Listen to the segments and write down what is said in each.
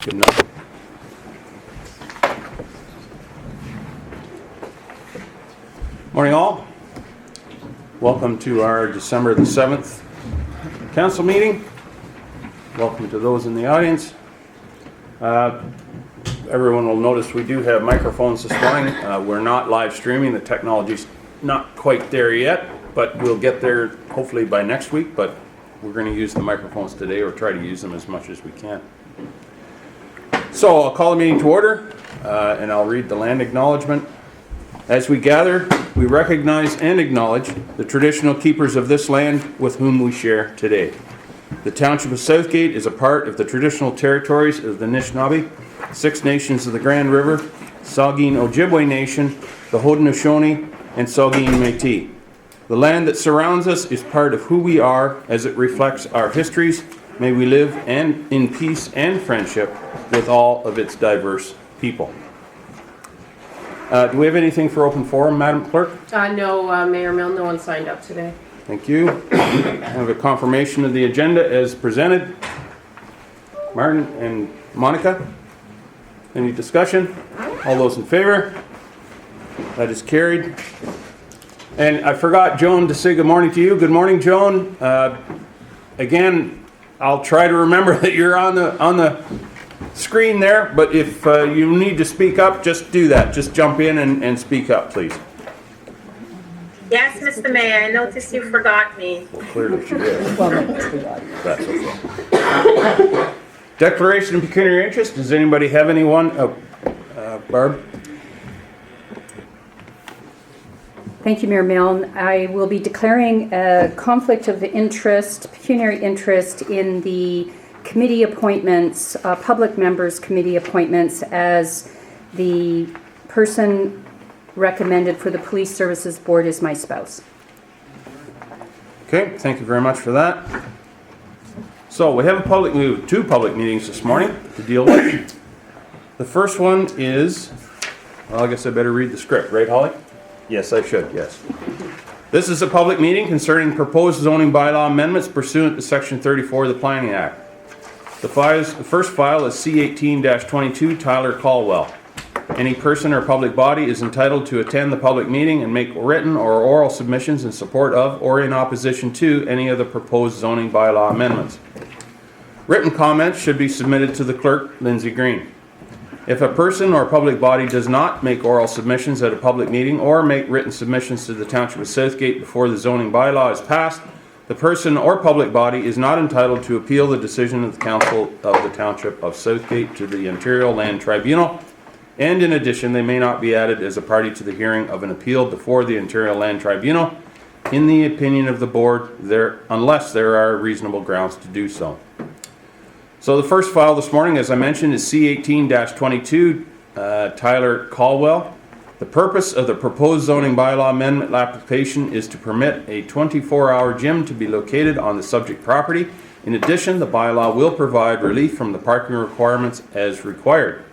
Good enough. Morning all. Welcome to our December the 7th council meeting. Welcome to those in the audience. Everyone will notice we do have microphones this morning. We're not live streaming. The technology's not quite there yet, but we'll get there hopefully by next week. But we're going to use the microphones today, or try to use them as much as we can. So I'll call the meeting to order, and I'll read the land acknowledgement. As we gather, we recognize and acknowledge the traditional keepers of this land with whom we share today. The Township of Southgate is a part of the traditional territories of the Anishinaabe, Six Nations of the Grand River, Saugeen Ojibwe Nation, the Haudenosaunee, and Saugeen Métis. The land that surrounds us is part of who we are as it reflects our histories. May we live in peace and friendship with all of its diverse people. Do we have anything for open forum, Madam Clerk? No, Mayor Milne, no one signed up today. Thank you. I have a confirmation of the agenda as presented. Martin and Monica, any discussion? All those in favor? That is carried. And I forgot, Joan, to say good morning to you. Good morning, Joan. Again, I'll try to remember that you're on the screen there, but if you need to speak up, just do that. Just jump in and speak up, please. Yes, Mr. Mayor, I noticed you forgot me. Well, clearly she did. That's okay. Declaration of pecuniary interest. Does anybody have anyone? Barb? Thank you, Mayor Milne. I will be declaring a conflict of interest, pecuniary interest in the committee appointments, public members committee appointments, as the person recommended for the Police Services Board is my spouse. Okay, thank you very much for that. So we have two public meetings this morning to deal with. The first one is, well, I guess I better read the script, right, Holly? Yes, I should, yes. This is a public meeting concerning proposed zoning bylaw amendments pursuant to Section 34 of the Planning Act. The first file is C18-22, Tyler Caldwell. Any person or public body is entitled to attend the public meeting and make written or oral submissions in support of or in opposition to any of the proposed zoning bylaw amendments. Written comments should be submitted to the clerk, Lindsay Green. If a person or public body does not make oral submissions at a public meeting or make written submissions to the Township of Southgate before the zoning bylaw is passed, the person or public body is not entitled to appeal the decision of the Council of the Township of Southgate to the Ontario Land Tribunal, and in addition, they may not be added as a party to the hearing of an appeal before the Ontario Land Tribunal, in the opinion of the board, unless there are reasonable grounds to do so. So the first file this morning, as I mentioned, is C18-22, Tyler Caldwell. The purpose of the proposed zoning bylaw amendment application is to permit a 24-hour gym to be located on the subject property. In addition, the bylaw will provide relief from the parking requirements as required.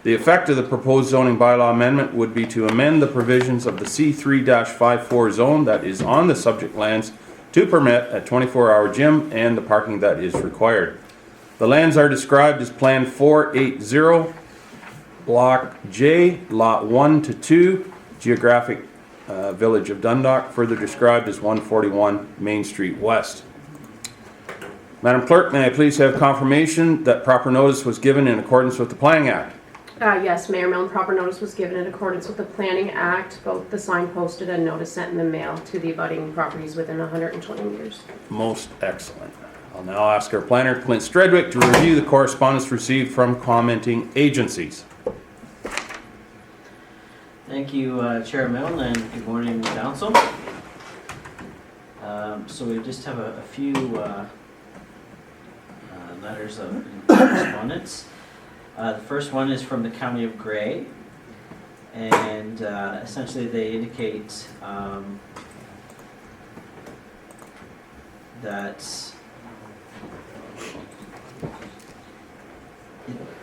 The effect of the proposed zoning bylaw amendment would be to amend the provisions of the C3-54 zone that is on the subject lands to permit a 24-hour gym and the parking that is required. The lands are described as Plan 480, Block J, Lot 1 to 2, Geographic Village of Dundalk, further described as 141 Main Street West. Madam Clerk, may I please have confirmation that proper notice was given in accordance with the Planning Act? Yes, Mayor Milne, proper notice was given in accordance with the Planning Act, both the sign posted and notice sent in the mail to the abutting properties within 120 meters. Most excellent. I'll now ask our planner, Clint Stredwick, to review the correspondence received from commenting agencies. Thank you, Chair Milne, and good morning, Council. So we just have a few letters of correspondence. The first one is from the County of Grey, and essentially they indicate that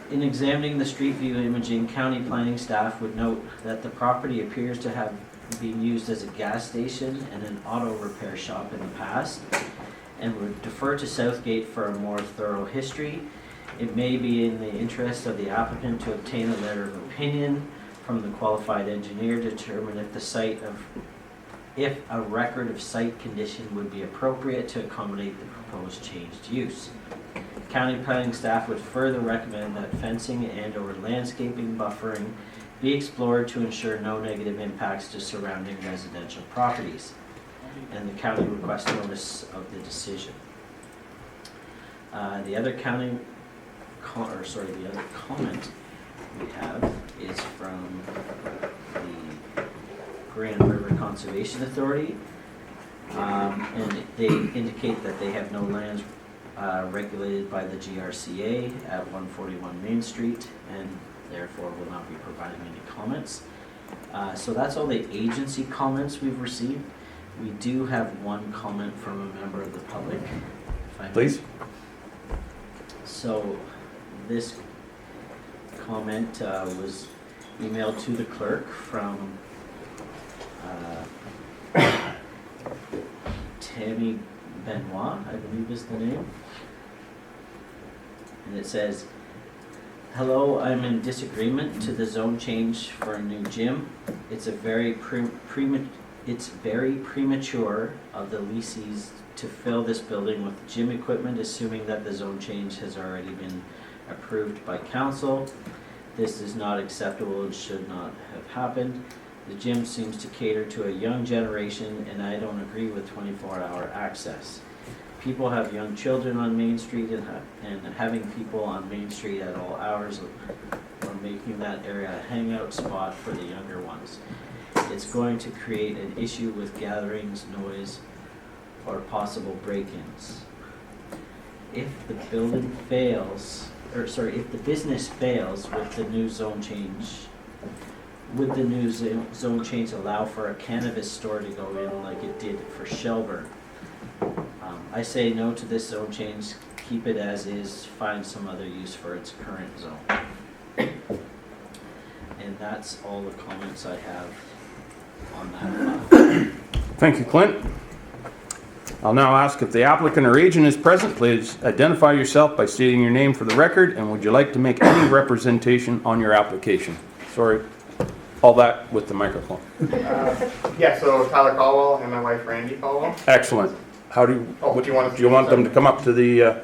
in examining the street view imaging, county planning staff would note that the property appears to have been used as a gas station and an auto repair shop in the past, and would defer to Southgate for a more thorough history It may be in the interest of the applicant to obtain a letter of opinion from the qualified engineer to determine if a record of site condition would be appropriate to accommodate the proposed changed use. County planning staff would further recommend that fencing and/or landscaping buffering be explored to ensure no negative impacts to surrounding residential properties. And the county requests notice of the decision. The other comment we have is from the Grand River Conservation Authority. And they indicate that they have no lands regulated by the GRCA at 141 Main Street and therefore will not be providing any comments. So that's all the agency comments we've received. We do have one comment from a member of the public. If I may. Please. So this comment was emailed to the clerk from Tammy Benoit, I believe is the name. And it says, "Hello, I'm in disagreement to the zone change for a new gym. It's a very premature of the leases to fill this building with gym equipment, assuming that the zone change has already been approved by council. This is not acceptable and should not have happened. The gym seems to cater to a young generation, and I don't agree with 24-hour access. People have young children on Main Street, and having people on Main Street at all hours or making that area a hangout spot for the younger ones. It's going to create an issue with gatherings, noise, or possible break-ins. If the building fails, if the business fails with the new zone change, would the new zone change allow for a cannabis store to go in like it did for Shelburne? I say no to this zone change. Keep it as is. Find some other use for its current zone." And that's all the comments I have on that. Thank you, Clint. I'll now ask if the applicant or agent is present. Please identify yourself by stating your name for the record, and would you like to make any representation on your application? Sorry, all that with the microphone. Yeah, so Tyler Caldwell and my wife Randy Caldwell. Excellent. How do you, Oh, do do you want them to come up to the,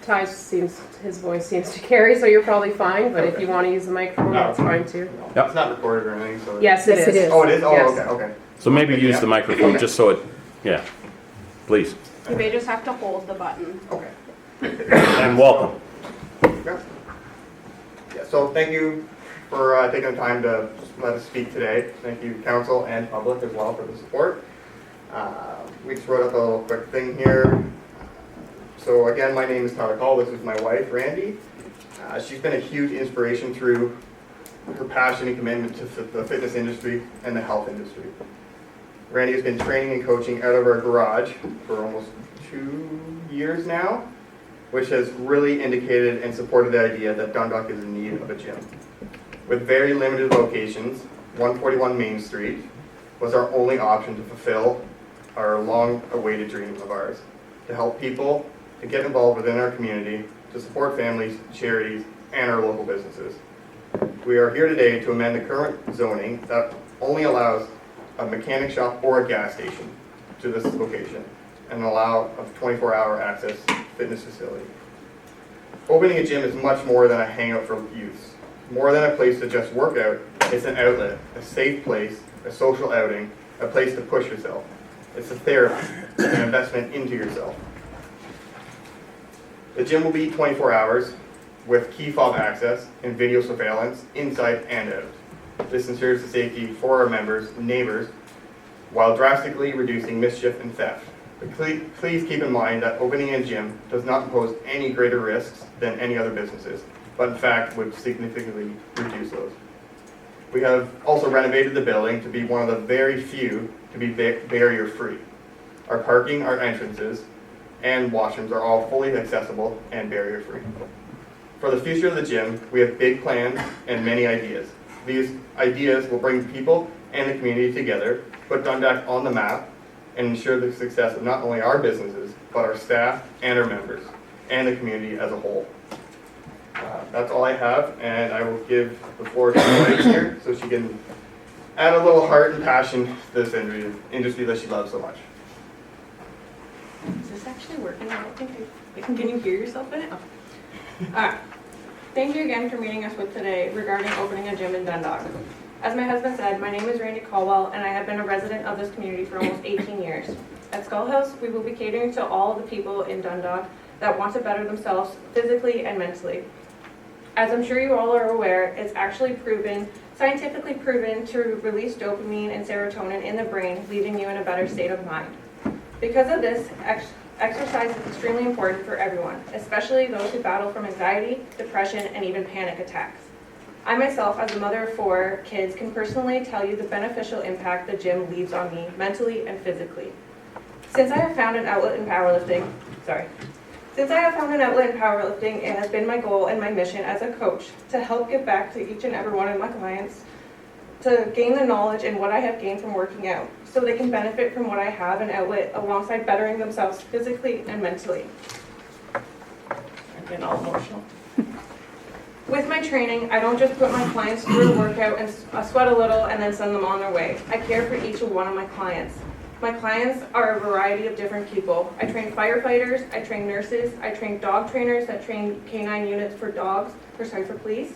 His voice seems to carry, so you're probably fine, but if you want to use the microphone, that's fine too. Yep. It's not recorded or anything, so. Yes, it Yes, it is. is. Oh, it is? Oh, Yes. okay. so maybe use the microphone just so it, yeah, please. You may just have to hold the button. Okay. And welcome. Yeah, so thank you for taking the time to let us speak today. Thank you, council and public as well, for the support. We just wrote up a little quick thing here. So again, my name is Tyler Call. This is my wife, Randy. She's been a huge inspiration through her passion and commitment to the fitness industry and the health industry. Randy has been training and coaching out of our garage for almost 2 years now, which has really indicated and supported the idea that Dundalk is in need of a gym. With very limited locations, 141 Main Street was our only option to fulfill our long-awaited dream of ours, to help people to get involved within our community, to support families, charities, and our local businesses. We are here today to amend the current zoning that only allows a mechanic shop or a gas station to this location and allow a 24-hour access fitness facility. Opening a gym is much more than a hangout for youth. More than a place to just work out, it's an outlet, a safe place, a social outing, a place to push yourself. It's a therapy, an investment into yourself. The gym will be 24 hours with key fob access and video surveillance inside and out. This ensures the safety for our members, neighbors, while drastically reducing mischief and theft. But please keep in mind that opening a gym does not impose any greater risks than any other businesses, but in fact would significantly reduce those. We have also renovated the building to be one of the very few to be barrier-free. Our parking, our entrances, and washrooms are all fully accessible and barrier-free. For the future of the gym, we have big plans and many ideas. These ideas will bring people and the community together, put Dundalk on the map, and ensure the success of not only our businesses, but our staff and our members, and the community as a whole. that's all I have, and I will give the floor to my wife here so she can add a little heart and passion to this industry that she loves so much. Is this actually working? I don't think can you hear yourself in it? Alright. Thank you again for meeting us with today regarding opening a gym in Dundalk. As my husband said, my name is Randy Caldwell and I have been a resident of this community for almost 18 years. At Skull House, we will be catering to all of the people in Dundalk that want to better themselves physically and mentally. As I'm sure you all are aware, it's actually scientifically proven to release dopamine and serotonin in the brain, leaving you in a better state of mind. Because of this, exercise is extremely important for everyone, especially those who battle from anxiety, depression, and even panic attacks. I myself, as a mother of 4 kids, can personally tell you the beneficial impact the gym leaves on me mentally and physically. Since I have found an outlet in powerlifting, it has been my goal and my mission as a coach to help give back to each and every one of my clients, to gain the knowledge and what I have gained from working out, so they can benefit from what I have an outlet alongside bettering themselves physically and mentally. I'm getting all emotional. With my training, I don't just put my clients through a workout and sweat a little and then send them on their way. I care for each one of my clients. My clients are a variety of different people. I train firefighters, I train nurses, I train dog trainers that train canine units for police.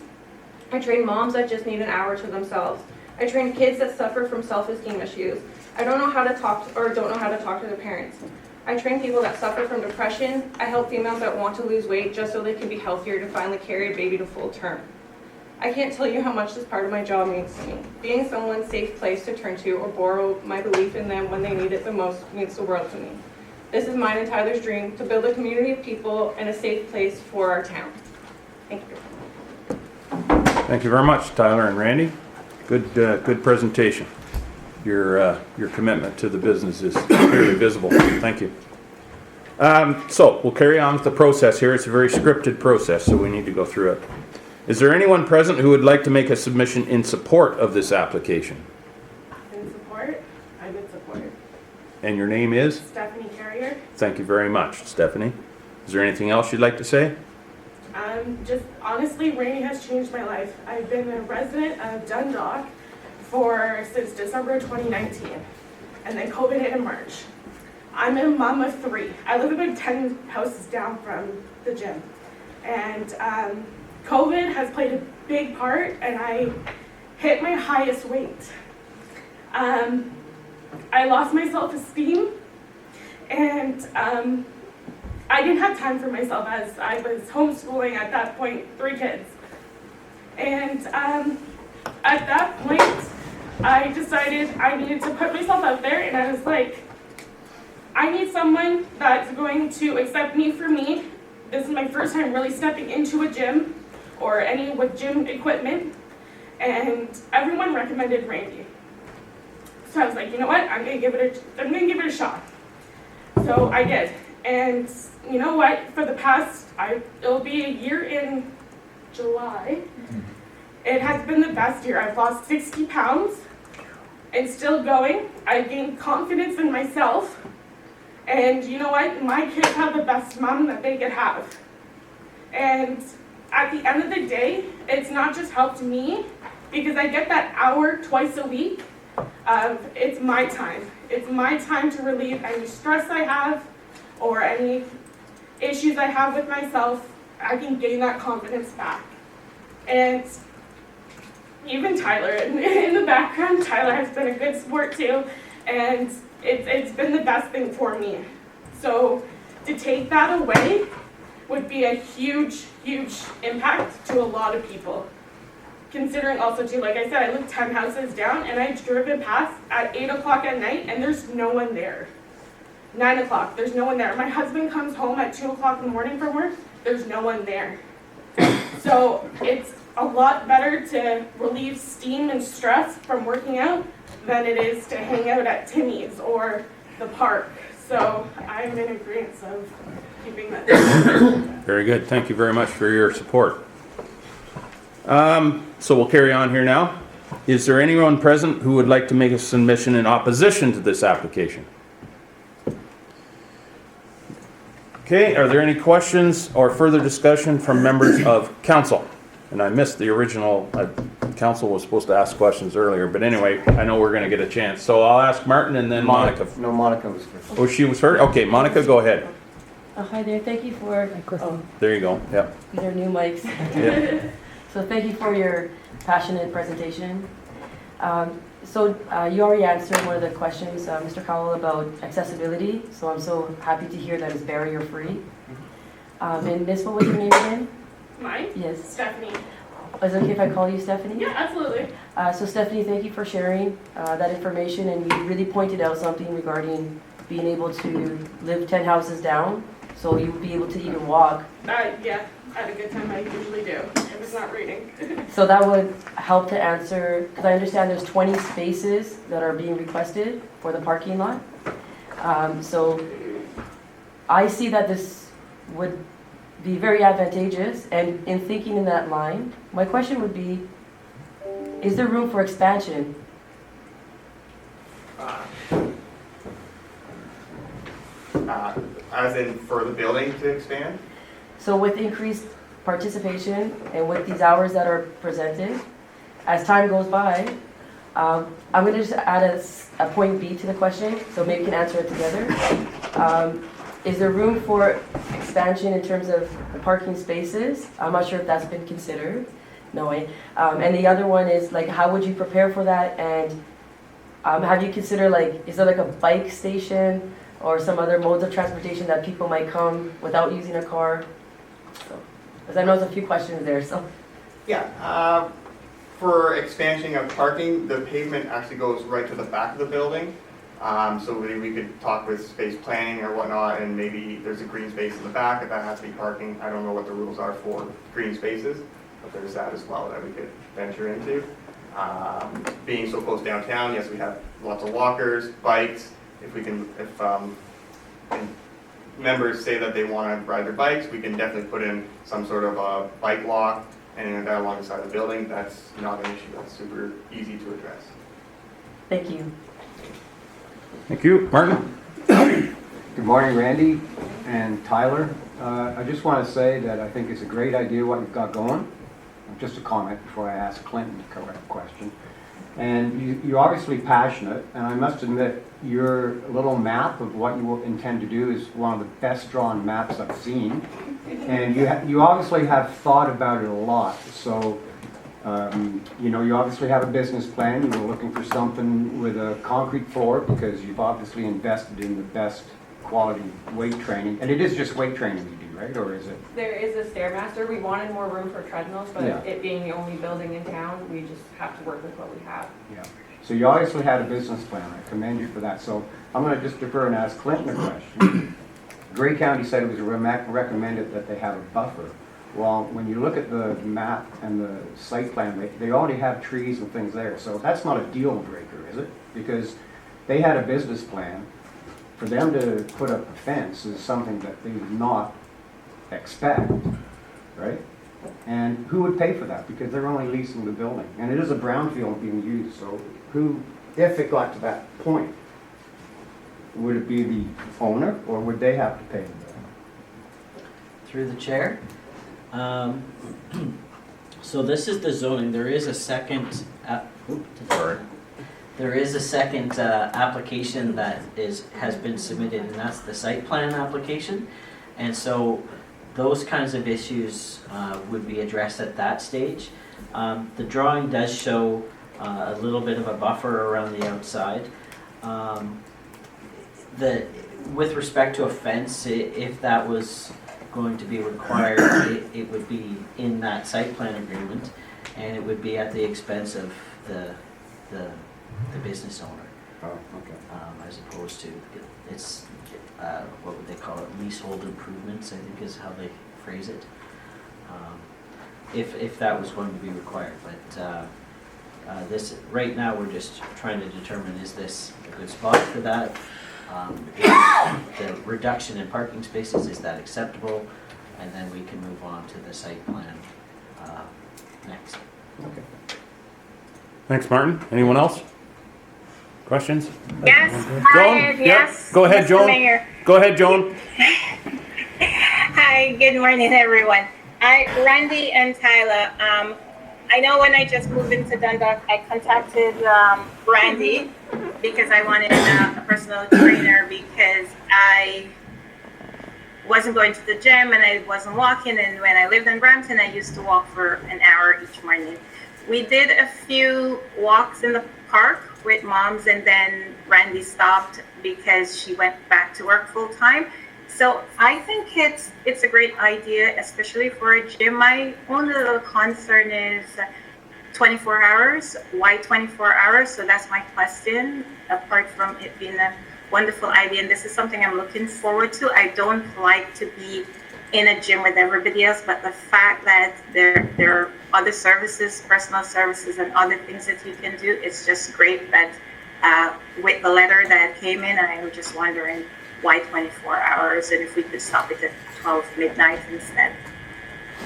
I train moms that just need an hour to themselves. I train kids that suffer from self-esteem issues. I don't know how to talk to their parents. I train people that suffer from depression. I help females that want to lose weight just so they can be healthier to finally carry a baby to full term. I can't tell you how much this part of my job means to me. Being someone's safe place to turn to or borrow my belief in them when they need it the most means the world to me. This is mine and Tyler's dream, to build a community of people and a safe place for our town. Thank you. Thank you very much, Tyler and Randy. Good presentation. Your commitment to the business is clearly visible. Thank you. So we'll carry on with the process here. It's a very scripted process, so we need to go through it. Is there anyone present who would like to make a submission in support of this application? In support? I'm in support. And your name is? Stephanie Carrier. Thank you very much, Stephanie. Is there anything else you'd like to say? Just honestly, Rainey has changed my life. I've been a resident of Dundalk since December 2019, and then COVID hit in March. I'm a mom of 3. I live about 10 houses down from the gym, and COVID has played a big part, and I hit my highest weight. I lost my self-esteem, and I didn't have time for myself as I was homeschooling at that point, 3 kids. And at that point, I decided I needed to put myself out there, and I was like, I need someone that's going to accept me for me. This is my first time really stepping into a gym or any with gym equipment, and everyone recommended Randy. So I was like, you know what? I'm gonna give it a shot. So I did, and you know what? For the past, it'll be a year in July. It has been the best year. I've lost 60 pounds and still going. I've gained confidence in myself, and you know what? My kids have the best mom that they could have. And at the end of the day, it's not just helped me, because I get that hour twice a week of it's my time. It's my time to relieve any stress I have or any issues I have with myself. I can gain that confidence back. And even Tyler, in the background, Tyler has been a good sport too, and it's been the best thing for me. So to take that away would be a huge, huge impact to a lot of people. Considering also too, like I said, I live 10 houses down, and I've driven past at 8 o'clock at night, and there's no one there. 9 o'clock, there's no one there. My husband comes home at 2 o'clock in the morning from work, there's no one there. So it's a lot better to relieve steam and stress from working out than it is to hang out at Timmy's or the park. So I'm in agreement of keeping that. Very good. Thank you very much for your support. So we'll carry on here now. Is there anyone present who would like to make a submission in opposition to this application? Okay, are there any questions or further discussion from members of council? And I missed the original, council was supposed to ask questions earlier, but anyway, I know we're gonna get a chance. So I'll ask Martin and then Monica. No, Monica was first. Oh, she was heard? Okay, Monica, go ahead. Hi there, thank you for, There you go, yep. these are new mics. Yeah. So thank you for your passionate presentation. You already answered one of the questions, Mr. Cowell, about accessibility, so I'm so happy to hear that it's barrier-free. And Miss, what was your name again? Mine? Yes. Stephanie. Is it okay if I call you Stephanie? Yeah, absolutely. So Stephanie, thank you for sharing that information, and you really pointed out something regarding being able to live 10 houses down, so you would be able to even walk. Yeah, at a good time I usually do, if it's not raining. So that would help to answer, because I understand there's 20 spaces that are being requested for the parking lot. So I see that this would be very advantageous, and in thinking in that line, my question would be, is there room for expansion? As in for the building to expand? So with increased participation and with these hours that are presented, as time goes by, I'm going to just add a point B to the question, so maybe we can answer it together. Is there room for expansion in terms of the parking spaces? I'm not sure if that's been considered. No way. And the other one is, like, how would you prepare for that? And have you considered, like, is there like a bike station or some other modes of transportation that people might come without using a car? So, because I know there's a few questions there, so. Yeah, for expansion of parking, the pavement actually goes right to the back of the building. So we could talk with space planning or whatnot, and maybe there's a green space in the back, if that has to be parking. I don't know what the rules are for green spaces, but there's that as well that we could venture into. Being so close downtown, yes, we have lots of walkers, bikes. If members say that they want to ride their bikes, we can definitely put in some sort of a bike lock and that alongside the building. That's not an issue. That's super easy to address. Thank you. Thank you. Martin? Good morning, Randy and Tyler. I just want to say that I think it's a great idea what you've got going. Just a comment before I ask Clinton the correct question. And you're obviously passionate, and I must admit, your little map of what you will intend to do is one of the best drawn maps I've seen. And you obviously have thought about it a lot. So, you obviously have a business plan. You were looking for something with a concrete floor because you've obviously invested in the best quality weight training. And it is just weight training you do, right? Or is it? There is a Stairmaster. We wanted more room for treadmills, but Yeah. it being the only building in town, we just have to work with what we have. Yeah. So you obviously had a business plan. I commend you for that. So I'm going to just defer and ask Clinton a question. Grey County said it was recommended that they have a buffer. Well, when you look at the map and the site plan, they already have trees and things there. So that's not a deal breaker, is it? Because they had a business plan. For them to put up a fence is something that they would not expect, right? And who would pay for that? Because they're only leasing the building. And it is a brownfield being used, so who, if it got to that point, would it be the owner or would they have to pay? Through the chair. So this is the zoning. There is a second, there is a second application that has been submitted, and that's the site plan application. And so those kinds of issues would be addressed at that stage. The drawing does show a little bit of a buffer around the outside. With respect to a fence, if that was going to be required, it would be in that site plan agreement, and it would be at the expense of the business owner, Oh, okay. as opposed to, it's, what would they call it, leasehold improvements, I think is how they phrase it, if that was going to be required. But this, right now, we're just trying to determine, is this a good spot for that? The reduction in parking spaces, is that acceptable? And then we can move on to the site plan next. Okay. Thanks, Martin. Anyone else? Questions? Yes, Joan? yes. Yep. Go ahead, Mr. Joan. Mayor. Go ahead, Joan. Hi, good morning, everyone. Randy and Tyler, I know when I just moved into Dundalk, I contacted Randy because I wanted a personal trainer because I wasn't going to the gym and I wasn't walking. And when I lived in Brampton, I used to walk for an hour each morning. We did a few walks in the park with moms, and then Randy stopped because she went back to work full time. So I think it's a great idea, especially for a gym. My only little concern is 24 hours. Why 24 hours? So that's my question, apart from it being a wonderful idea. And this is something I'm looking forward to. I don't like to be in a gym with everybody else, but the fact that there are other services, personal services, and other things that you can do, it's just great that with the letter that came in, I was just wondering why 24 hours and if we could stop it at 12 midnight instead.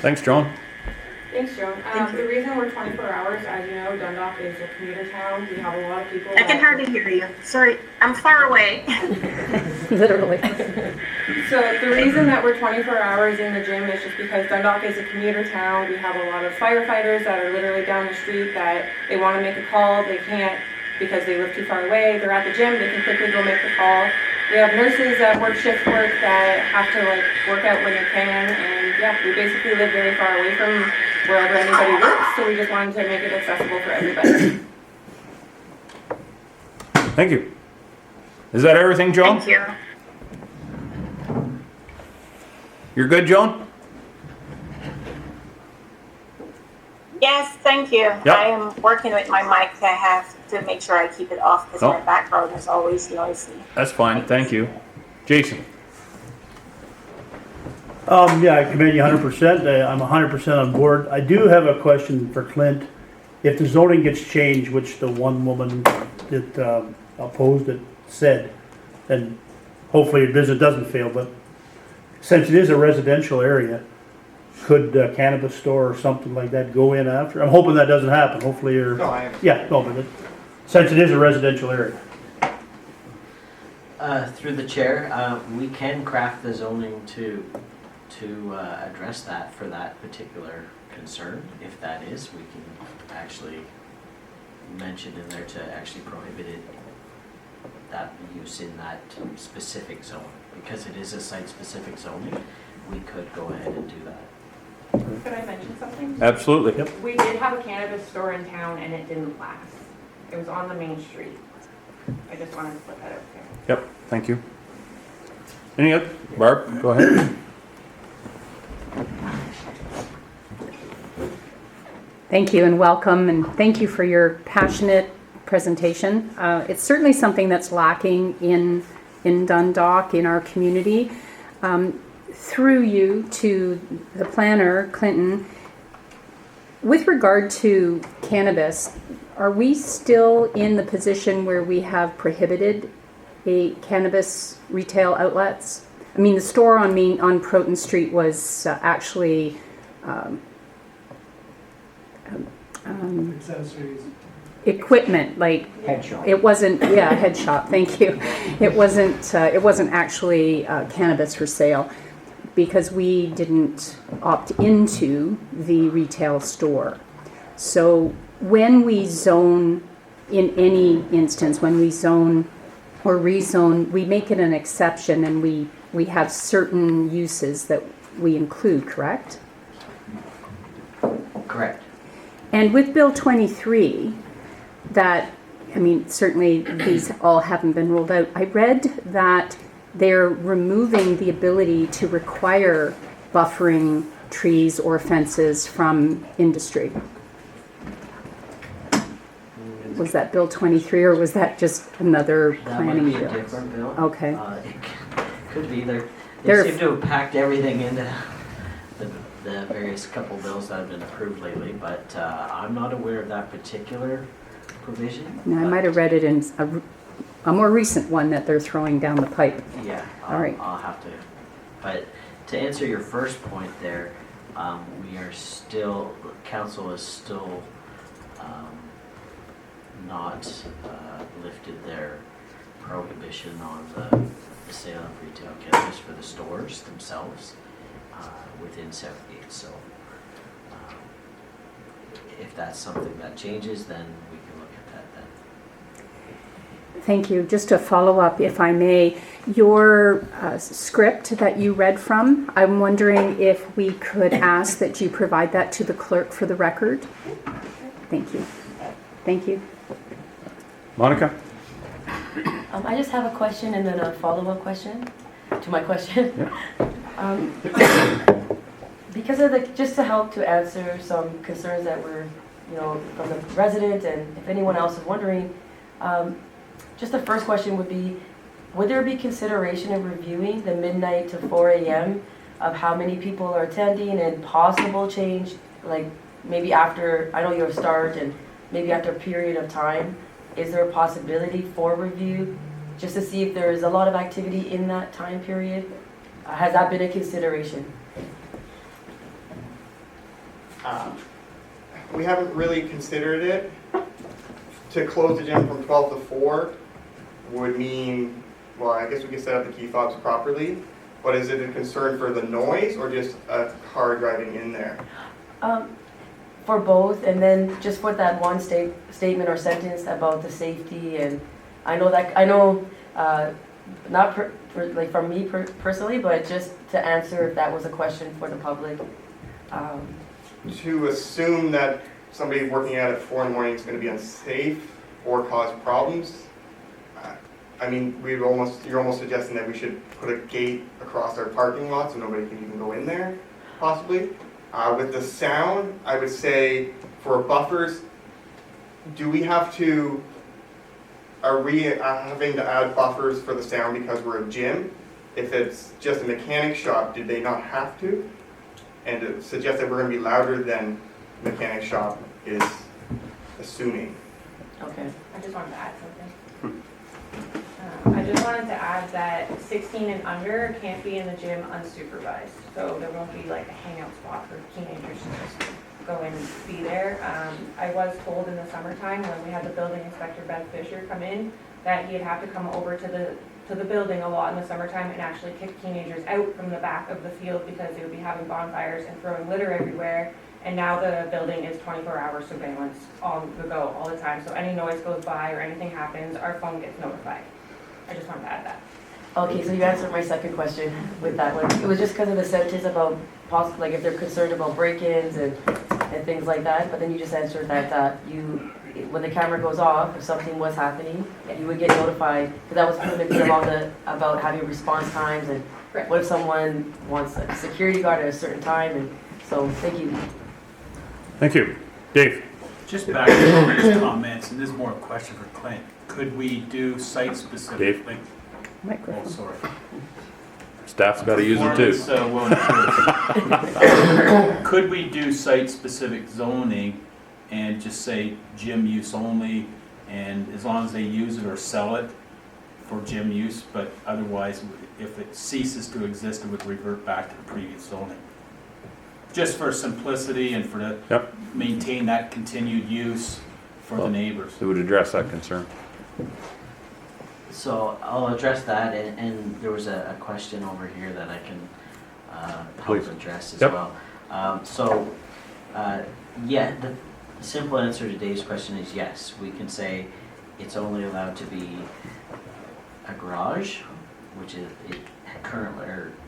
Thanks, Joan. Thanks, Joan. The reason we're 24 hours, as you know, Dundalk is a commuter town. We have a lot of people. I can hardly hear you. Sorry, I'm far away. Literally. So the reason that we're 24 hours in the gym is just because Dundalk is a commuter town. We have a lot of firefighters that are literally down the street that they want to make a call. They can't because they live too far away. They're at the gym. They can quickly go make the call. We have nurses that work shift work that have to work out when they can. And yeah, we basically live very far away from wherever anybody works. So we just wanted to make it accessible for everybody. Thank you. Is that everything, Joan? Thank you. You're good, Joan? Yes, thank you. Yep. I am working with my mic. I have to make sure I keep it off because my background is always noisy. That's fine. Thank you. Jason? Yeah, I commend you 100%. I'm 100% on board. I do have a question for Clint. If the zoning gets changed, which the one woman that opposed it said, and hopefully your business doesn't fail, but since it is a residential area, could a cannabis store or something like that go in after? I'm hoping that doesn't happen. Hopefully you're... No, I am. Yeah, no, but since it is a residential area. Through the chair, we can craft the zoning to address that for that particular concern. If that is, we can actually mention in there to actually prohibit it, that use in that specific zone. Because it is a site-specific zoning, we could go ahead and do that. Could I mention something? Absolutely. Yep. We did have a cannabis store in town and it didn't last. It was on the main street. I just wanted to put that out there. Yep. Thank you. Any other? Barb, go ahead. Thank you and welcome, and thank you for your passionate presentation. It's certainly something that's lacking in Dundalk, in our community. Through you to the planner, Clinton, with regard to cannabis, are we still in the position where we have prohibited a cannabis retail outlets? I mean, the store on Proton Street was actually equipment, like Head shop. it wasn't. Yeah, head shop. Thank you. It wasn't. It wasn't actually cannabis for sale, because we didn't opt into the retail store. So when we zone, in any instance, when we zone or rezone, we make it an exception, and we have certain uses that we include, correct? Correct. And with Bill 23, that, I mean, certainly these all haven't been rolled out. I read that they're removing the ability to require buffering trees or fences from industry. Was that Bill 23, or was that just another That might planning be a bill? different bill. Okay. It could be. They They're- seem to have packed everything into the various couple bills that have been approved lately, but I'm not aware of that particular provision. Now, I but- might have read it in a more recent one that they're throwing down the pipe. Yeah, All right. I'll have to. But to answer your first point there, we are still, council is still not lifted their prohibition on the sale of retail cannabis for the stores themselves. within Southgate. So if that's something that changes, then we can look at that then. Thank you. Just a follow-up, if I may. Your script that you read from, I'm wondering if we could ask that you provide that to the clerk for the record. Thank you. Thank you. Monica? I just have a question and then a follow-up question to my question. Because of just to help to answer some concerns that were, from the resident, and if anyone else is wondering, just the first question would be, would there be consideration of reviewing the midnight to 4 a.m. of how many people are attending and possible change, like maybe after, I know your start and maybe after a period of time, is there a possibility for review just to see if there is a lot of activity in that time period? Has that been a consideration? We haven't really considered it. To close the gym from 12 to 4 would mean, well, I guess we can set up the key fobs properly, but is it a concern for the noise or just a car driving in there? For both, and then just put that one statement or sentence about the safety. And I know not like from me personally, but just to answer if that was a question for the public. To assume that somebody working out at 4 in the morning is going to be unsafe or cause problems, I mean, you're almost suggesting that we should put a gate across our parking lot so nobody can even go in there, possibly. With the sound, I would say for buffers, do we have to, are we having to add buffers for the sound because we're a gym? If it's just a mechanic shop, did they not have to? And to suggest that we're going to be louder than mechanic shop is assuming. Okay. I just wanted to add something. I just wanted to add that 16 and under can't be in the gym unsupervised. So there won't be like a hangout spot for teenagers to just go and be there. I was told in the summertime when we had the building inspector, Ben Fisher, come in, that he'd have to come over to the building a lot in the summertime and actually kick teenagers out from the back of the field because they would be having bonfires and throwing litter everywhere. And now the building is 24-hour surveillance on the go all the time. So any noise goes by or anything happens, our phone gets notified. I just wanted to add that. Okay, so you answered my second question with that one. It was just because of the sentence about like if they're concerned about break-ins and things like that. But then you just answered that when the camera goes off, if something was happening, you would get notified. Because that was going to be about having response times and Correct. What if someone wants a security guard at a certain time. And so, thank you. Thank you. Dave? Just back to his comments, and this is more a question for Clint. Could we do site-specific? Dave? Oh, Microphone. sorry. Staff's got to use them too. Could we do site-specific zoning and just say gym use only, and as long as they use it or sell it for gym use, but otherwise, if it ceases to exist, it would revert back to the previous zoning? Just for simplicity and for to maintain that continued use for the neighbors. It would address that concern. So I'll address that, and there was a question over here that I can Please. help address as Yep. well. Yeah, the simple answer to Dave's question is yes. We can say it's only allowed to be a garage, which is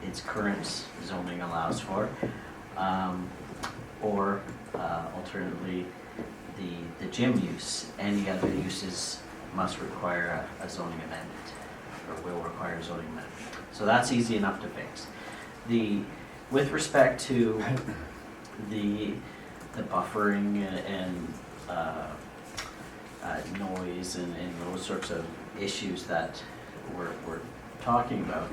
its current zoning allows for, or alternatively the gym use. Any other uses must require a zoning amendment, or will require a zoning amendment. So that's easy enough to fix. With respect to the buffering and noise and those sorts of issues that we're talking about,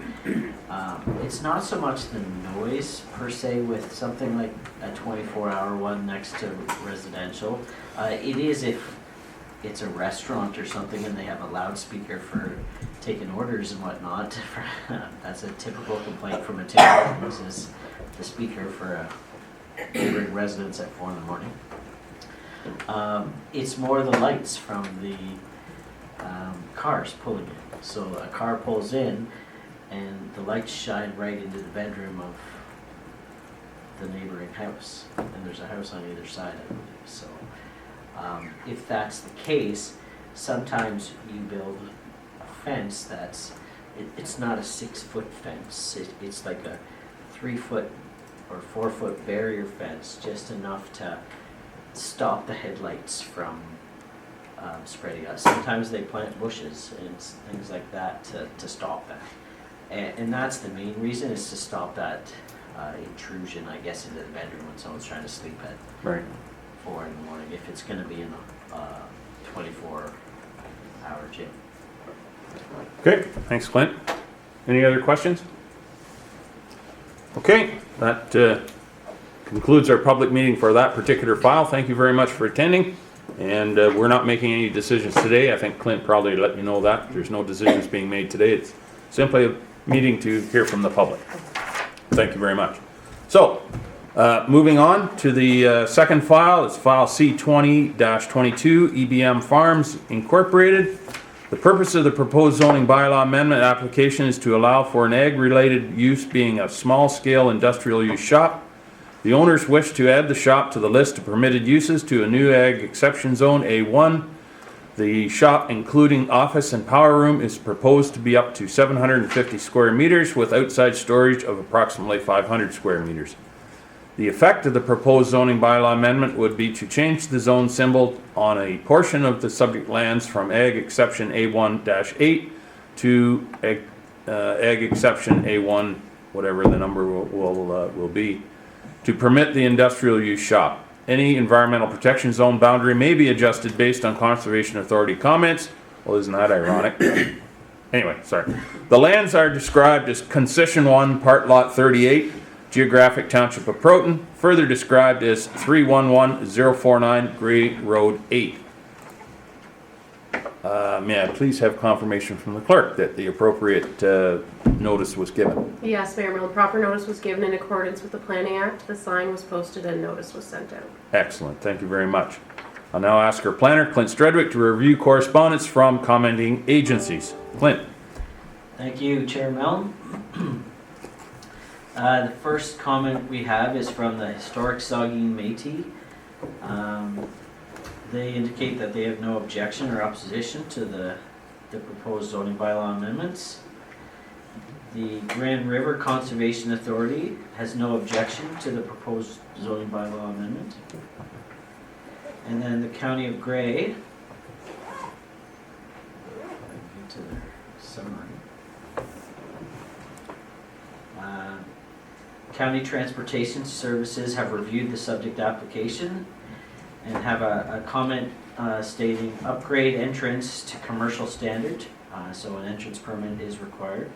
it's not so much the noise per se with something like a 24-hour one next to residential. It is if it's a restaurant or something and they have a loudspeaker for taking orders and whatnot. That's a typical complaint from a typical is the speaker for a neighboring residence at 4 in the morning. It's more the lights from the cars pulling in. So a car pulls in and the lights shine right into the bedroom of the neighboring house, and there's a house on either side, I believe. So if that's the case, sometimes you build a fence that's, it's not a 6-foot fence, it's like a 3-foot or 4-foot barrier fence, just enough to stop the headlights from spreading out. Sometimes they plant bushes and things like that to stop that. And that's the main reason, is to stop that intrusion, I guess, into the bedroom when someone's trying to sleep at Right. 4 in the morning, if it's gonna be in a 24-hour gym. Okay, thanks, Clint. Any other questions? Okay, that concludes our public meeting for that particular file. Thank you very much for attending. And we're not making any decisions today. I think Clint probably let you know that. There's no decisions being made today. It's simply a meeting to hear from the public. Thank you very much. So, moving on to the second file, it's file C20-22, EBM Farms Incorporated. The purpose of the proposed zoning bylaw amendment application is to allow for an ag-related use being a small-scale industrial use shop. The owners wish to add the shop to the list of permitted uses to a new ag exception zone A1. The shop, including office and power room, is proposed to be up to 750 square meters with outside storage of approximately 500 square meters. The effect of the proposed zoning bylaw amendment would be to change the zone symbol on a portion of the subject lands from ag exception A1-8 to ag exception A1, whatever the number will be, to permit the industrial use shop. Any environmental protection zone boundary may be adjusted based on Conservation Authority comments. Well, isn't that ironic? Anyway, sorry. The lands are described as Concession 1, Part Lot 38, Geographic Township of Proton, further described as 311049 Gray Road 8. May I please have confirmation from the clerk that the appropriate notice was given? Yes, Mayor Milne, proper notice was given in accordance with the Planning Act. The sign was posted and notice was sent out. Excellent, thank you very much. I'll now ask our planner, Clint Stredwick, to review correspondence from commenting agencies. Clint. Thank you, Chair Milne. The first comment we have is from the Historic Saugeen Métis. They indicate that they have no objection or opposition to the proposed zoning bylaw amendments. The Grand River Conservation Authority has no objection to the proposed zoning bylaw amendment. And then the County of Gray, to their summary. County Transportation Services have reviewed the subject application and have a comment stating upgrade entrance to commercial standard, so an entrance permit is required.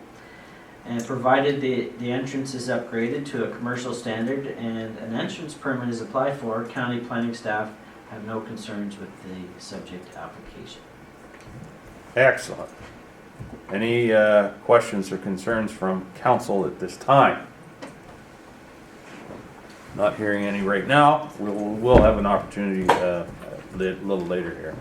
And provided the entrance is upgraded to a commercial standard and an entrance permit is applied for, county planning staff have no concerns with the subject application. Excellent. Any questions or concerns from council at this time? Not hearing any right now. We'll have an opportunity a little later here.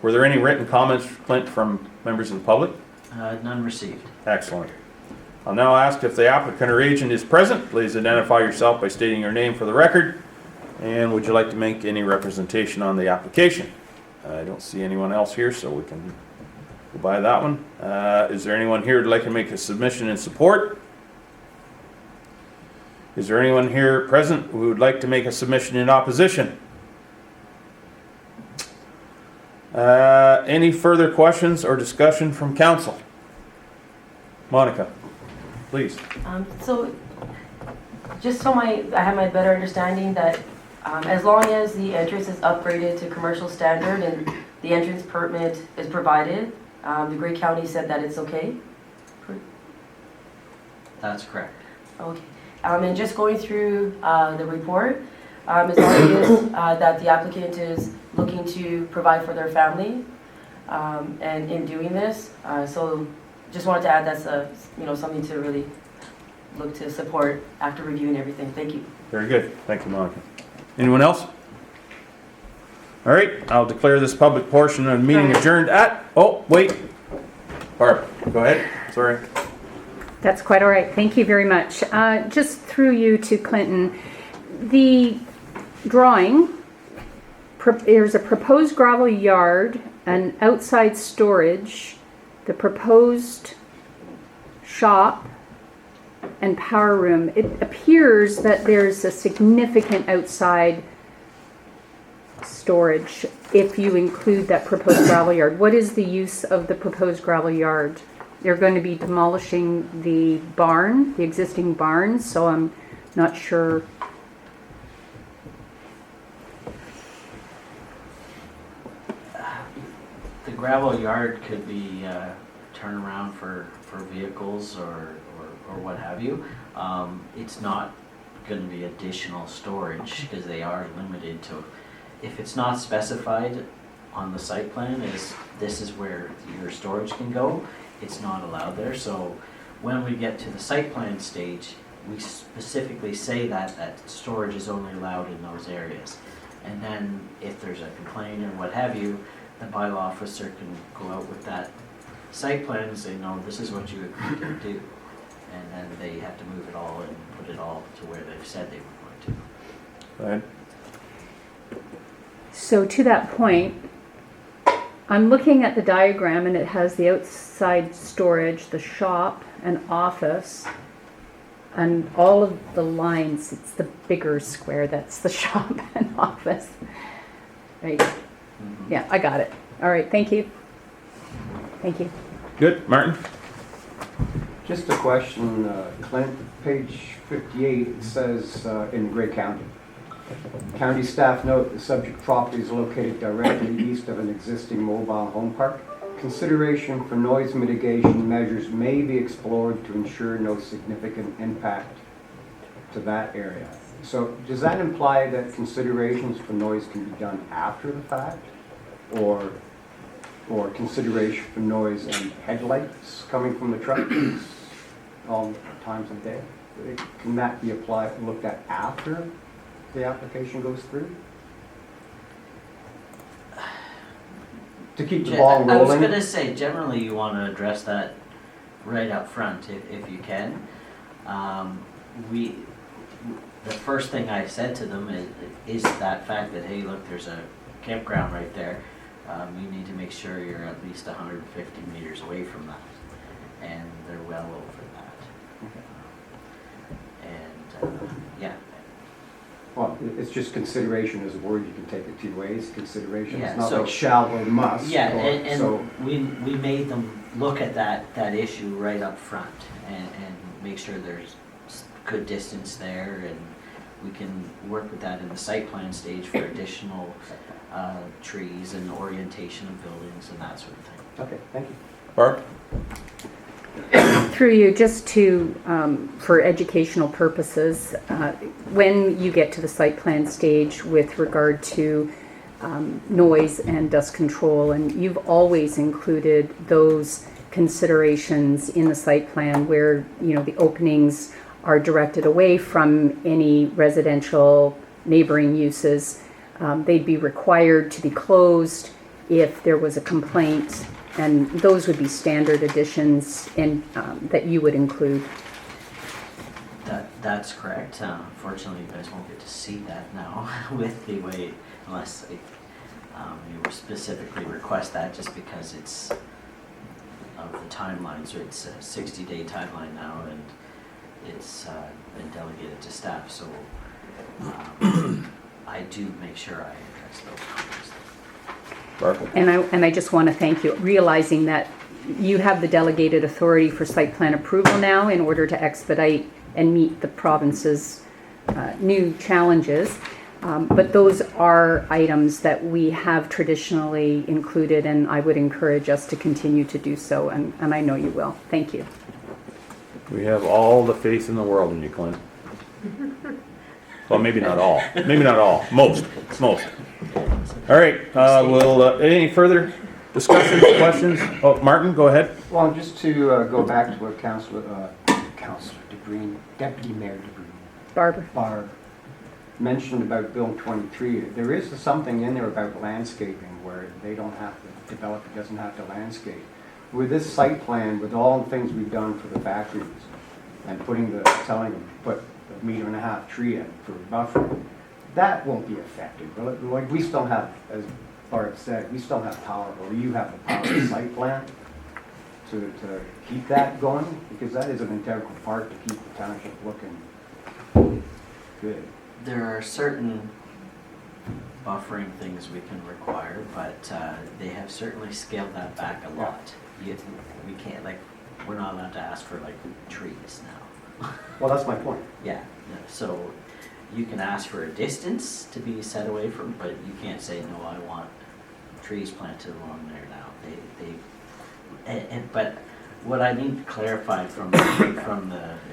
Were there any written comments, Clint, from members of the public? None received. Excellent. I'll now ask if the applicant or agent is present. Please identify yourself by stating your name for the record. And would you like to make any representation on the application? I don't see anyone else here, so we can go by that one. Is there anyone here who'd like to make a submission in support? Is there anyone here present who would like to make a submission in opposition? Any further questions or discussion from council? Monica, please. So, just so I have my better understanding that as long as the entrance is upgraded to commercial standard and the entrance permit is provided, the Grey County said that it's okay? That's correct. Okay. And just going through the report, as long as that the applicant is looking to provide for their family, and in doing this, so just wanted to add that's something to really look to support after reviewing everything. Thank you. Very good. Thank you, Monica. Anyone else? All right, I'll declare this public portion of the meeting adjourned at, oh, wait. Barb, go ahead. Sorry. That's quite all right. Thank you very much. Just through you to Clinton, the drawing, there's a proposed gravel yard, an outside storage, the proposed shop, and power room. It appears that there's a significant outside storage if you include that proposed gravel yard. What is the use of the proposed gravel yard? They're going to be demolishing the barn, the existing barn, so I'm not sure. The gravel yard could be turnaround for vehicles or what have you. It's not going to be additional storage because they are limited to, if it's not specified on the site plan as this is where your storage can go, it's not allowed there. So when we get to the site plan stage, we specifically say that storage is only allowed in those areas. And then if there's a complaint or what have you, the bylaw officer can go out with that site plan and say, no, this is what you agreed to do. And then they have to move it all and put it all to where they've said they were going to. Go ahead. So to that point, I'm looking at the diagram and it has the outside storage, the shop and office, and all of the lines. It's the bigger square that's the shop and office. Right. Yeah, I got it. All right, thank you. Thank you. Good, Martin? Just a question, Clint, page 58, it says in Grey County. County staff note the subject property is located directly east of an existing mobile home park. Consideration for noise mitigation measures may be explored to ensure no significant impact to that area. So does that imply that considerations for noise can be done after the fact? Or consideration for noise and headlights coming from the truck all times of day? Can that be looked at after the application goes through? To keep the ball I was rolling? going to say, generally you want to address that right up front if you can. The first thing I said to them is that fact that, hey, look, there's a campground right there. You need to make sure you're at least 150 meters away from that. And they're well over that. Yeah. Well, it's just consideration as a word. You can take it two ways. Consideration. Yeah, It's not so- like shall or must. Yeah, or- so and we made them look at that issue right up front and make sure there's good distance there, and we can work with that in the site plan stage for additional trees and orientation of buildings and that sort of thing. Okay, thank you. Barb? Through you, just to, for educational purposes, when you get to the site plan stage with regard to noise and dust control, and you've always included those considerations in the site plan where, you know, the openings are directed away from any residential neighboring uses. They'd be required to be closed if there was a complaint, and those would be standard additions in, that you would include. That's correct. Unfortunately, you guys won't get to see that now with the way, unless you specifically request that, just because it's of the timeline. So it's a 60-day timeline now, and it's been delegated to staff. So I do make sure I address those comments. Barb? And I just want to thank you, realizing that you have the delegated authority for site plan approval now in order to expedite and meet the province's new challenges. But those are items that we have traditionally included, and I would encourage us to continue to do so, and I know you will. Thank you. We have all the faith in the world in you, Clint. Well, maybe not all. Maybe not all. Most. Most. All right. Any further discussion, questions? Oh, Martin, go ahead. Well, just to go back to what Councillor DeBreen, Deputy Mayor DeBreen, Barbara. Barb mentioned about Bill 23. There is something in there about landscaping where they don't have to develop, it doesn't have to landscape. with this site plan, with all the things we've done for the factories, and telling them, put a 1.5-meter tree in for buffer, that won't be affected, will it? Like, we still have, as Bart said, we still have power, or you have the power of the site plan to keep that going, because that is an integral part to keep the township looking good. There are certain buffering things we can require, but they have certainly scaled that back a lot. We can't, like, we're not allowed to ask for, like, trees now. Well, that's my point. Yeah, so you can ask for a distance to be set away from, but you can't say, no, I want trees planted along there now. But what I need to clarify from the,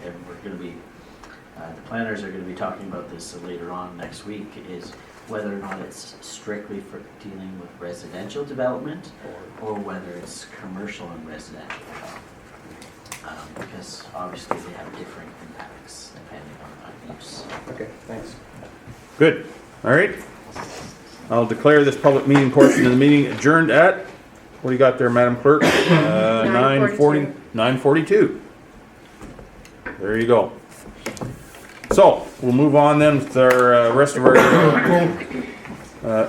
and we're gonna be, the planners are gonna be talking about this later on next week, is whether or not it's strictly for dealing with residential development or whether it's commercial and residential development. Because obviously they have different impacts depending on use. Okay, thanks. Good. All right. I'll declare this public meeting portion of the meeting adjourned at, what do you got there, Madam Clerk? 9:42. There you go. So, we'll move on then with our rest of our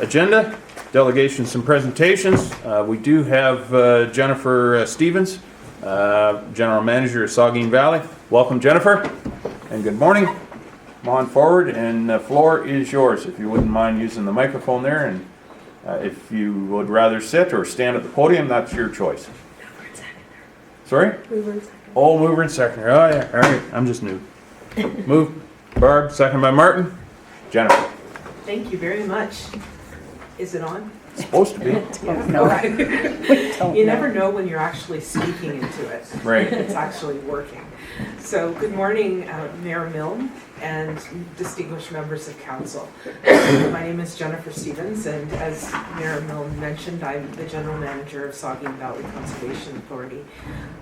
agenda, delegations and presentations. We do have Jennifer Stevens, General Manager of Saugeen Valley. Welcome, Jennifer, and good morning. Come on forward, and the floor is yours. If you wouldn't mind using the microphone there, and if you would rather sit or stand at the podium, that's your choice. Sorry? Mover and second. Oh, mover and seconder. Oh, yeah. All right. I'm just new. Move. Barb, second by Martin. Jennifer. Thank you very much. Is it on? It's supposed to be. You never know when you're actually speaking into it. Right. It's actually working. So, good morning, Mayor Milne and distinguished members of council. My name is Jennifer Stevens, and as Mayor Milne mentioned, I'm the General Manager of Saugeen Valley Conservation Authority.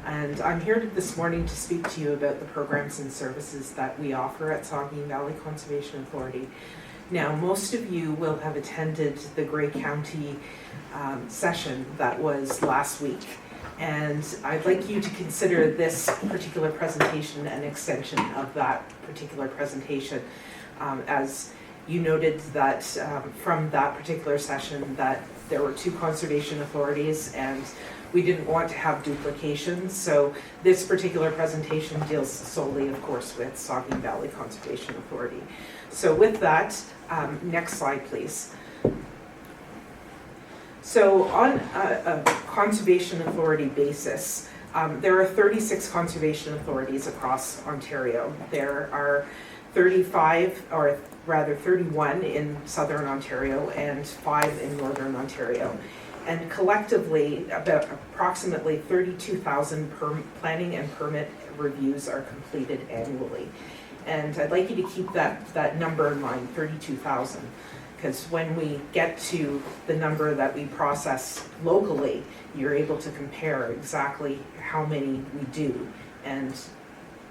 And I'm here this morning to speak to you about the programs and services that we offer at Saugeen Valley Conservation Authority. Now, most of you will have attended the Grey County session that was last week. And I'd like you to consider this particular presentation an extension of that particular presentation. As you noted that from that particular session that there were 2 conservation authorities and we didn't want to have duplications. So this particular presentation deals solely, of course, with Saugeen Valley Conservation Authority. So with that, next slide, please. So on a conservation authority basis, there are 36 conservation authorities across Ontario. There are 31 in Southern Ontario and 5 in Northern Ontario. And collectively, approximately 32,000 planning and permit reviews are completed annually. And I'd like you to keep that number in mind, 32,000. Because when we get to the number that we process locally, you're able to compare exactly how many we do. And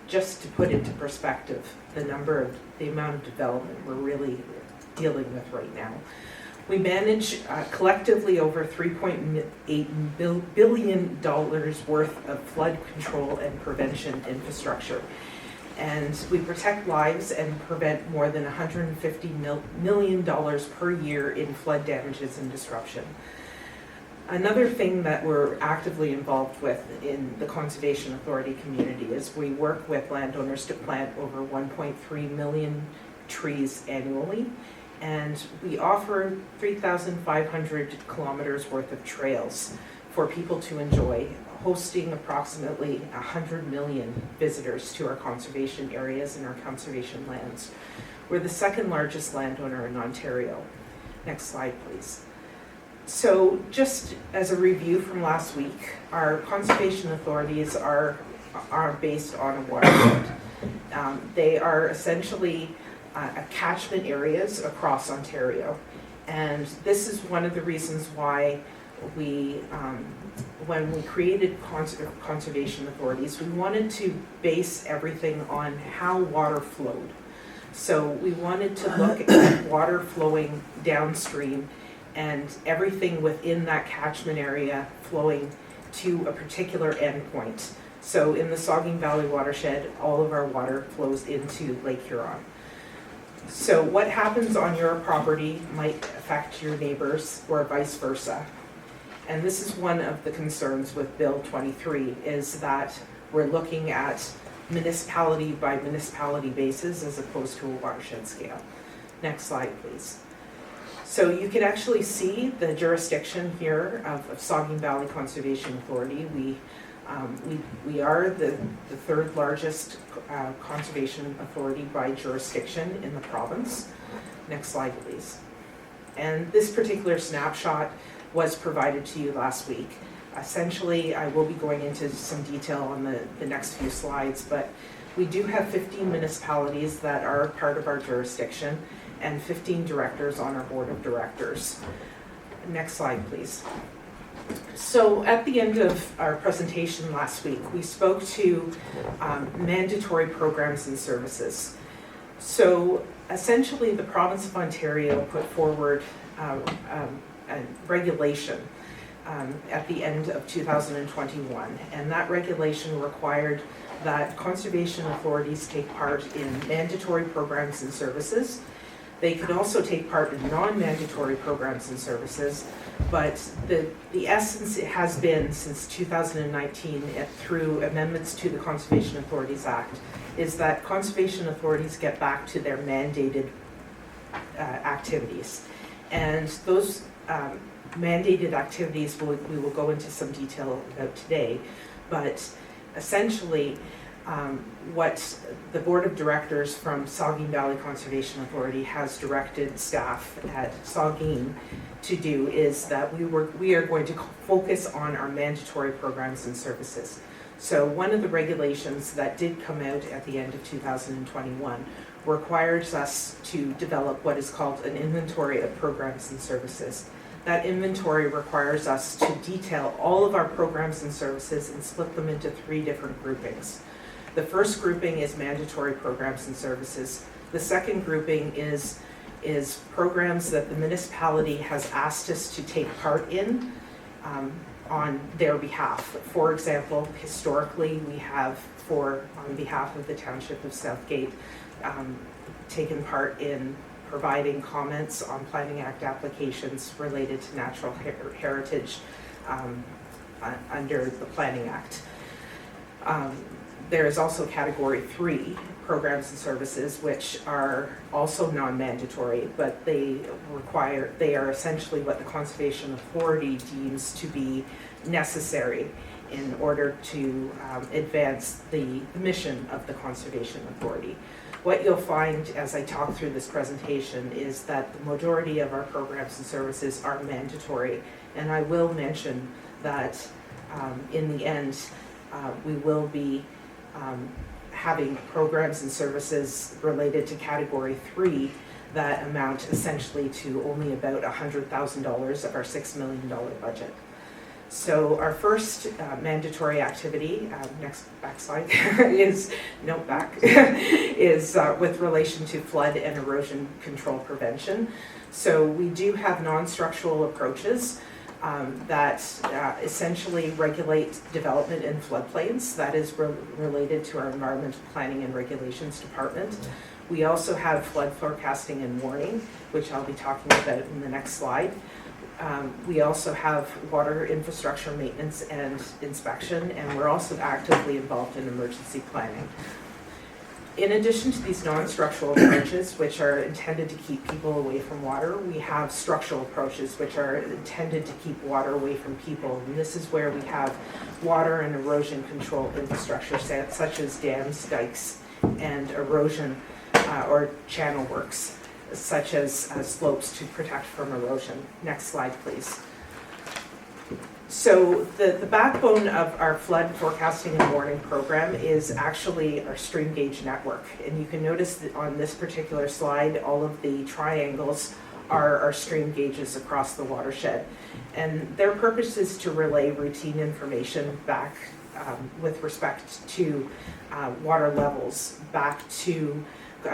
just to put into perspective, the amount of development we're really dealing with right now. We manage collectively over $3.8 billion worth of flood control and prevention infrastructure. And we protect lives and prevent more than $150 million per year in flood damages and disruption. Another thing that we're actively involved with in the Conservation Authority community is we work with landowners to plant over 1.3 million trees annually. And we offer 3,500 kilometers worth of trails for people to enjoy, hosting approximately 100 million visitors to our conservation areas and our conservation lands. We're the second largest landowner in Ontario. Next slide, please. So just as a review from last week, our conservation authorities are based on a watershed. They are essentially catchment areas across Ontario. And this is one of the reasons why we, when we created conservation authorities, we wanted to base everything on how water flowed. So we wanted to look at water flowing downstream and everything within that catchment area flowing to a particular endpoint. So in the Saugeen Valley watershed, all of our water flows into Lake Huron. So what happens on your property might affect your neighbors or vice versa. And this is one of the concerns with Bill 23, is that we're looking at municipality by municipality basis as opposed to a watershed scale. Next slide, please. So you can actually see the jurisdiction here of Saugeen Valley Conservation Authority. We are the third largest conservation authority by jurisdiction in the province. Next slide, please. And this particular snapshot was provided to you last week. Essentially, I will be going into some detail on the next few slides, but we do have 15 municipalities that are part of our jurisdiction and 15 directors on our board of directors. Next slide, please. So at the end of our presentation last week, we spoke to mandatory programs and services. So essentially, the province of Ontario put forward a regulation at the end of 2021, and that regulation required that conservation authorities take part in mandatory programs and services. They could also take part in non-mandatory programs and services, but the essence it has been since 2019 through amendments to the Conservation Authorities Act is that conservation authorities get back to their mandated activities. And those mandated activities we will go into some detail about today, but essentially what the board of directors from Saugeen Valley Conservation Authority has directed staff at Saugeen to do is that we are going to focus on our mandatory programs and services. So one of the regulations that did come out at the end of 2021 requires us to develop what is called an inventory of programs and services. That inventory requires us to detail all of our programs and services and split them into 3 different groupings. The first grouping is mandatory programs and services. The second grouping is programs that the municipality has asked us to take part in on their behalf. For example, historically, we have, on behalf of the Township of Southgate, taken part in providing comments on Planning Act applications related to natural heritage under the Planning Act. There is also Category 3 programs and services, which are also non-mandatory, but they are essentially what the Conservation Authority deems to be necessary in order to advance the mission of the Conservation Authority. What you'll find as I talk through this presentation is that the majority of our programs and services are mandatory, and I will mention that in the end we will be having programs and services related to Category 3 that amount essentially to only about $100,000 of our $6 million budget. So our first mandatory activity, back slide, is with relation to flood and erosion control prevention. So we do have non-structural approaches that essentially regulate development in floodplains. That is related to our Environmental Planning and Regulations Department. We also have flood forecasting and warning, which I'll be talking about in the next slide. We also have water infrastructure maintenance and inspection, and we're also actively involved in emergency planning. In addition to these non-structural approaches, which are intended to keep people away from water, we have structural approaches, which are intended to keep water away from people. And this is where we have water and erosion control infrastructure, such as dams, dikes, and erosion or channel works, such as slopes to protect from erosion. Next slide, please. So the backbone of our flood forecasting and warning program is actually our stream gauge network. And you can notice that on this particular slide, all of the triangles are our stream gauges across the watershed. And their purpose is to relay routine information back with respect to water levels back to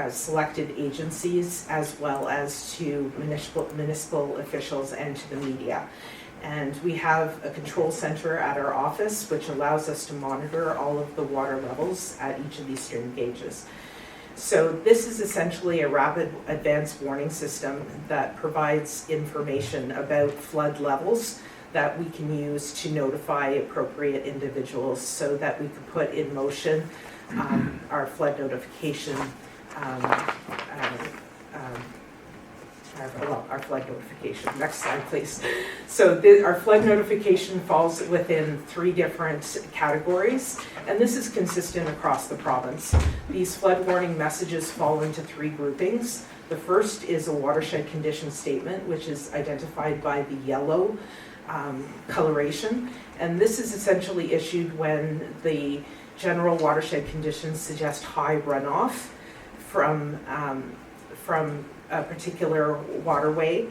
selected agencies, as well as to municipal officials and to the media. And we have a control center at our office, which allows us to monitor all of the water levels at each of these stream gauges. So this is essentially a rapid advanced warning system that provides information about flood levels that we can use to notify appropriate individuals so that we can put in motion our flood notification, our flood notification. Next slide, please. So our flood notification falls within 3 different categories, and this is consistent across the province. These flood warning messages fall into 3 groupings. The first is a watershed condition statement, which is identified by the yellow coloration, and this is essentially issued when the general watershed conditions suggest high runoff from a particular waterway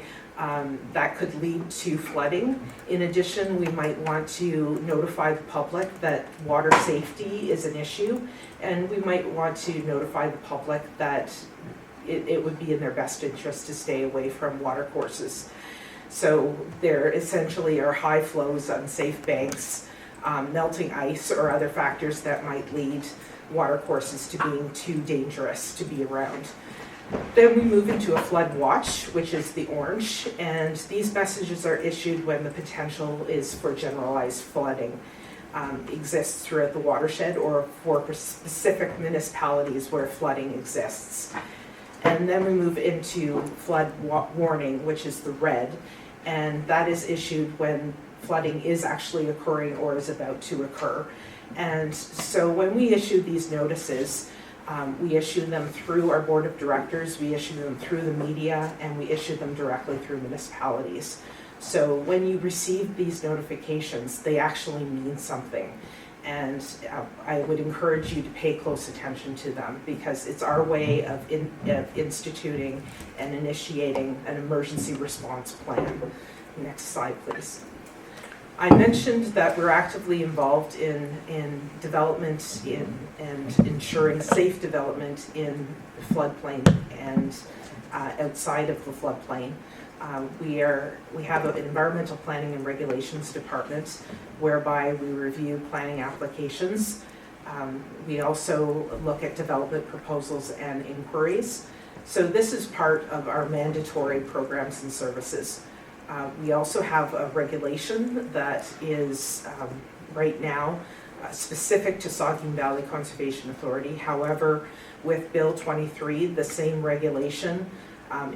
that could lead to flooding. In addition, we might want to notify the public that water safety is an issue, and we might want to notify the public that it would be in their best interest to stay away from water courses. So there essentially are high flows, unsafe banks, melting ice, or other factors that might lead water courses to being too dangerous to be around. Then we move into a flood watch, which is the orange, and these messages are issued when the potential is for generalized flooding exists throughout the watershed, or for specific municipalities where flooding exists. And then we move into flood warning, which is the red, and that is issued when flooding is actually occurring or is about to occur. And so when we issue these notices, we issue them through our board of directors, we issue them through the media, and we issue them directly through municipalities. So when you receive these notifications, they actually mean something. And I would encourage you to pay close attention to them, because it's our way of instituting and initiating an emergency response plan. Next slide, please. I mentioned that we're actively involved in development and ensuring safe development in the floodplain and outside of the floodplain. We have an environmental planning and regulations department whereby we review planning applications. We also look at development proposals and inquiries. So this is part of our mandatory programs and services. We also have a regulation that is right now specific to Saugeen Valley Conservation Authority. However, with Bill 23, the same regulation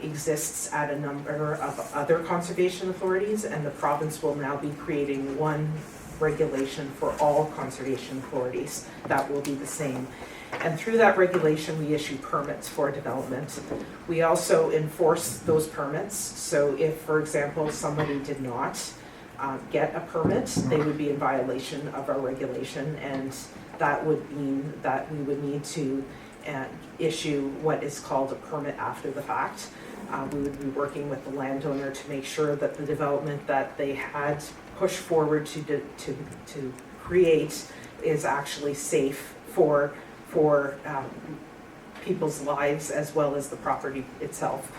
exists at a number of other conservation authorities, and the province will now be creating one regulation for all conservation authorities that will be the same. And through that regulation, we issue permits for development. We also enforce those permits. So if, for example, somebody did not get a permit, they would be in violation of our regulation, and that would mean that we would need to issue what is called a permit after the fact. We would be working with the landowner to make sure that the development that they had pushed forward to create is actually safe for people's lives as well as the property itself.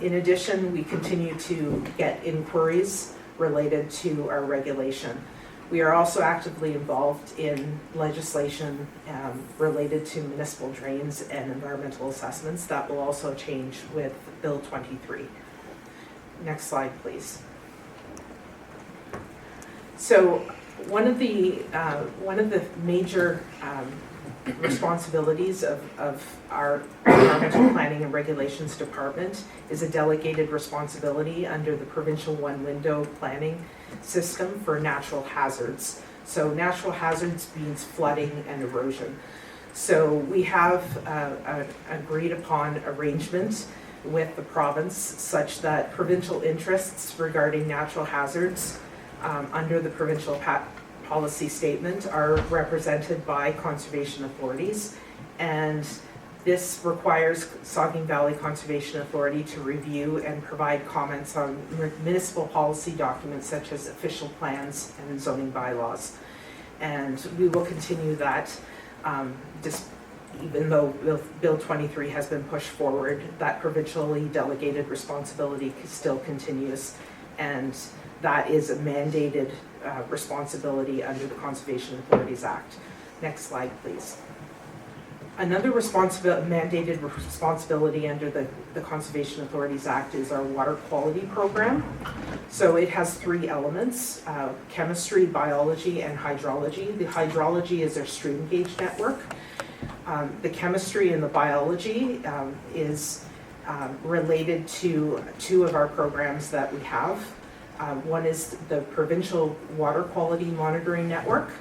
In addition, we continue to get inquiries related to our regulation. We are also actively involved in legislation related to municipal drains and environmental assessments that will also change with Bill 23. Next slide, please. So one of the major responsibilities of our environmental planning and regulations department is a delegated responsibility under the provincial one window planning system for natural hazards. So natural hazards means flooding and erosion. So we have an agreed upon arrangement with the province such that provincial interests regarding natural hazards under the provincial policy statement are represented by conservation authorities, and this requires Saugeen Valley Conservation Authority to review and provide comments on municipal policy documents such as official plans and zoning bylaws. And we will continue that even though Bill 23 has been pushed forward, that provincially delegated responsibility still continues. and that is a mandated responsibility under the Conservation Authorities Act. Next slide, please. Another mandated responsibility under the Conservation Authorities Act is our water quality program. So it has three elements, chemistry, biology, and hydrology. The hydrology is our stream gauge network. The chemistry and the biology is related to two of our programs that we have. One is the Provincial Water Quality Monitoring Network,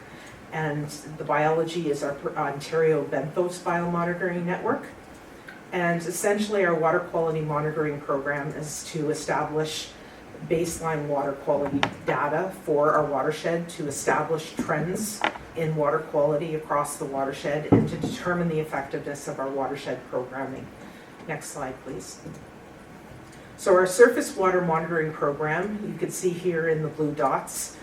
and the biology is our Ontario Benthos Biomonitoring Network. And essentially our water quality monitoring program is to establish baseline water quality data for our watershed, to establish trends in water quality across the watershed, and to determine the effectiveness of our watershed programming. Next slide, please. So our surface water monitoring program, you can see here in the blue dots,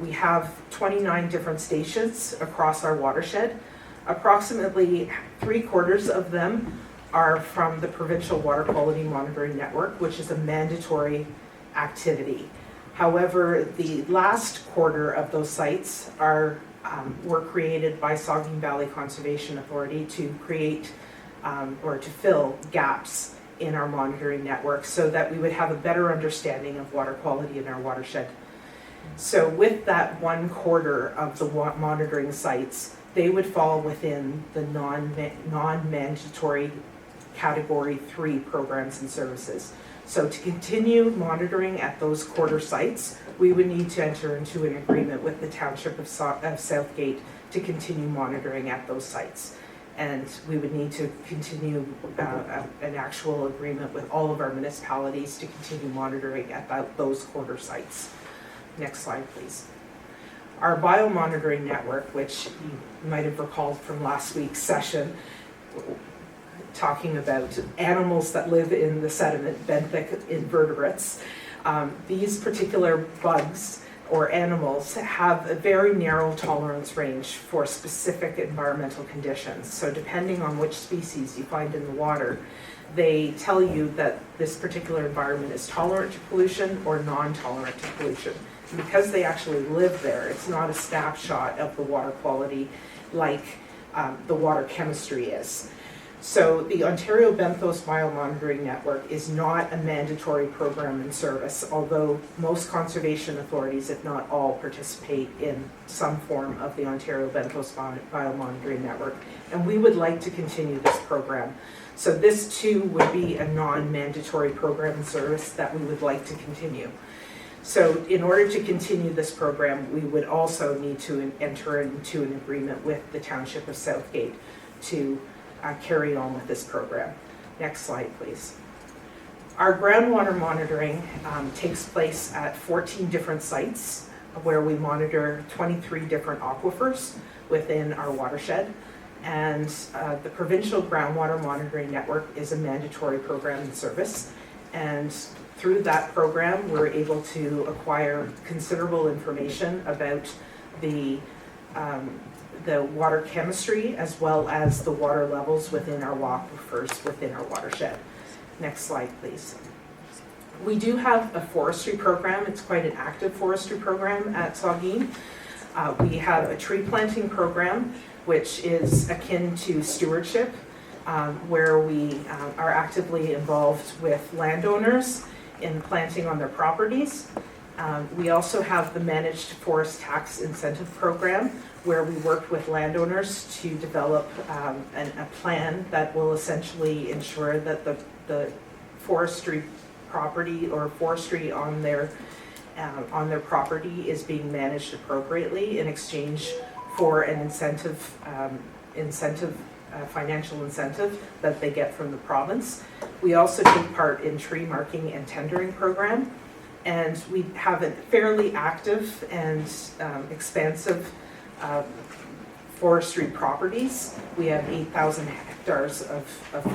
we have 29 different stations across our watershed. Approximately 3/4 of them are from the Provincial Water Quality Monitoring Network, which is a mandatory activity. However, the last quarter of those sites were created by Saugeen Valley Conservation Authority to create or to fill gaps in our monitoring network so that we would have a better understanding of water quality in our watershed. So with that 1/4 of the monitoring sites, they would fall within the non-mandatory Category 3 programs and services. So to continue monitoring at those quarter sites, we would need to enter into an agreement with the Township of Southgate to continue monitoring at those sites. And we would need to continue an actual agreement with all of our municipalities to continue monitoring at those quarter sites. Next slide, please. Our biomonitoring network, which you might have recalled from last week's session, talking about animals that live in the sediment, benthic invertebrates. These particular bugs or animals have a very narrow tolerance range for specific environmental conditions. So depending on which species you find in the water, they tell you that this particular environment is tolerant to pollution or non-tolerant to pollution. And because they actually live there, it's not a snapshot of the water quality like the water chemistry is. So the Ontario Benthos Biomonitoring Network is not a mandatory program and service, although most conservation authorities, if not all, participate in some form of the Ontario Benthos Biomonitoring Network. And we would like to continue this program. So this too would be a non-mandatory program and service that we would like to continue. So in order to continue this program, we would also need to enter into an agreement with the Township of Southgate to carry on with this program. Next slide, please. Our groundwater monitoring takes place at 14 different sites where we monitor 23 different aquifers within our watershed. And the Provincial Groundwater Monitoring Network is a mandatory program and service. And through that program, we're able to acquire considerable information about the water chemistry as well as the water levels within our aquifers within our watershed. Next slide, please. We do have a forestry program. It's quite an active forestry program at Saugeen. We have a tree planting program, which is akin to stewardship, where we are actively involved with landowners in planting on their properties. We also have the Managed Forest Tax Incentive Program, where we work with landowners to develop a plan that will essentially ensure that the forestry property or forestry on their property is being managed appropriately in exchange for an financial incentive that they get from the province. We also take part in tree marking and tendering program, and we have a fairly active and expansive forestry properties. We have 8,000 hectares of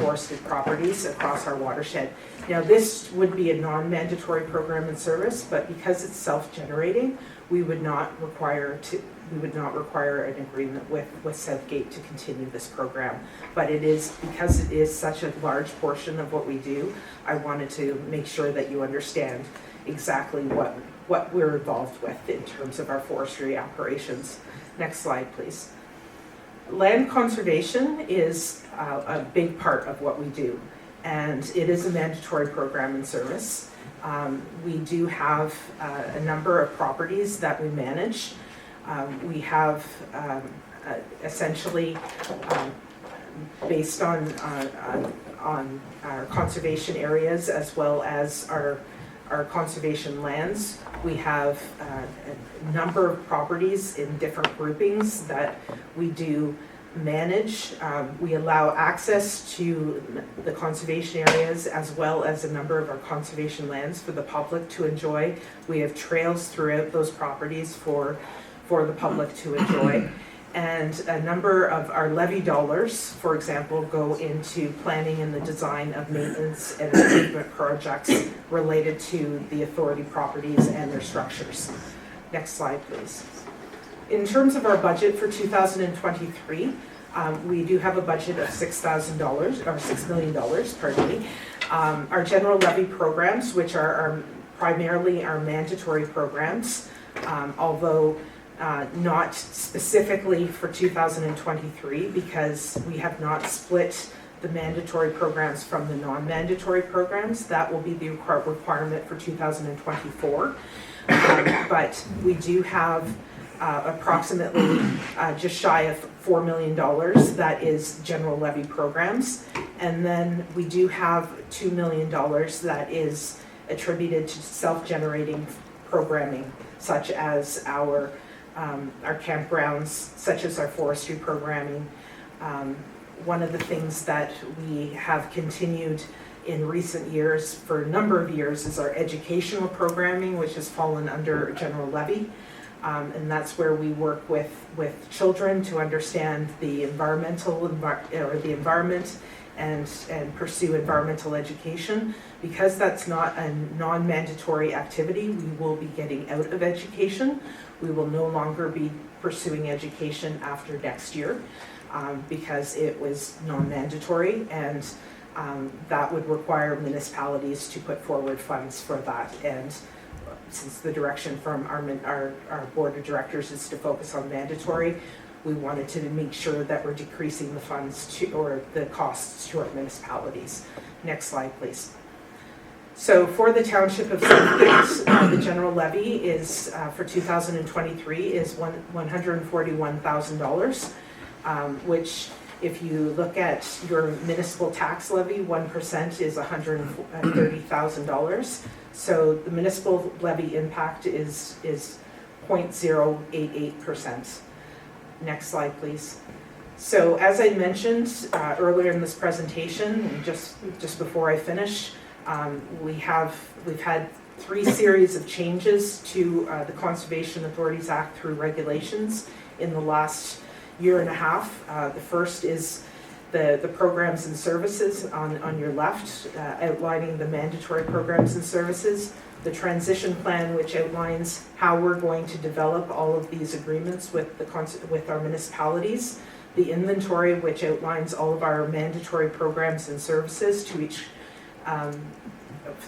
forested properties across our watershed. Now this would be a non-mandatory program and service, but because it's self-generating, we would not require we would not require an agreement with Southgate to continue this program. But it is, because it is such a large portion of what we do, I wanted to make sure that you understand exactly what we're involved with in terms of our forestry operations. Next slide, please. Land conservation is a big part of what we do, and it is a mandatory program and service. We do have a number of properties that we manage. We have essentially, based on our conservation areas as well as our conservation lands, we have a number of properties in different groupings that we do manage. We allow access to the conservation areas as well as a number of our conservation lands for the public to enjoy. We have trails throughout those properties for the public to enjoy. And a number of our levy dollars, for example, go into planning and the design of maintenance and improvement projects related to the authority properties and their structures. Next slide, please. In terms of our budget for 2023, we do have a budget of $6,000, or $6 million, pardon me. Our general levy programs, which are primarily our mandatory programs, although not specifically for 2023, because we have not split the mandatory programs from the non-mandatory programs. That will be the requirement for 2024. But we do have approximately just shy of $4 million that is general levy programs. And then we do have $2 million that is attributed to self-generating programming, such as our campgrounds, such as our forestry programming. One of the things that we have continued in recent years, for a number of years, is our educational programming, which has fallen under general levy. And that's where we work with children to understand the environment and pursue environmental education. Because that's not a non-mandatory activity, we will be getting out of education. We will no longer be pursuing education after next year because it was non-mandatory, and that would require municipalities to put forward funds for that. And since the direction from our board of directors is to focus on mandatory, we wanted to make sure that we're decreasing the funds or the costs to our municipalities. Next slide, please. So for the Township of Southgate, the general levy is for 2023 is $141,000, which, if you look at your municipal tax levy, 1% is $130,000. So the municipal levy impact is 0.088%. Next slide, please. So as I mentioned earlier in this presentation, and just before I finish, we've had 3 series of changes to the Conservation Authorities Act through regulations in the last year and a half. The first is the programs and services on your left, outlining the mandatory programs and services. The transition plan, which outlines how we're going to develop all of these agreements with our municipalities. The inventory, which outlines all of our mandatory programs and services to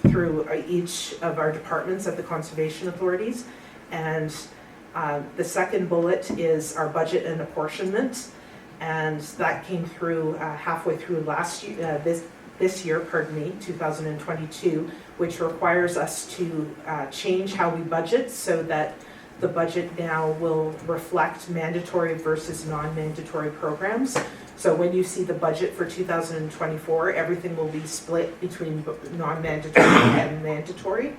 through each of our departments of the conservation authorities. And the second bullet is our budget and apportionment, and that came through halfway through last year, this year, 2022, which requires us to change how we budget so that the budget now will reflect mandatory versus non-mandatory programs. So when you see the budget for 2024, everything will be split between non-mandatory and mandatory.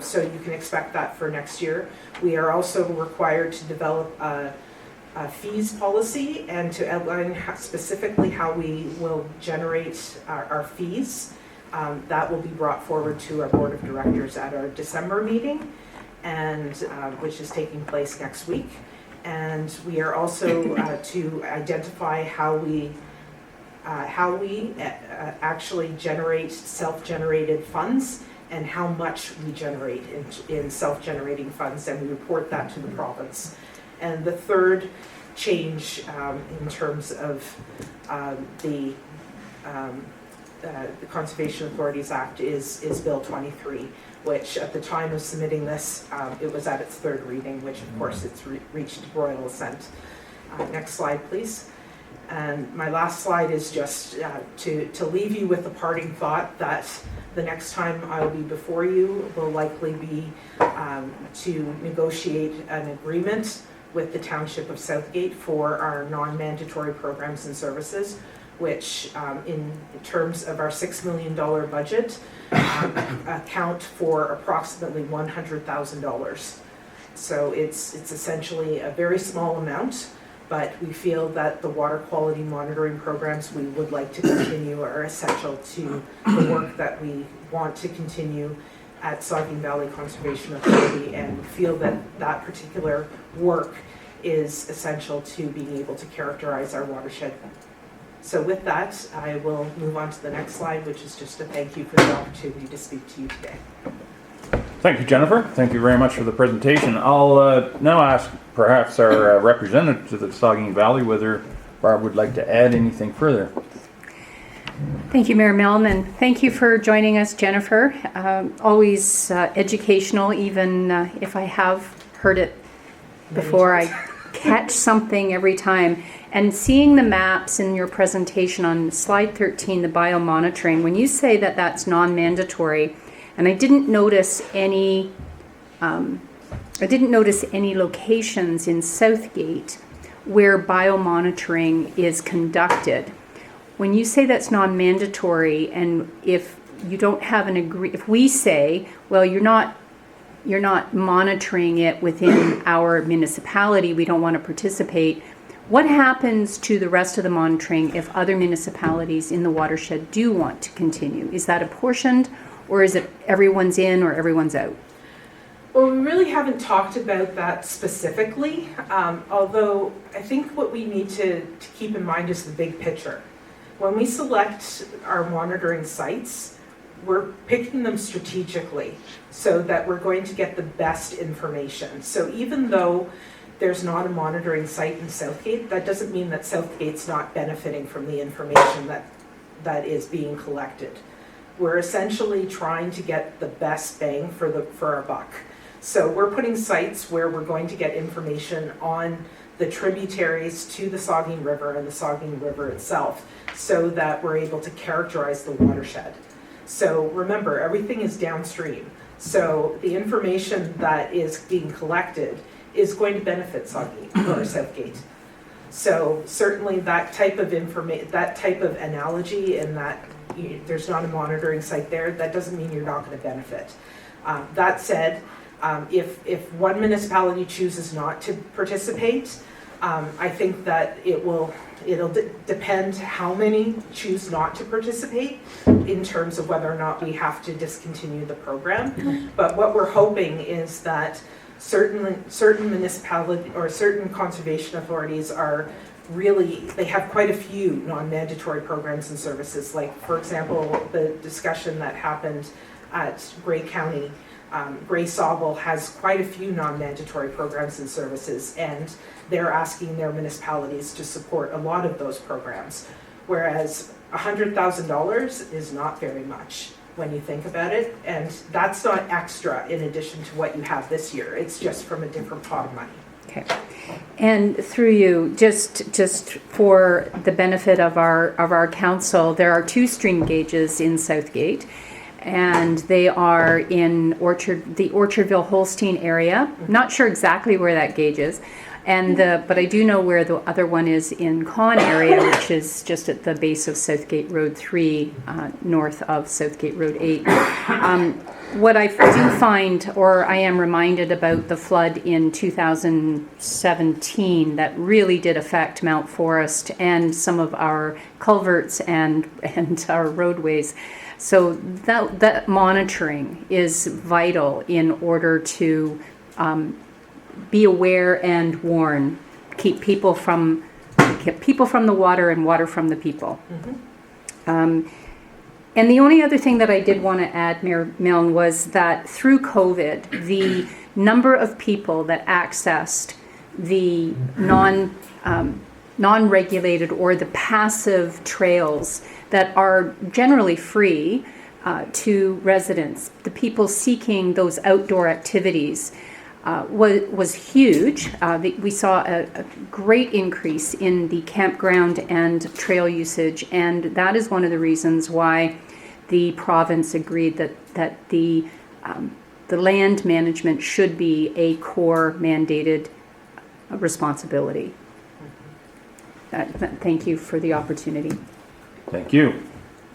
So you can expect that for next year. We are also required to develop a fees policy and to outline specifically how we will generate our fees. That will be brought forward to our board of directors at our December meeting, and which is taking place next week. And we are also to identify how we actually generate self-generated funds and how much we generate in self-generating funds, and we report that to the province. And the third change in terms of the Conservation Authorities Act is Bill 23, which at the time of submitting this, it was at its third reading, which of course it's reached royal assent. Next slide, please. And my last slide is just to leave you with a parting thought that the next time I will be before you will likely be to negotiate an agreement with the Township of Southgate for our non-mandatory programs and services, which in terms of our $6 million budget account for approximately $100,000. So it's essentially a very small amount, but we feel that the water quality monitoring programs we would like to continue are essential to the work that we want to continue at Saugeen Valley Conservation Authority, and feel that that particular work is essential to being able to characterize our watershed. So with that, I will move on to the next slide, which is just a thank you for the opportunity to speak to you today. Thank you, Jennifer. Thank you very much for the presentation. I'll now ask perhaps our representative to the Saugeen Valley whether Barb would like to add anything further. Thank you, Mayor Milne, and thank you for joining us, Jennifer. Always educational, even if I have heard it before. I catch something every time. And seeing the maps in your presentation on slide 13, the biomonitoring, when you say that that's non-mandatory, and I didn't notice any locations in Southgate where biomonitoring is conducted. When you say that's non-mandatory, and if you don't have if we say, well, you're not monitoring it within our municipality, we don't want to participate, what happens to the rest of the monitoring if other municipalities in the watershed do want to continue? Is that apportioned, or is it everyone's in or everyone's out? Well, we really haven't talked about that specifically, although I think what we need to keep in mind is the big picture. When we select our monitoring sites, we're picking them strategically so that we're going to get the best information. So even though there's not a monitoring site in Southgate, that doesn't mean that Southgate's not benefiting from the information that is being collected. We're essentially trying to get the best bang for our buck. So we're putting sites where we're going to get information on the tributaries to the Saugeen River and the Saugeen River itself, so that we're able to characterize the watershed. So remember, everything is downstream. So the information that is being collected is going to benefit Saugeen or Southgate. So certainly that type of analogy, and that there's not a monitoring site there, that doesn't mean you're not going to benefit. That said, if one municipality chooses not to participate, I think that it'll depend how many choose not to participate in terms of whether or not we have to discontinue the program. But what we're hoping is that certain municipality or certain conservation authorities they have quite a few non-mandatory programs and services. Like, for example, the discussion that happened at Grey County, Grey Sauble has quite a few non-mandatory programs and services, and they're asking their municipalities to support a lot of those programs, whereas $100,000 is not very much when you think about it, and that's not extra in addition to what you have this year. It's just from a different pot of money. Okay. And through you, just for the benefit of our council, there are 2 stream gauges in Southgate, and they are in the Orchardville Holstein area. Not sure exactly where that gauge is, but I do know where the other one is in Con area, which is just at the base of Southgate Road 3, north of Southgate Road 8. What I do find, or I am reminded about the flood in 2017 that really did affect Mount Forest and some of our culverts and our roadways. So that monitoring is vital in order to be aware and warn, keep people from the water and water from the people. Mm-hmm. And the only other thing that I did want to add, Mayor Milne, was that through COVID, the number of people that accessed the non-regulated or the passive trails that are generally free to residents. The people seeking those outdoor activities was huge. We saw a great increase in the campground and trail usage, and that is one of the reasons why the province agreed that the land management should be a core mandated responsibility. Thank you for the opportunity. Thank you.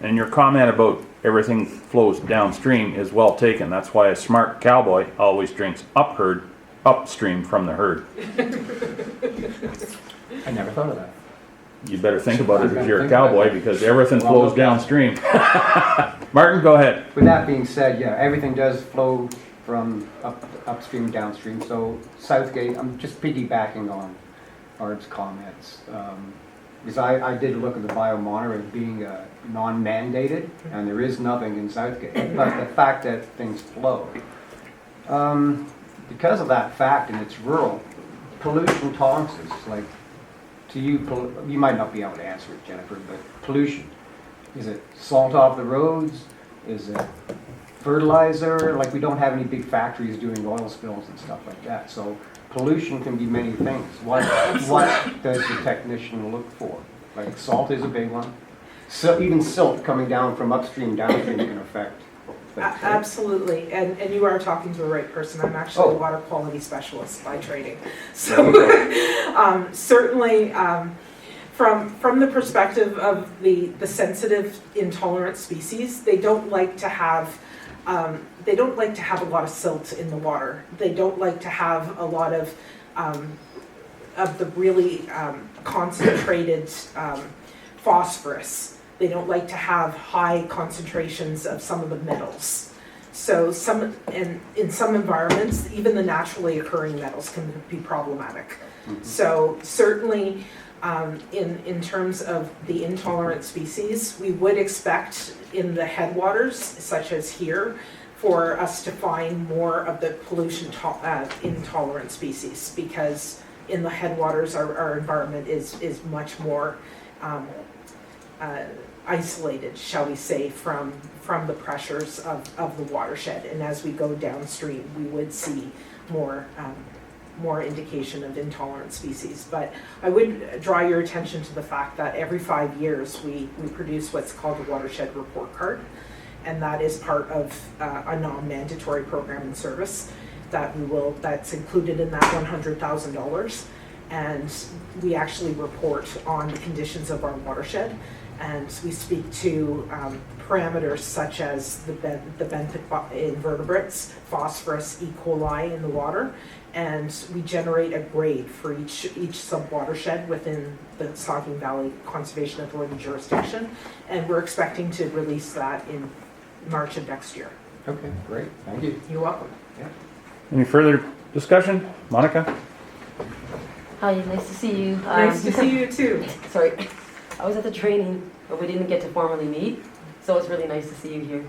And your comment about everything flows downstream is well taken. That's why a smart cowboy always drinks upstream from the herd. I never thought of that. You better think about it if you're a cowboy, because everything flows downstream. Martin, go ahead. With that being said, yeah, everything does flow from upstream, downstream. So Southgate, I'm just piggybacking on Art's comments. Because I did look at the biomonitor as being non-mandated, and there is nothing in Southgate. But the fact that things flow. Because of that fact, and it's rural, pollution tolerances, like to you, you might not be able to answer it, Jennifer, but pollution. Is it salt off the roads? Is it fertilizer? Like, we don't have any big factories doing oil spills and stuff like that. So pollution can be many things. What does the technician look for? Like, salt is a big one. So even silt coming down from upstream, downstream can affect things, right? Absolutely, and you are talking to the right person. I'm actually a water quality specialist by training. So certainly, from the perspective of the sensitive intolerant species, they don't like to have a lot of silt in the water. They don't like to have a lot of the really concentrated phosphorus. They don't like to have high concentrations of some of the metals. So in some environments, even the naturally occurring metals can be problematic. Mm-hmm. So certainly, in terms of the intolerant species, we would expect in the headwaters, such as here, for us to find more of the pollution intolerant species, because in the headwaters our environment is much more isolated, shall we say, from the pressures of the watershed. And as we go downstream, we would see more indication of intolerant species. But I would draw your attention to the fact that every 5 years we produce what's called the watershed report card, and that is part of a non-mandatory program and service that's included in that $100,000. And we actually report on the conditions of our watershed, and we speak to parameters such as the benthic invertebrates, phosphorus, E. coli in the water, and we generate a grade for each sub-watershed within the Saucon Valley Conservation Authority jurisdiction, and we're expecting to release that in March of next year. Okay, great, thank you. You're welcome. Yeah. Any further discussion? Monica? Hi, nice to see you. Nice to see you too. Sorry, I was at the training, but we didn't get to formally meet, so it's really nice to see you here.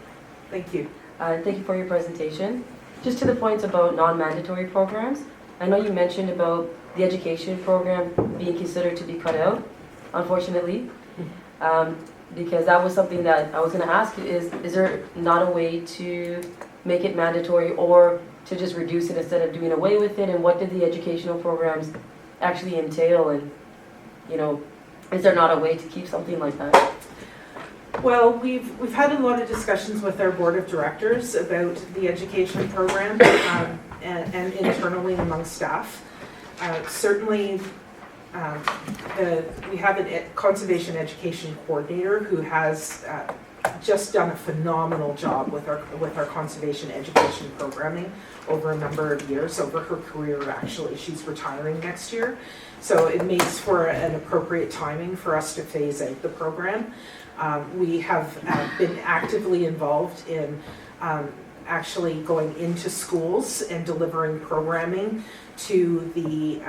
Thank you. Thank you for your presentation. Just to the points about non-mandatory programs, I know you mentioned about the education program being considered to be cut out, unfortunately, because that was something that I was going to ask you, is there not a way to make it mandatory or to just reduce it instead of doing away with it, and what did the educational programs actually entail, and is there not a way to keep something like that? Well, we've had a lot of discussions with our board of directors about the education program and internally among staff. Certainly, we have a conservation education coordinator who has just done a phenomenal job with our conservation education programming over a number of years, over her career actually. She's retiring next year. So it makes for an appropriate timing for us to phase out the program. We have been actively involved in actually going into schools and delivering programming to the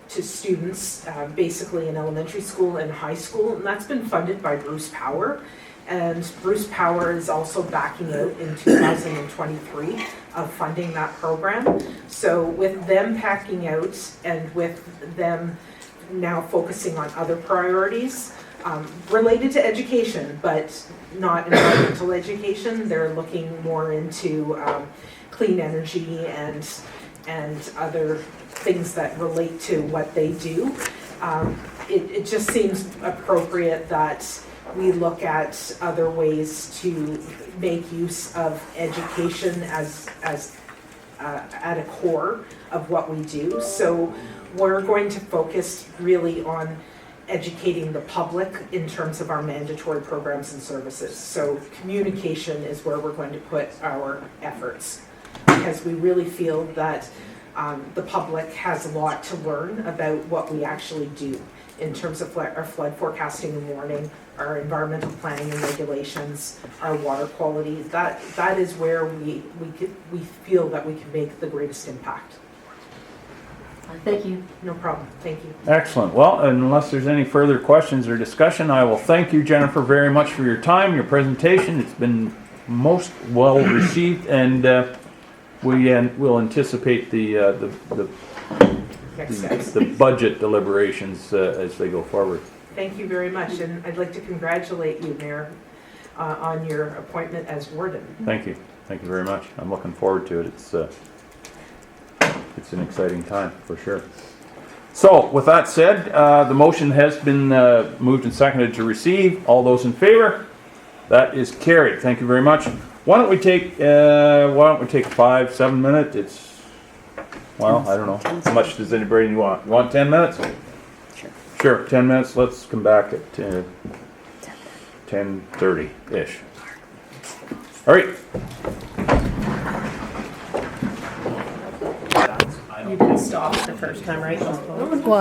to students, basically in elementary school and high school, and that's been funded by Bruce Power. And Bruce Power is also backing out in 2023 of funding that program. So with them backing out and with them now focusing on other priorities related to education, but not environmental education, they're looking more into clean energy and other things that relate to what they do. It just seems appropriate that we look at other ways to make use of education as at a core of what we do. So we're going to focus really on educating the public in terms of our mandatory programs and services. So communication is where we're going to put our efforts, because we really feel that the public has a lot to learn about what we actually do in terms of our flood forecasting and warning, our environmental planning and regulations, our water quality. That is where we feel that we can make the greatest impact. Thank you. No problem. Thank you. Excellent. Well, unless there's any further questions or discussion, I will thank you, Jennifer, very much for your time, your presentation. It's been most well received, and we'll anticipate the budget deliberations as they go forward. Thank you very much, and I'd like to congratulate you, Mayor, on your appointment as warden. Thank you. Thank you very much. I'm looking forward to it. It's an exciting time, for sure. So, with that said, the motion has been moved and seconded to receive. All those in favor? That is carried. Thank you very much. Why don't we take 5, 7 minutes? It's, well, I don't know. How much does anybody want? You want 10 minutes? Sure, 10 minutes. Let's come back at 10:30-ish. All right. You didn't stop the first time, right? Well,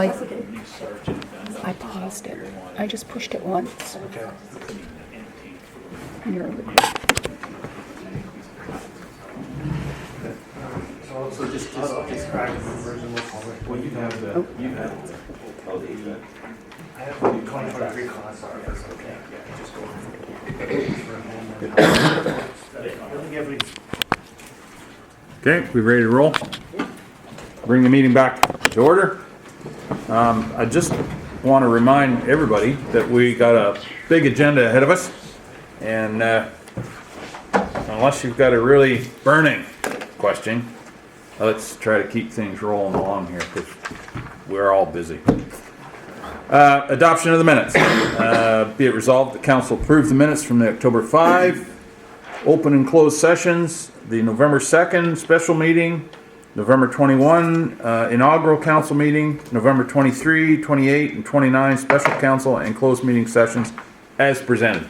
I paused it. I just pushed it once. You're So just crack the version we'll call it. Well, you have the, I have the 2023 class. Okay, yeah, just go Okay, we ready to roll? Bring the meeting back to order. I just want to remind everybody that we got a big agenda ahead of us, and unless you've got a really burning question, let's try to keep things rolling along here because we're all busy. Adoption of the minutes. Be it resolved, the council approves the minutes from the October 5 open and closed sessions, the November 2nd special meeting, November 21 inaugural council meeting, November 23, 28, and 29 special council and closed meeting sessions as presented.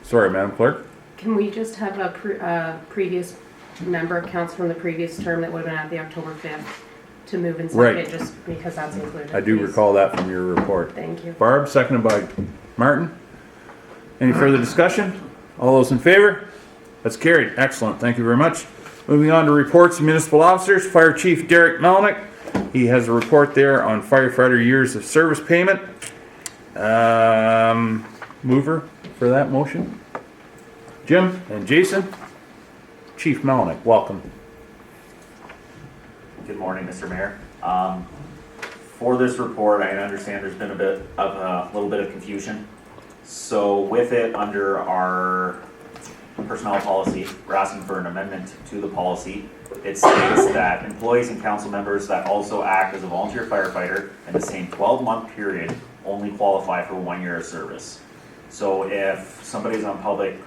Sorry, Madam Clerk. Can we just have a previous member of council from the previous term that would have been at the October 5th to move and second, Right. just because that's included? I do please? recall that from your report. Thank you. Barb, seconded by Martin. Any further discussion? All those in favor? That's carried. Excellent. Thank you very much. Moving on to reports of municipal officers. Fire Chief Derek Melnick. He has a report there on firefighter years of service payment. Mover for that motion? Jim and Jason? Chief Melnick, welcome. Good morning, Mr. Mayor. For this report, I understand there's been a little bit of confusion. So with it, under our personnel policy, we're asking for an amendment to the policy. It states that employees and council members that also act as a volunteer firefighter in the same 12-month period only qualify for 1 year of service. So if somebody's on public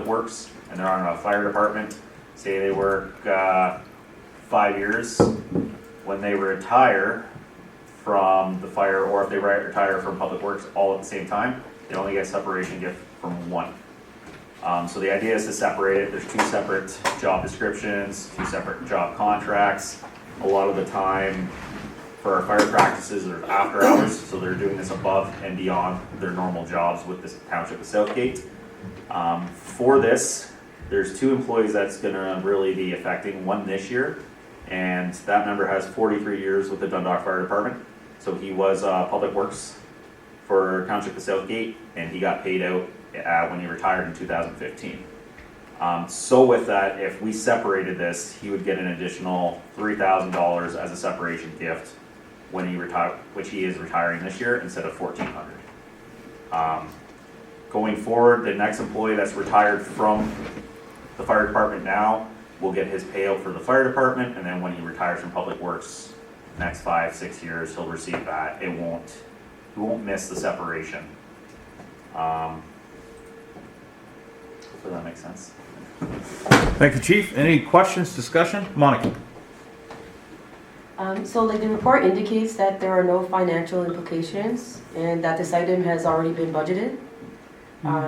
works and they're on a fire department, say they work 5 years, when they retire from the fire, or if they retire from public works all at the same time, they only get separation gift from one. So the idea is to separate it. There's 2 separate job descriptions, 2 separate job contracts. A lot of the time for our fire practices are after hours, so they're doing this above and beyond their normal jobs with this township of Southgate. For this, there's 2 employees that's gonna really be affecting, one this year, and that member has 43 years with the Dundalk Fire Department. So he was public works for Township of Southgate, and he got paid out when he retired in 2015. So with that, if we separated this, he would get an additional $3,000 as a separation gift when he retire, which he is retiring this year, instead of $1,400. Going forward, the next employee that's retired from the fire department now will get his payout for the fire department, and then when he retires from Public Works, next 5-6 years, he'll receive that. He won't miss the separation. Hopefully that makes sense. Thank you, Chief. Any questions, discussion? Monica? So like the report indicates that there are no financial implications and that this item has already been budgeted.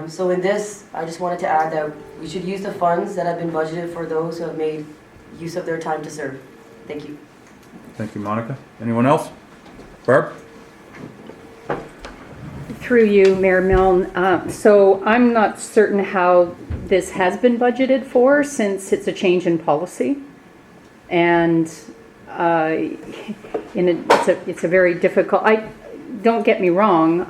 So in this, I just wanted to add that we should use the funds that have been budgeted for those who have made use of their time to serve. Thank you. Thank you, Monica. Anyone else? Barb? Through you, Mayor Milne. So I'm not certain how this has been budgeted for, since it's a change in policy. And it's a very difficult, don't get me wrong,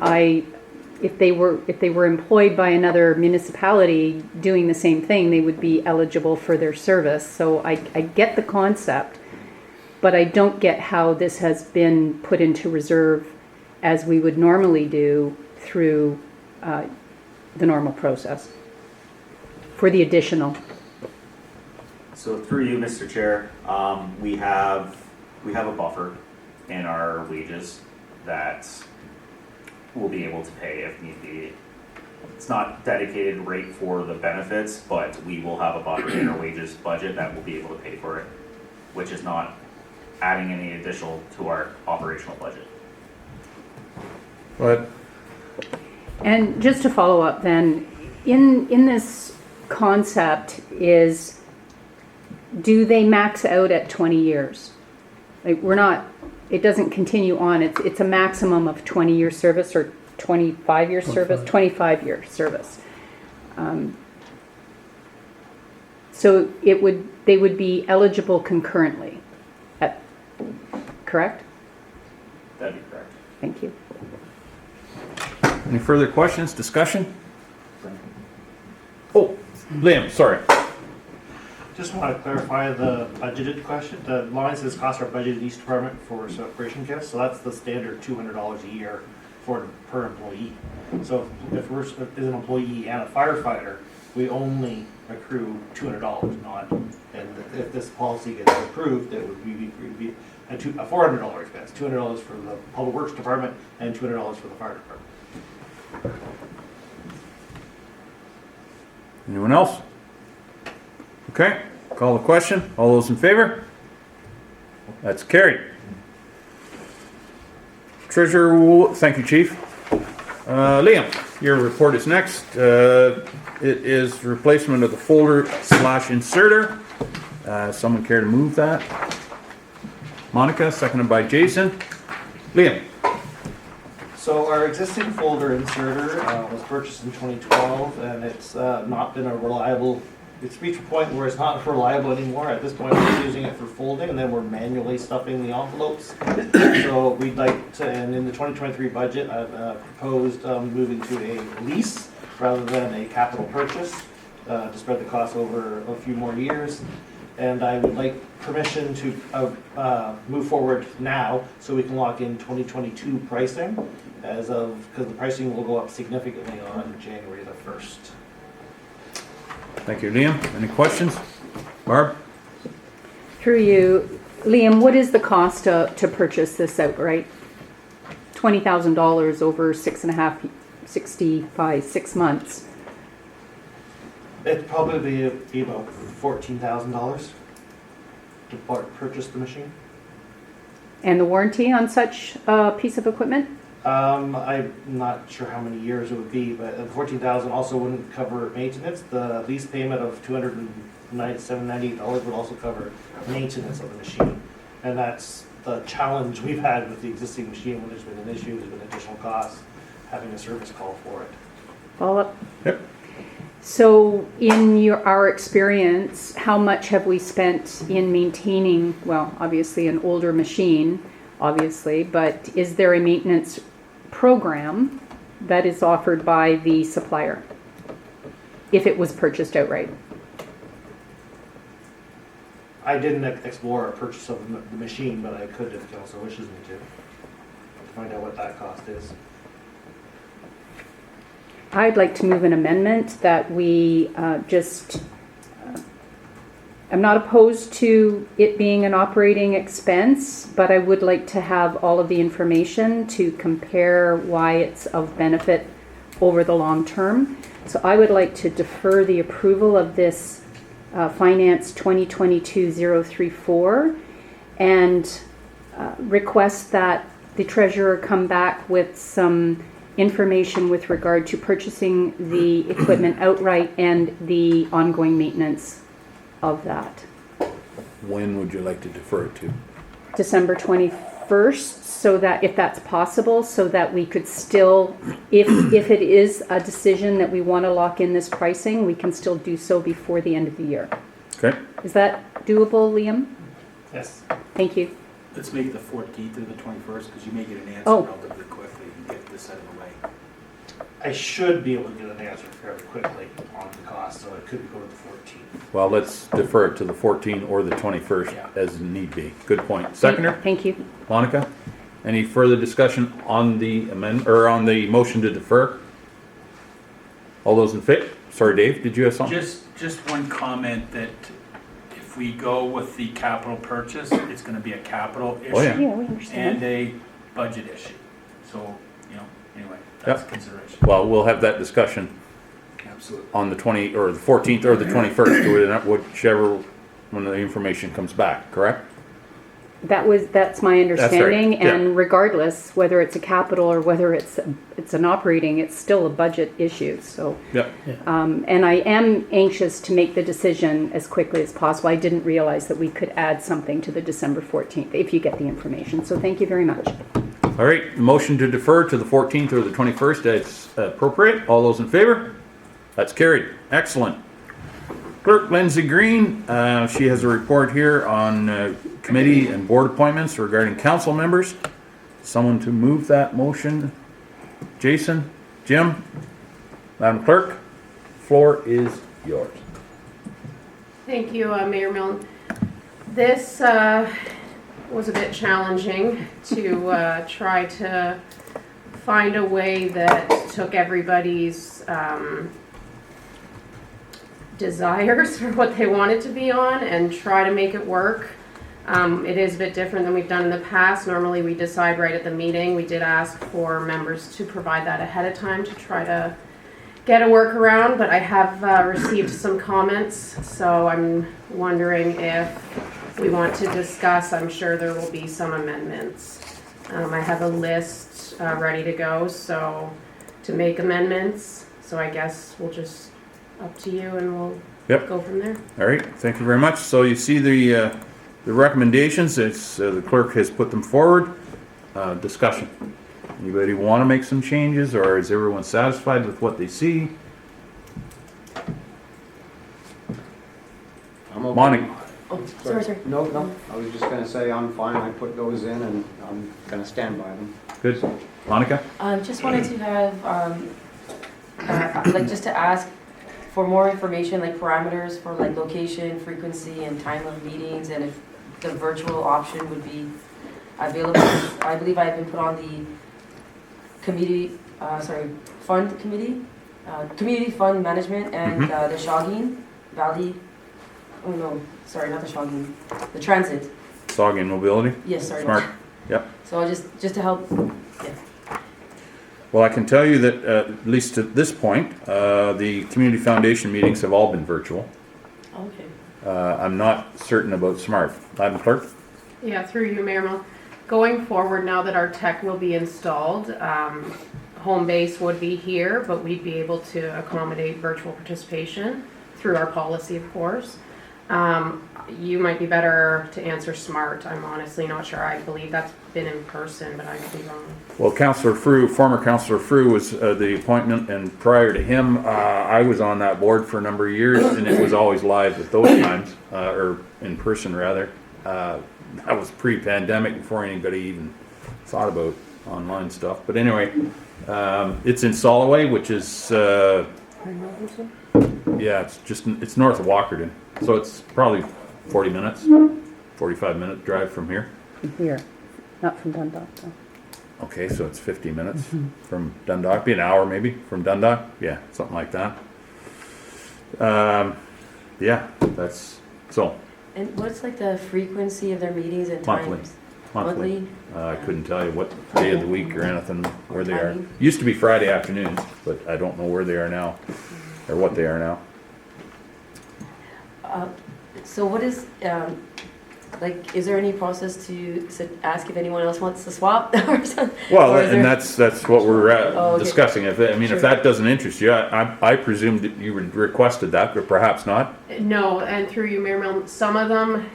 if they were employed by another municipality doing the same thing, they would be eligible for their service. So I get the concept, but I don't get how this has been put into reserve as we would normally do through the normal process for the additional. So through you, Mr. Chair, we have a buffer in our wages that we'll be able to pay if need be. It's not dedicated rate for the benefits, but we will have a buffer in our wages budget that will be able to pay for it, which is not adding any additional to our operational budget. Go ahead. And just to follow up then, in this concept is, do they max out at 20 years? Like it doesn't continue on, it's a maximum of 20-year service or 25-year service, 25-year service. So they would be eligible concurrently, correct? That'd be correct. Thank you. Any further questions, discussion? Oh, Liam, sorry. Just want to clarify the budgeted question. The line says costs are budgeted each department for separation gifts, so that's the standard $200 a year per employee. So if we're an employee and a firefighter, we only accrue $200, not. And if this policy gets approved, it would be a $400 expense. $200 for the Public Works Department and $200 for the fire department. Anyone else? Okay, call the question. All those in favor? That's carried. Treasurer, thank you, Chief. Liam, your report is next. It is replacement of the folder/inserter. Someone care to move that? Monica, seconded by Jason. Liam. So our existing folder inserter was purchased in 2012, and it's not been a reliable. It's reached a point where it's not reliable anymore. At this point, we're using it for folding, and then we're manually stuffing the envelopes. So we'd like to, and in the 2023 budget, I've proposed moving to a lease rather than a capital purchase to spread the cost over a few more years. And I would like permission to move forward now so we can lock in 2022 pricing because the pricing will go up significantly on January the 1st. Thank you, Liam. Any questions? Barb? Through you, Liam, what is the cost to purchase this outright? $20,000 over 6 months. It'd probably be about $14,000 to purchase the machine. And the warranty on such a piece of equipment? I'm not sure how many years it would be, but $14,000 also wouldn't cover maintenance. The lease payment of $297.98 would also cover maintenance of the machine. And that's the challenge we've had with the existing machine when there's been an issue, there's been additional costs, having a service call for it. Follow up? Yep. So in our experience, how much have we spent in maintaining, well, obviously an older machine, obviously, but is there a maintenance program that is offered by the supplier, if it was purchased outright. I didn't explore a purchase of the machine, but I could if council wishes me to find out what that cost is. I'd like to move an amendment that we I'm not opposed to it being an operating expense, but I would like to have all of the information to compare why it's of benefit over the long term. So I would like to defer the approval of this Finance 2022-034 and request that the treasurer come back with some information with regard to purchasing the equipment outright and the ongoing maintenance of that. When would you like to defer it to? December 21st, so that if that's possible, so that we could still, if it is a decision that we want to lock in this pricing, we can still do so before the end of the year. Okay. Is that doable, Liam? Yes. Thank you. Let's make the 14th or the 21st, because you may get an answer Oh. relatively quickly and get this out of the way. I should be able to get an answer fairly quickly on the cost, so it could go to the 14th. Well, let's defer it to the 14th or the 21st as need be. Good point. Seconder? Thank you. Monica? Any further discussion on the on the motion to defer? All those in favor? Sorry, Dave, did you have something? Just one comment that if we go with the capital purchase, it's gonna be a capital issue. Oh, yeah. Yeah, we understand. And a budget issue. So, anyway, that's a consideration. Well, we'll have that discussion Absolutely. on the 20, or the 14th or the 21st, whichever, when the information comes back, correct? That's my understanding, yeah. and regardless, whether it's a capital or whether it's an operating, it's still a budget issue, so. Yeah. And I am anxious to make the decision as quickly as possible. I didn't realize that we could add something to the December 14th, if you get the information, so thank you very much. All right, motion to defer to the 14th or the 21st as appropriate. All those in favor? That's carried. Excellent. Clerk Lindsay Green, she has a report here on committee and board appointments regarding council members. Someone to move that motion? Jason? Jim? Madam Clerk, floor is yours. Thank you, Mayor Milne. This was a bit challenging to try to find a way that took everybody's desires for what they wanted to be on and try to make it work. It is a bit different than we've done in the past. Normally we decide right at the meeting. We did ask for members to provide that ahead of time to try to get a workaround, but I have received some comments, so I'm wondering if we want to discuss. I'm sure there will be some amendments. I have a list ready to go, so to make amendments, so I guess we'll just up to you and we'll go from there. All right, thank you very much. So you see the recommendations, it's, the clerk has put them forward. Discussion. Anybody want to make some changes, or is everyone satisfied with what they see? I'm okay. Monica? Oh, sorry. No, I was just gonna say I'm fine. I put those in and I'm gonna stand by them. Good. Monica? Just wanted to have, just to ask for more information, like parameters for like location, frequency, and time of meetings, and if the virtual option would be available. I believe I have been put on the fund committee, community fund management, and the Shawgin Valley, oh no, sorry, not the Shawgin, the transit. Saugeen Mobility? Yes, sorry. Smart. Yep. So I just to help, yeah. Well, I can tell you that at least at this point, the community foundation meetings have all been virtual. Okay. I'm not certain about Smart. Madam Clerk? Yeah, through you, Mayor Milne. Going forward, now that our tech will be installed, home base would be here, but we'd be able to accommodate virtual participation through our policy, of course. You might be better to answer Smart. I'm honestly not sure. I believe that's been in person, but I could be wrong. Well, Councillor Frew, former Councillor Frew was the appointment, and prior to him, I was on that board for a number of years, and it was always live at those times, or in person rather. That was pre-pandemic, before anybody even thought about online stuff. But anyway, It's in Soloway, which is, yeah, it's north of Walkerton. So it's probably 40 minutes, 45-minute drive from here. From here, not from Dundalk, though. Okay, so it's 50 minutes from Dundalk, be an hour maybe from Dundalk, yeah, something like that. Yeah, that's, so, And what's like the frequency of their meetings and Monthly. times? monthly. I couldn't tell you what day of the week or anything, where they are. Timing? Used to be Friday afternoons, but I don't know where they are now, or what they are now. So what is, like, is there any process to ask if anyone else wants to swap or something? Well, Or is and there- that's what we're Oh, okay. discussing. If Sure. that doesn't interest you, I presumed that you requested that, but perhaps not. No, and through you, Mayor Milne, some of them,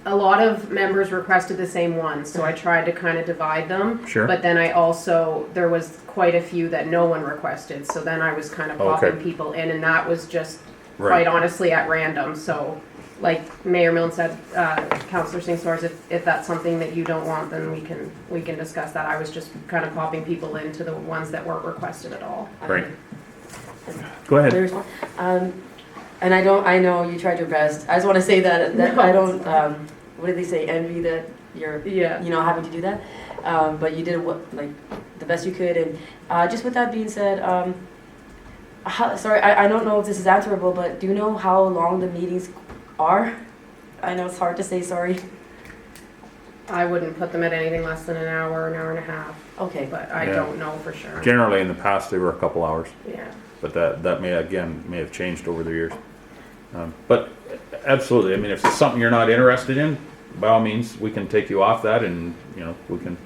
a lot of members requested the same ones, so I tried to kind of divide them. Sure. But then I also, there was quite a few that no one requested, so then I was kind of Okay. popping people in, and that was just Right. quite honestly at random. So, like Mayor Milne said, Councillor St. Soares, if that's something that you don't want, then we can discuss that. I was just kind of popping people into the ones that weren't requested at all. Right. Go ahead. There's one. And I know you tried your best. I just want to say that I don't, what did they say, envy that you're, Yeah. having to do that. But you did the best you could. And just with that being said, sorry, I don't know if this is answerable, but do you know how long the meetings are? I know it's hard to say, sorry. I wouldn't put them at anything less than an hour and a half, Okay. but I Yeah. don't know for sure. Generally, in the past, they were a couple hours, Yeah. but that may have changed over the years. But absolutely, I mean, if it's something you're not interested in, by all means, we can take you off that, and we can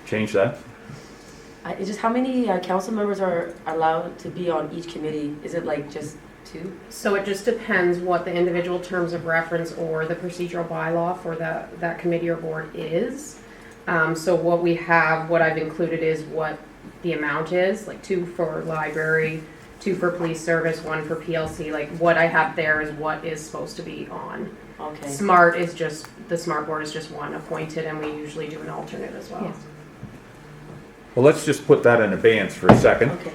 change that. It's just how many council members are allowed to be on each committee? Is it like just 2? So it just depends what the individual terms of reference or the procedural bylaw for that committee or board is. So what I've included is what the amount is, like 2 for library, 2 for police service, 1 for PLC. Like what I have there is what is supposed to be on. Okay. The SMART board is just 1 appointed, and we usually do an alternate as well. Yes. Well, let's just put that in abeyance for a second, Okay.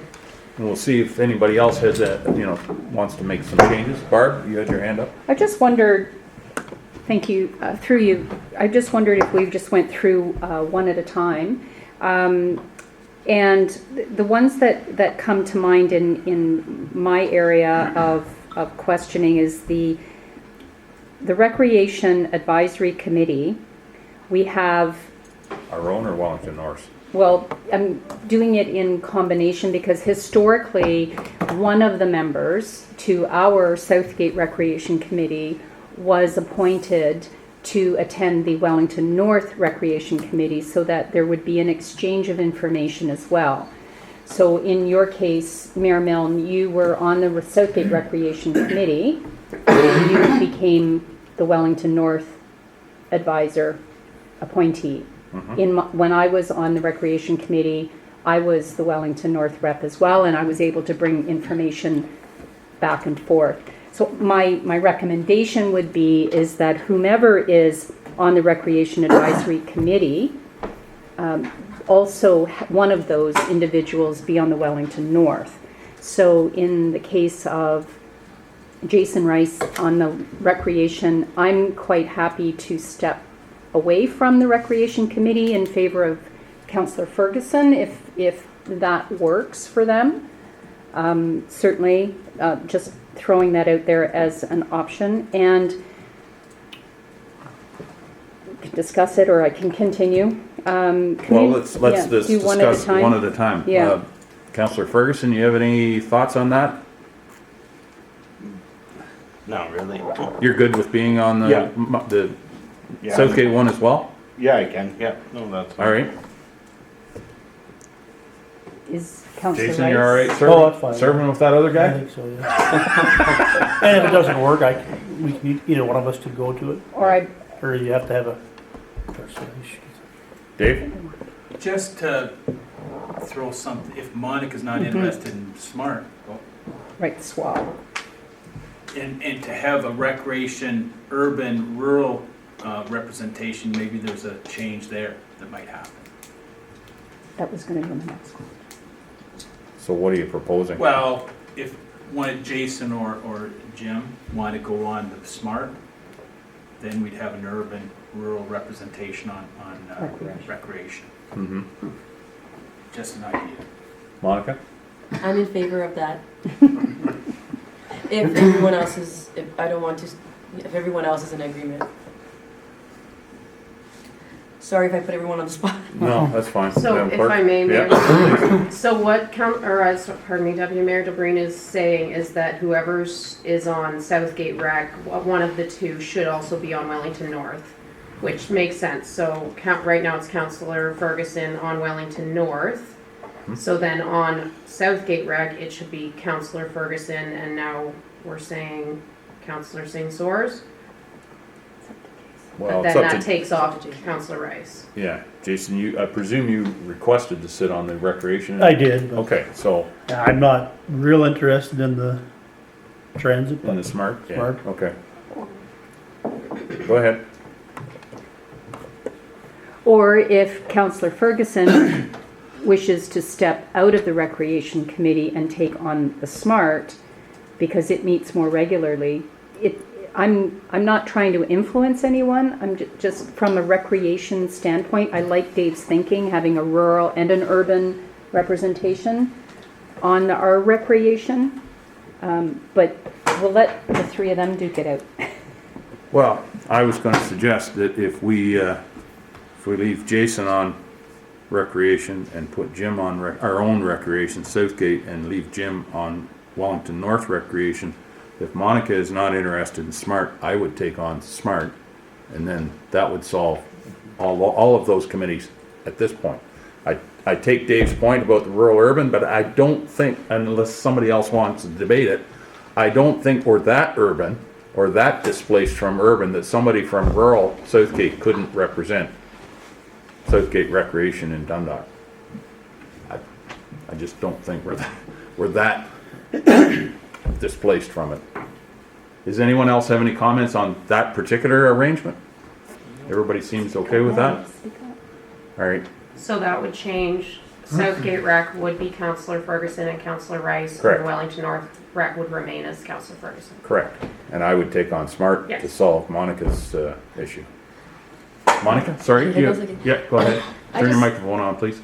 and we'll see if anybody else has wants to make some changes. Barb, you had your hand up. I just wondered, thank you, through you, I just wondered if we just went through one at a time. And the ones that come to mind in my area of questioning is the Recreation Advisory Committee. We have, Our own or Wellington North? well, I'm doing it in combination because historically, one of the members to our Southgate Recreation Committee was appointed to attend the Wellington North Recreation Committee so that there would be an exchange of information as well. So in your case, Mayor Milne, you were on the Southgate Recreation Committee. You became the Wellington North Advisor appointee. When I was on the Recreation Committee, I was the Wellington North rep as well, and I was able to bring information back and forth. So my recommendation would be is that whomever is on the Recreation Advisory Committee, also one of those individuals be on the Wellington North. So in the case of Jason Rice on the Recreation, I'm quite happy to step away from the Recreation Committee in favor of Councillor Ferguson if that works for them. Certainly, just throwing that out there as an option, and we can discuss it, or I can continue. Let's do discuss one at a time. one at a time. Yeah. Councillor Ferguson, you have any thoughts on that? Not really. You're good with being on the Yeah. the Yeah, Southgate one as well? Yeah, I can. Yeah, no, that's fine. All right. Is Councillor Jason, you're all right Oh, that's fine. serving with that other I guy? think so, yeah. And if it doesn't work, either one of us could go to it, or you have to have a person. Dave? Just to throw something, if Monica's not interested in SMART, Right, swap. and to have a recreation, urban, rural representation, maybe there's a change there that might happen. That was going to be the next one. So what are you proposing? Well, if one, Jason or Jim want to go on the SMART, then we'd have an urban, rural representation on recreation. Mm-hmm. Just an idea. Monica? I'm in favor of that. If everyone else is, if everyone else is in agreement. Sorry if I put everyone on the spot. No, that's fine. So Madam if Clerk? I may, Mayor, Yeah. so what Deputy Mayor DeBreen is saying is that whoever is on Southgate Rec, one of the two should also be on Wellington North, which makes sense. So right now it's Councillor Ferguson on Wellington North. So then on Southgate Rec, it should be Councillor Ferguson, and now we're saying Councillor Singh Soares. Well, But it's then up that to, takes off Councillor Rice. yeah, Jason, I presume you requested to sit on the recreation? I did, but Okay, so, I'm not real interested in the transit. in the SMART? Yeah, Smart. okay. Go ahead. Or if Councillor Ferguson wishes to step out of the Recreation Committee and take on the SMART, because it meets more regularly, I'm not trying to influence anyone. I'm just from a recreation standpoint, I like Dave's thinking, having a rural and an urban representation on our recreation. But we'll let the three of them duke it out. Well, I was gonna suggest that if we leave Jason on recreation and put Jim on our own recreation, Southgate, and leave Jim on Wellington North recreation, if Monica is not interested in SMART, I would take on SMART, and then that would solve all of those committees at this point. I take Dave's point about the rural urban, but I don't think, unless somebody else wants to debate it, I don't think we're that urban or that displaced from urban that somebody from rural Southgate couldn't represent Southgate Recreation in Dundalk. I just don't think we're that displaced from it. Does anyone else have any comments on that particular arrangement? Everybody seems okay with that? All right, So that would change. Southgate Rec would be Councillor Ferguson and Councillor Rice. Correct. And Wellington North Rec would remain as Councillor Ferguson. correct. And I would take on SMART to Yes. solve Monica's issue. Monica, sorry? Okay, those are good. Yeah, go ahead. I Turn your just- microphone on, please.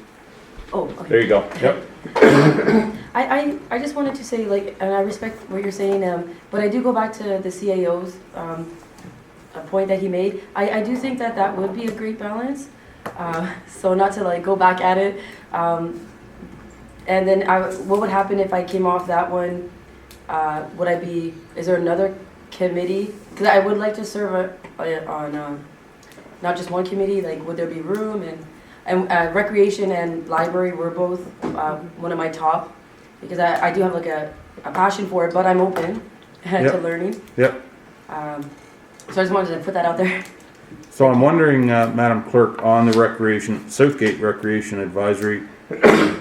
Oh, okay. There you go. Yep. I just wanted to say, like, and I respect what you're saying, but I do go back to the CAO's a point that he made. I do think that that would be a great balance. So not to like go back at it. And then what would happen if I came off that one? Is there another committee? Because I would like to serve on not just one committee. Like, would there be room? And recreation and library were both one of my top, because I do have like a passion for it, but I'm open to Yep. learning. Yep. So I just wanted to put that out there. So I'm wondering, Madam Clerk, on the recreation, Southgate Recreation Advisory,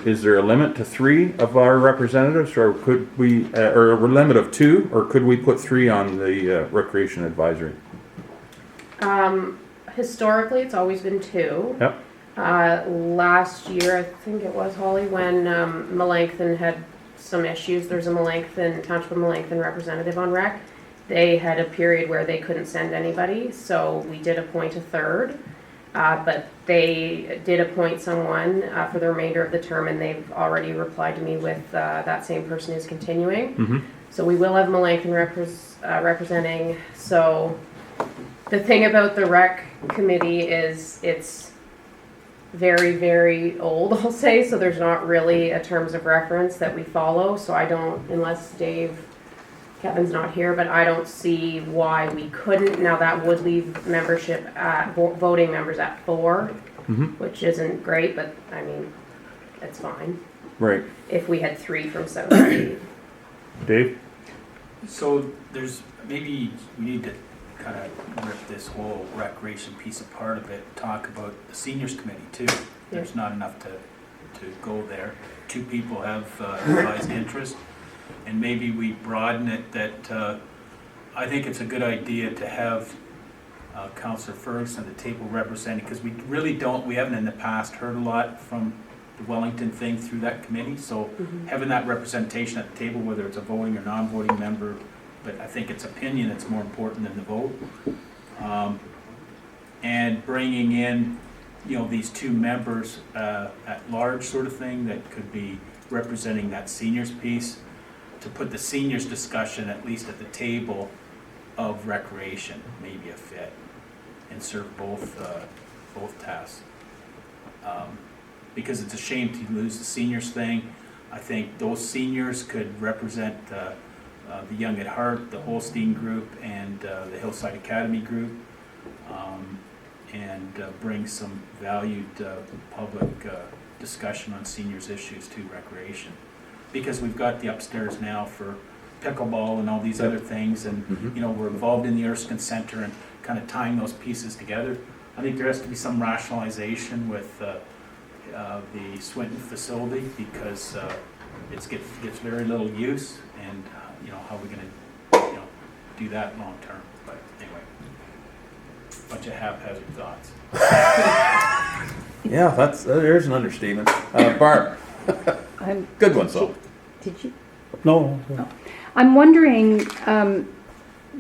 is there a limit to 3 of our representatives, or could we, or a limit of 2, or could we put 3 on the Recreation Advisory? Historically, it's always been 2. Yep. Last year, I think it was, Holly, when Melanchthon had some issues, there's a Township of Melanchthon representative on rec. They had a period where they couldn't send anybody, so we did appoint a 3rd. But they did appoint someone for the remainder of the term, and they've already replied to me with that same person is continuing. Mm-hmm. So we will have Melanchthon representing. So the thing about the rec committee is it's very, very old, I'll say, so there's not really a terms of reference that we follow. So I don't, unless Kevin's not here, but I don't see why we couldn't. Now that would leave membership at voting members at 4, which isn't great, but I mean, it's fine. Right. If we had 3 from Southgate. Dave? So maybe we need to kind of rip this whole recreation piece apart a bit, talk about the seniors committee too. There's not enough to go there. 2 people have advised interest, and maybe we broaden it that I think it's a good idea to have Councillor Ferguson at the table representing, because we haven't in the past heard a lot from the Wellington thing through that committee, so having that representation at the table, whether it's a voting or non-voting member, but I think it's opinion that's more important than the vote. And bringing in, you know, these two members at large sort of thing that could be representing that seniors piece, to put the seniors discussion at least at the table of recreation, maybe a fit, and serve both tasks. Because it's a shame to lose the seniors thing. I think those seniors could represent the Young at Heart, the Holstein group, and the Hillside Academy group, and bring some valued public discussion on seniors issues to recreation. Because we've got the upstairs now for pickleball and all these other things, and you know, we're involved in the Erskine Center and kind of tying those pieces together. I think there has to be some rationalization with the Swinton facility, because it gets very little use, and you know, how are we going to do that long term? But anyway, bunch of haphazard thoughts. Yeah, there's an understatement. Barb, good one, so. Did you? No. I'm wondering,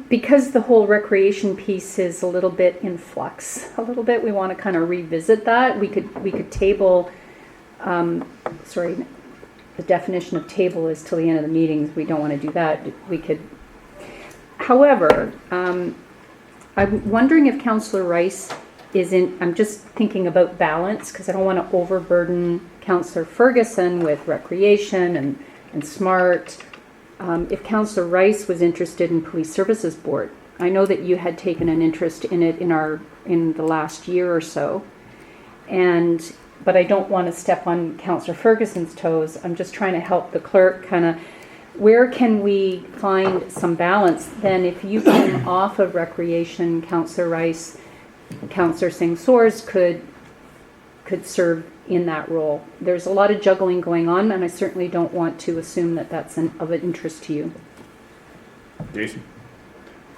because the whole recreation piece is a little bit in flux, a little bit, we want to kind of revisit that. We could table, the definition of table is till the end of the meetings. We don't want to do that. We could, however, I'm wondering if Councillor Rice I'm just thinking about balance, because I don't want to overburden Councillor Ferguson with recreation and SMART. If Councillor Rice was interested in Police Services Board, I know that you had taken an interest in it in the last year or so, but I don't want to step on Councillor Ferguson's toes. I'm just trying to help the clerk kind of, where can we find some balance? Then if you came off of recreation, Councillor Rice, Councillor Singh Soares could serve in that role. There's a lot of juggling going on, and I certainly don't want to assume that that's of an interest to you. Jason?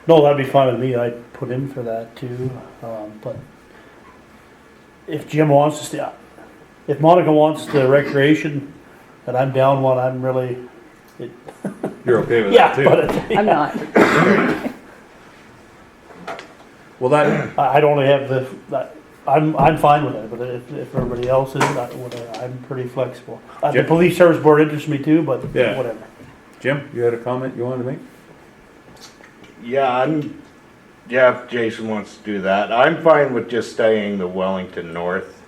No, that'd be fine with me. I'd put in for that too. But if Jim wants to stay, if Monica wants the recreation, and I'm down one, I'm really. You're okay with that too? Yeah, I'm not. Well, that I don't have I'm fine with it, but if everybody else is, I'm pretty flexible. The Police Service Board interests me too, but whatever. Jim, you had a comment you wanted to make? Yeah, if Jason wants to do that, I'm fine with just staying the Wellington North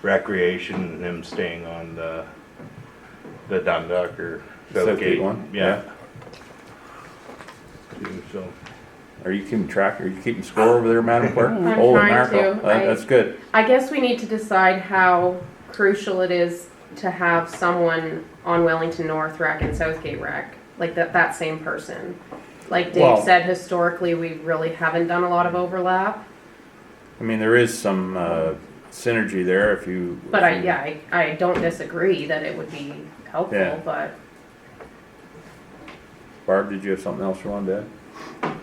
recreation and him staying on the Dundalk or Southgate one. Yeah. So, are you keeping track? Are you keeping score over there, Madam Clerk? I'm trying to. That's good. I guess we need to decide how crucial it is to have someone on Wellington North Rec and Southgate Rec, like that same person. Like Dave said, historically we really haven't done a lot of overlap. I mean, there is some synergy there if you. But I don't disagree that it would be helpful. Yeah. But Barb, did you have something else you wanted to add?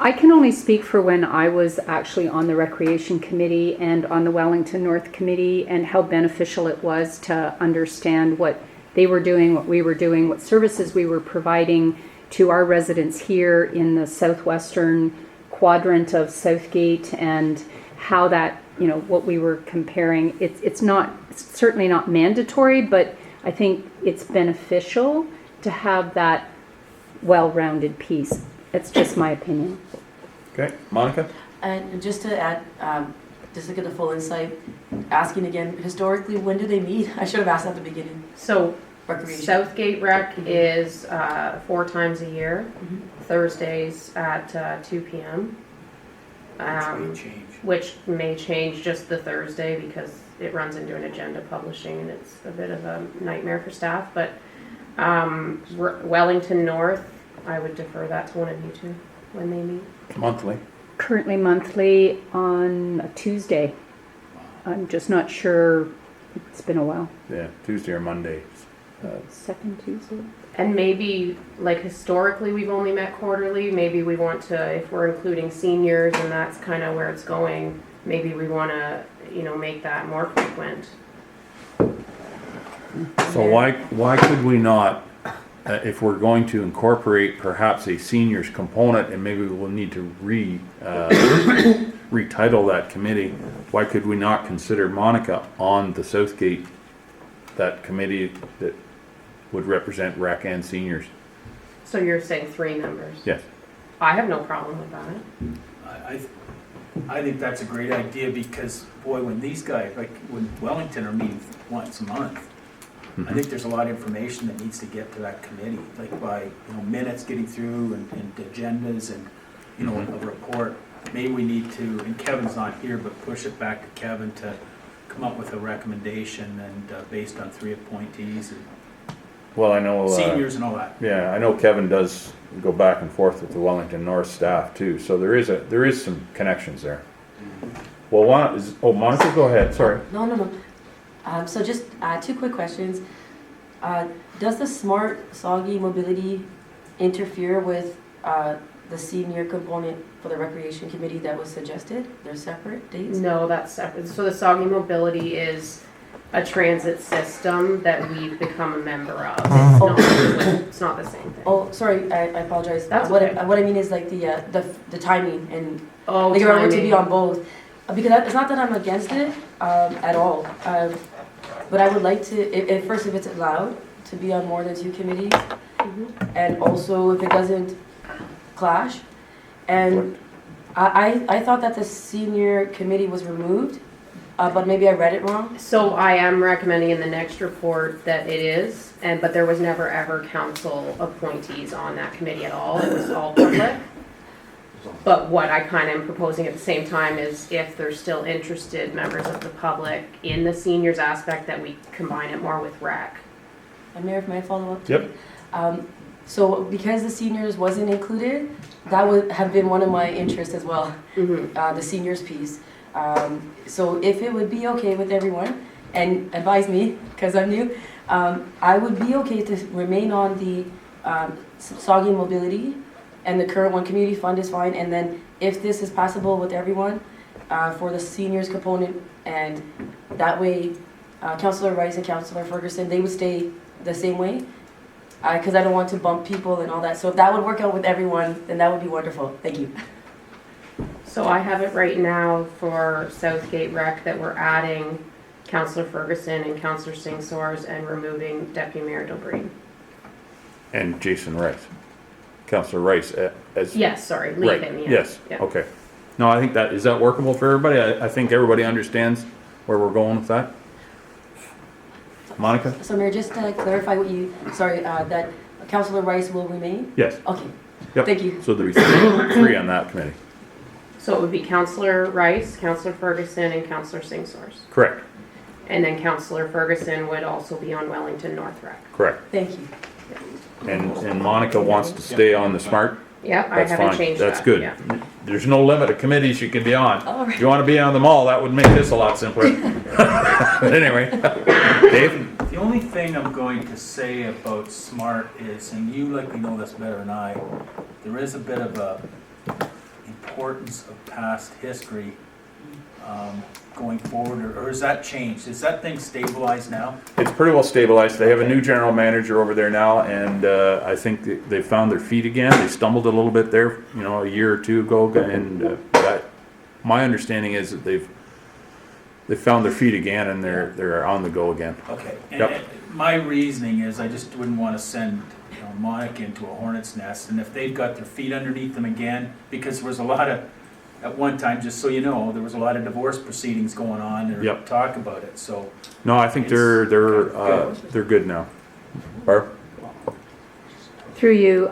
I can only speak for when I was actually on the Recreation Committee and on the Wellington North Committee, and how beneficial it was to understand what they were doing, what we were doing, what services we were providing to our residents here in the southwestern quadrant of Southgate, and how that, what we were comparing. It's certainly not mandatory, but I think it's beneficial to have that well-rounded piece. It's just my opinion. Okay, Monica? And just to add, just to get the full insight, asking again, historically, when do they meet? I should have asked at the beginning. So Recreation. Southgate Rec is 4 times a year, Thursdays at 2 p.m. Which may change just the Thursday because it runs into an agenda publishing and it's a bit of a nightmare for staff. But Wellington North, I would defer that to one of you two when they meet. Monthly. Currently monthly on a Tuesday. I'm just not sure. It's been a while. Yeah, Tuesday or Monday. Second Tuesday. And maybe, like historically, we've only met quarterly. Maybe we want to, if we're including seniors and that's kind of where it's going, maybe we want to, make that more frequent. So why could we not, if we're going to incorporate perhaps a seniors component, and maybe we'll need to retitle that committee, why could we not consider Monica on the Southgate, that committee that would represent rec and seniors? So you're saying 3 members? Yes. I have no problem with that. I think that's a great idea because, boy, when these guys, like when Wellington are meeting once a month, I think there's a lot of information that needs to get to that committee, like by, minutes getting through and agendas and, a report. Maybe we need to, and Kevin's not here, but push it back to Kevin to come up with a recommendation and based on 3 appointees and Well, I know. seniors and all that. Yeah, I know Kevin does go back and forth with the Wellington North staff too, so there is some connections there. Well, Monica, go ahead, sorry. No. So just 2 quick questions. Does the Smart Soggy Mobility interfere with the senior component for the Recreation Committee that was suggested? They're separate dates? No, that's separate. So the Soggy Mobility is a transit system that we've become a member of. It's not the same thing. Oh, sorry, I apologize. That's what okay. what I mean is like the timing and Oh, like if I were to timing. be on both. Because it's not that I'm against it at all. But I would like to, if it's allowed to be on more than 2 committees, and also if it doesn't clash. And I thought that the senior committee was removed, but maybe I read it wrong. So I am recommending in the next report that it is, but there was never ever council appointees on that committee at all. It was all public. But what I kind of am proposing at the same time is if there's still interested members of the public in the seniors aspect, that we combine it more with rec. And Mayor, if I follow up? Yep. So because the seniors wasn't included, that would have been one of my interests as well, the seniors piece. So if it would be okay with everyone, and advise me, because I'm new, I would be okay to remain on the Soggy Mobility, and the current one, Community Fund, is fine. And then if this is passable with everyone, for the seniors component, and that way Councillor Rice and Councillor Ferguson, they would stay the same way, because I don't want to bump people and all that. So if that would work out with everyone, then that would be wonderful. Thank you. So I have it right now for Southgate Rec that we're adding Councillor Ferguson and Councillor Singh-Soares and removing Deputy Mayor Dobreen. And Jason Rice. Councillor Rice as. Yes, sorry, leave Right, him, yes, Yeah. okay. No, I think is that workable for everybody? I think everybody understands where we're going with that. Monica? So Mayor, just to clarify that Councillor Rice will remain? Yes. Okay. Yep. Thank you. So there'll be 3 on that committee. So it would be Councillor Rice, Councillor Ferguson, and Councillor Singh-Soares. Correct, And then Councillor Ferguson would also be on Wellington North Rec. correct. Thank you. And Monica wants to stay on the SMART? Yep, I That's haven't fine. changed that. That's good. Yeah. There's no limit of committees you can be on. All right. If you want to be on them all, that would make this a lot simpler. But anyway, Dave? The only thing I'm going to say about SMART is, and you likely know this better than I, there is a bit of a importance of past history going forward, or has that changed? Is that thing stabilized now? It's pretty well stabilized. They have a new general manager over there now, and I think they found their feet again. They stumbled a little bit there, a year or 2 ago, and my understanding is that they've found their feet again, and they're on the go again. Okay. Yep. And my reasoning is I just wouldn't want to send Monica into a hornet's nest, and if they've got their feet underneath them again, because there was a lot of, at one time, just so you know, there was a lot of divorce proceedings going on or Yep. talk about it, so. No, I think they're good now. Barb? Through you,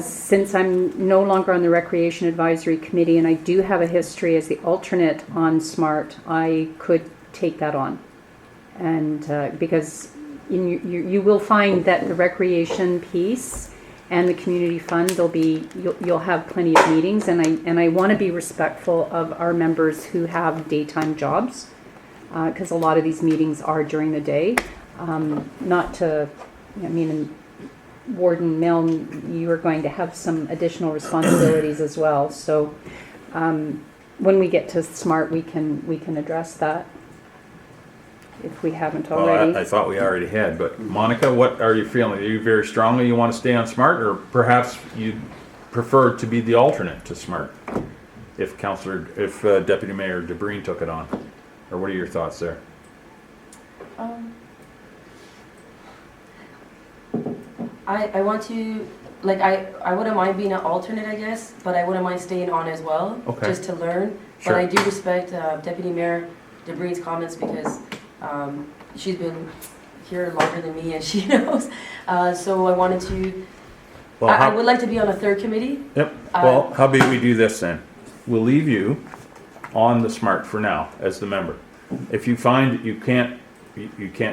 since I'm no longer on the Recreation Advisory Committee and I do have a history as the alternate on SMART, I could take that on. And because you will find that the recreation piece and the community fund, you'll have plenty of meetings, and I want to be respectful of our members who have daytime jobs, because a lot of these meetings are during the day. Warden Milne, you are going to have some additional responsibilities as well. So when we get to SMART, we can address that. if we haven't Well, already. I thought we already had, but Monica, what are you feeling? Are you very strongly you want to stay on SMART, or perhaps you prefer to be the alternate to SMART? If Deputy Mayor DeBreen took it on, or what are your thoughts there? I want to, like, I wouldn't mind being an alternate, I guess, but I wouldn't mind staying on as well, Okay. just to learn. Sure. But I do respect Deputy Mayor DeBreen's comments because she's been here longer than me and she knows. So I wanted to, Well, I would like to be on a third committee. Yep. Well, how about we do this then? We'll leave you on the SMART for now as the member. If you find you can't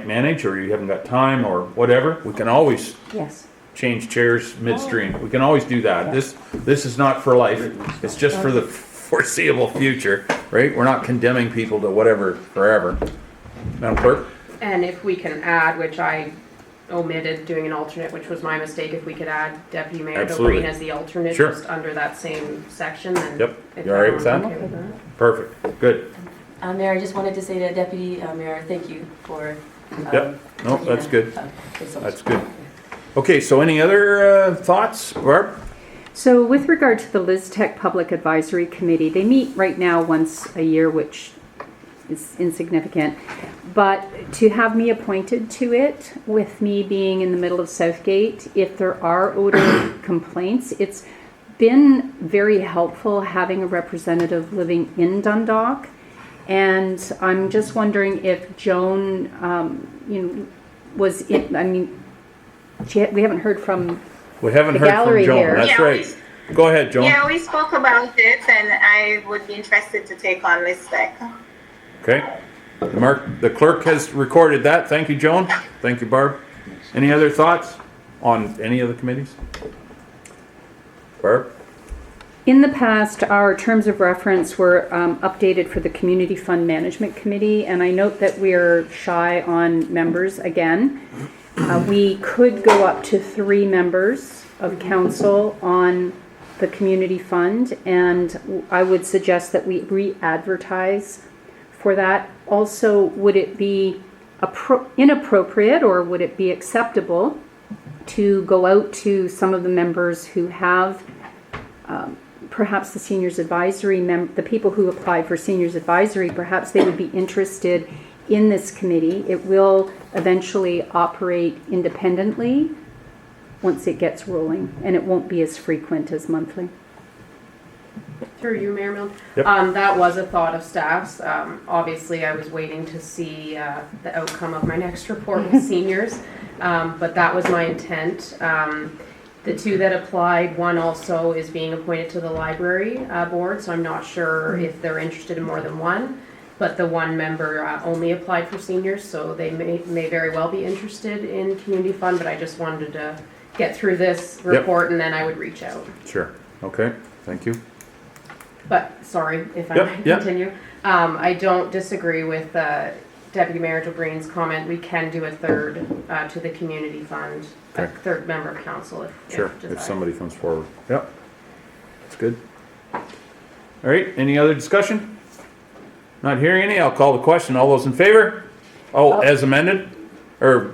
manage, or you haven't got time, or whatever, we can always Yes. change chairs midstream. We can always do that. This is not for life. It's just for the foreseeable future, right? We're not condemning people to whatever forever. Madam Clerk? And if we can add, which I omitted doing an alternate, which was my mistake, if we could add Deputy Mayor Absolutely. DeBreen as the alternate, Sure. just under that same section, then. Yep. if You all right with that? everyone's okay with that. Perfect. Good. Mayor, I just wanted to say to Deputy Mayor, thank you for. Yep. No, that's good. Thanks so much. That's good. Okay, so any other thoughts, Barb? So with regard to the LizTech Public Advisory Committee, they meet right now once a year, which is insignificant. But to have me appointed to it, with me being in the middle of Southgate, if there are odor complaints, it's been very helpful having a representative living in Dundalk. And I'm just wondering if Joan, was in, I mean, we haven't heard from We haven't the heard from gallery Joan. here. That's Yeah, right. Go ahead, Joan. Yeah, we spoke about it, and I would be interested to take on this deck. Okay. The clerk has recorded that. Thank you, Joan. Thank you, Barb. Any other thoughts on any of the committees? Barb? In the past, our terms of reference were updated for the Community Fund Management Committee, and I note that we're shy on members again. We could go up to 3 members of council on the community fund, and I would suggest that we re-advertise for that. Also, would it be inappropriate, or would it be acceptable to go out to some of the members who have perhaps the seniors advisory, the people who apply for seniors advisory, perhaps they would be interested in this committee. It will eventually operate independently once it gets rolling, and it won't be as frequent as monthly. Through you, Mayor Milne. Yep. That was a thought of staff's. Obviously, I was waiting to see the outcome of my next report with seniors, but that was my intent. The 2 that applied, one also is being appointed to the library board, so I'm not sure if they're interested in more than one. But the 1 member only applied for seniors, so they may very well be interested in community fund, but I just wanted to get through this report and then I would reach out. Sure. Okay. Thank you. But, sorry, if I Yep, might yep. continue. I don't disagree with Deputy Mayor DeBreen's comment. We can do a third to the community fund, a Okay. third member of council if Sure. desired. If somebody comes forward. Yep. That's good. All right. Any other discussion? Not hearing any. I'll call the question. All those in favor? Oh, as amended? Or,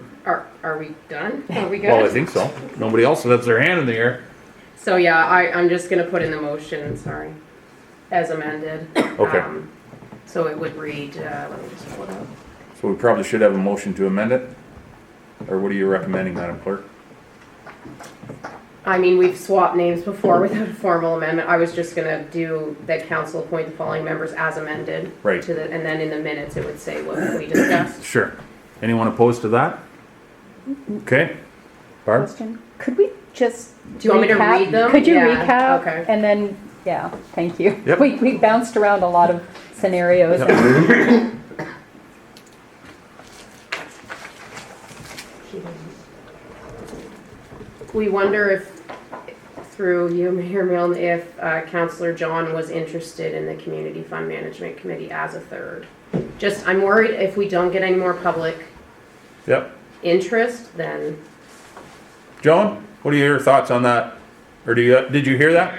Are we done? Are we good? well, I think so. Nobody else has their hand in the air. So yeah, I'm just gonna put in the motion, sorry, as amended. Okay. So it would read, let me just pull it up. So we probably should have a motion to amend it? Or what are you recommending, Madam Clerk? I mean, we've swapped names before without a formal amendment. I was just gonna do that council appoint the following members as amended. Right. And then in the minutes, it would say what we discussed. Sure. Anyone opposed to that? Okay. Barb? Question. Could we just Do you want me to recap? read them? Could you Yeah, recap? okay. And then, yeah, thank you. Yep. We bounced around a lot of scenarios. Yep. We wonder if, through you, Mayor Milne, if Councillor John was interested in the Community Fund Management Committee as a third. Just, I'm worried if we don't get any more public Yep. interest, then Joan, what are your thoughts on that? Or did you hear that?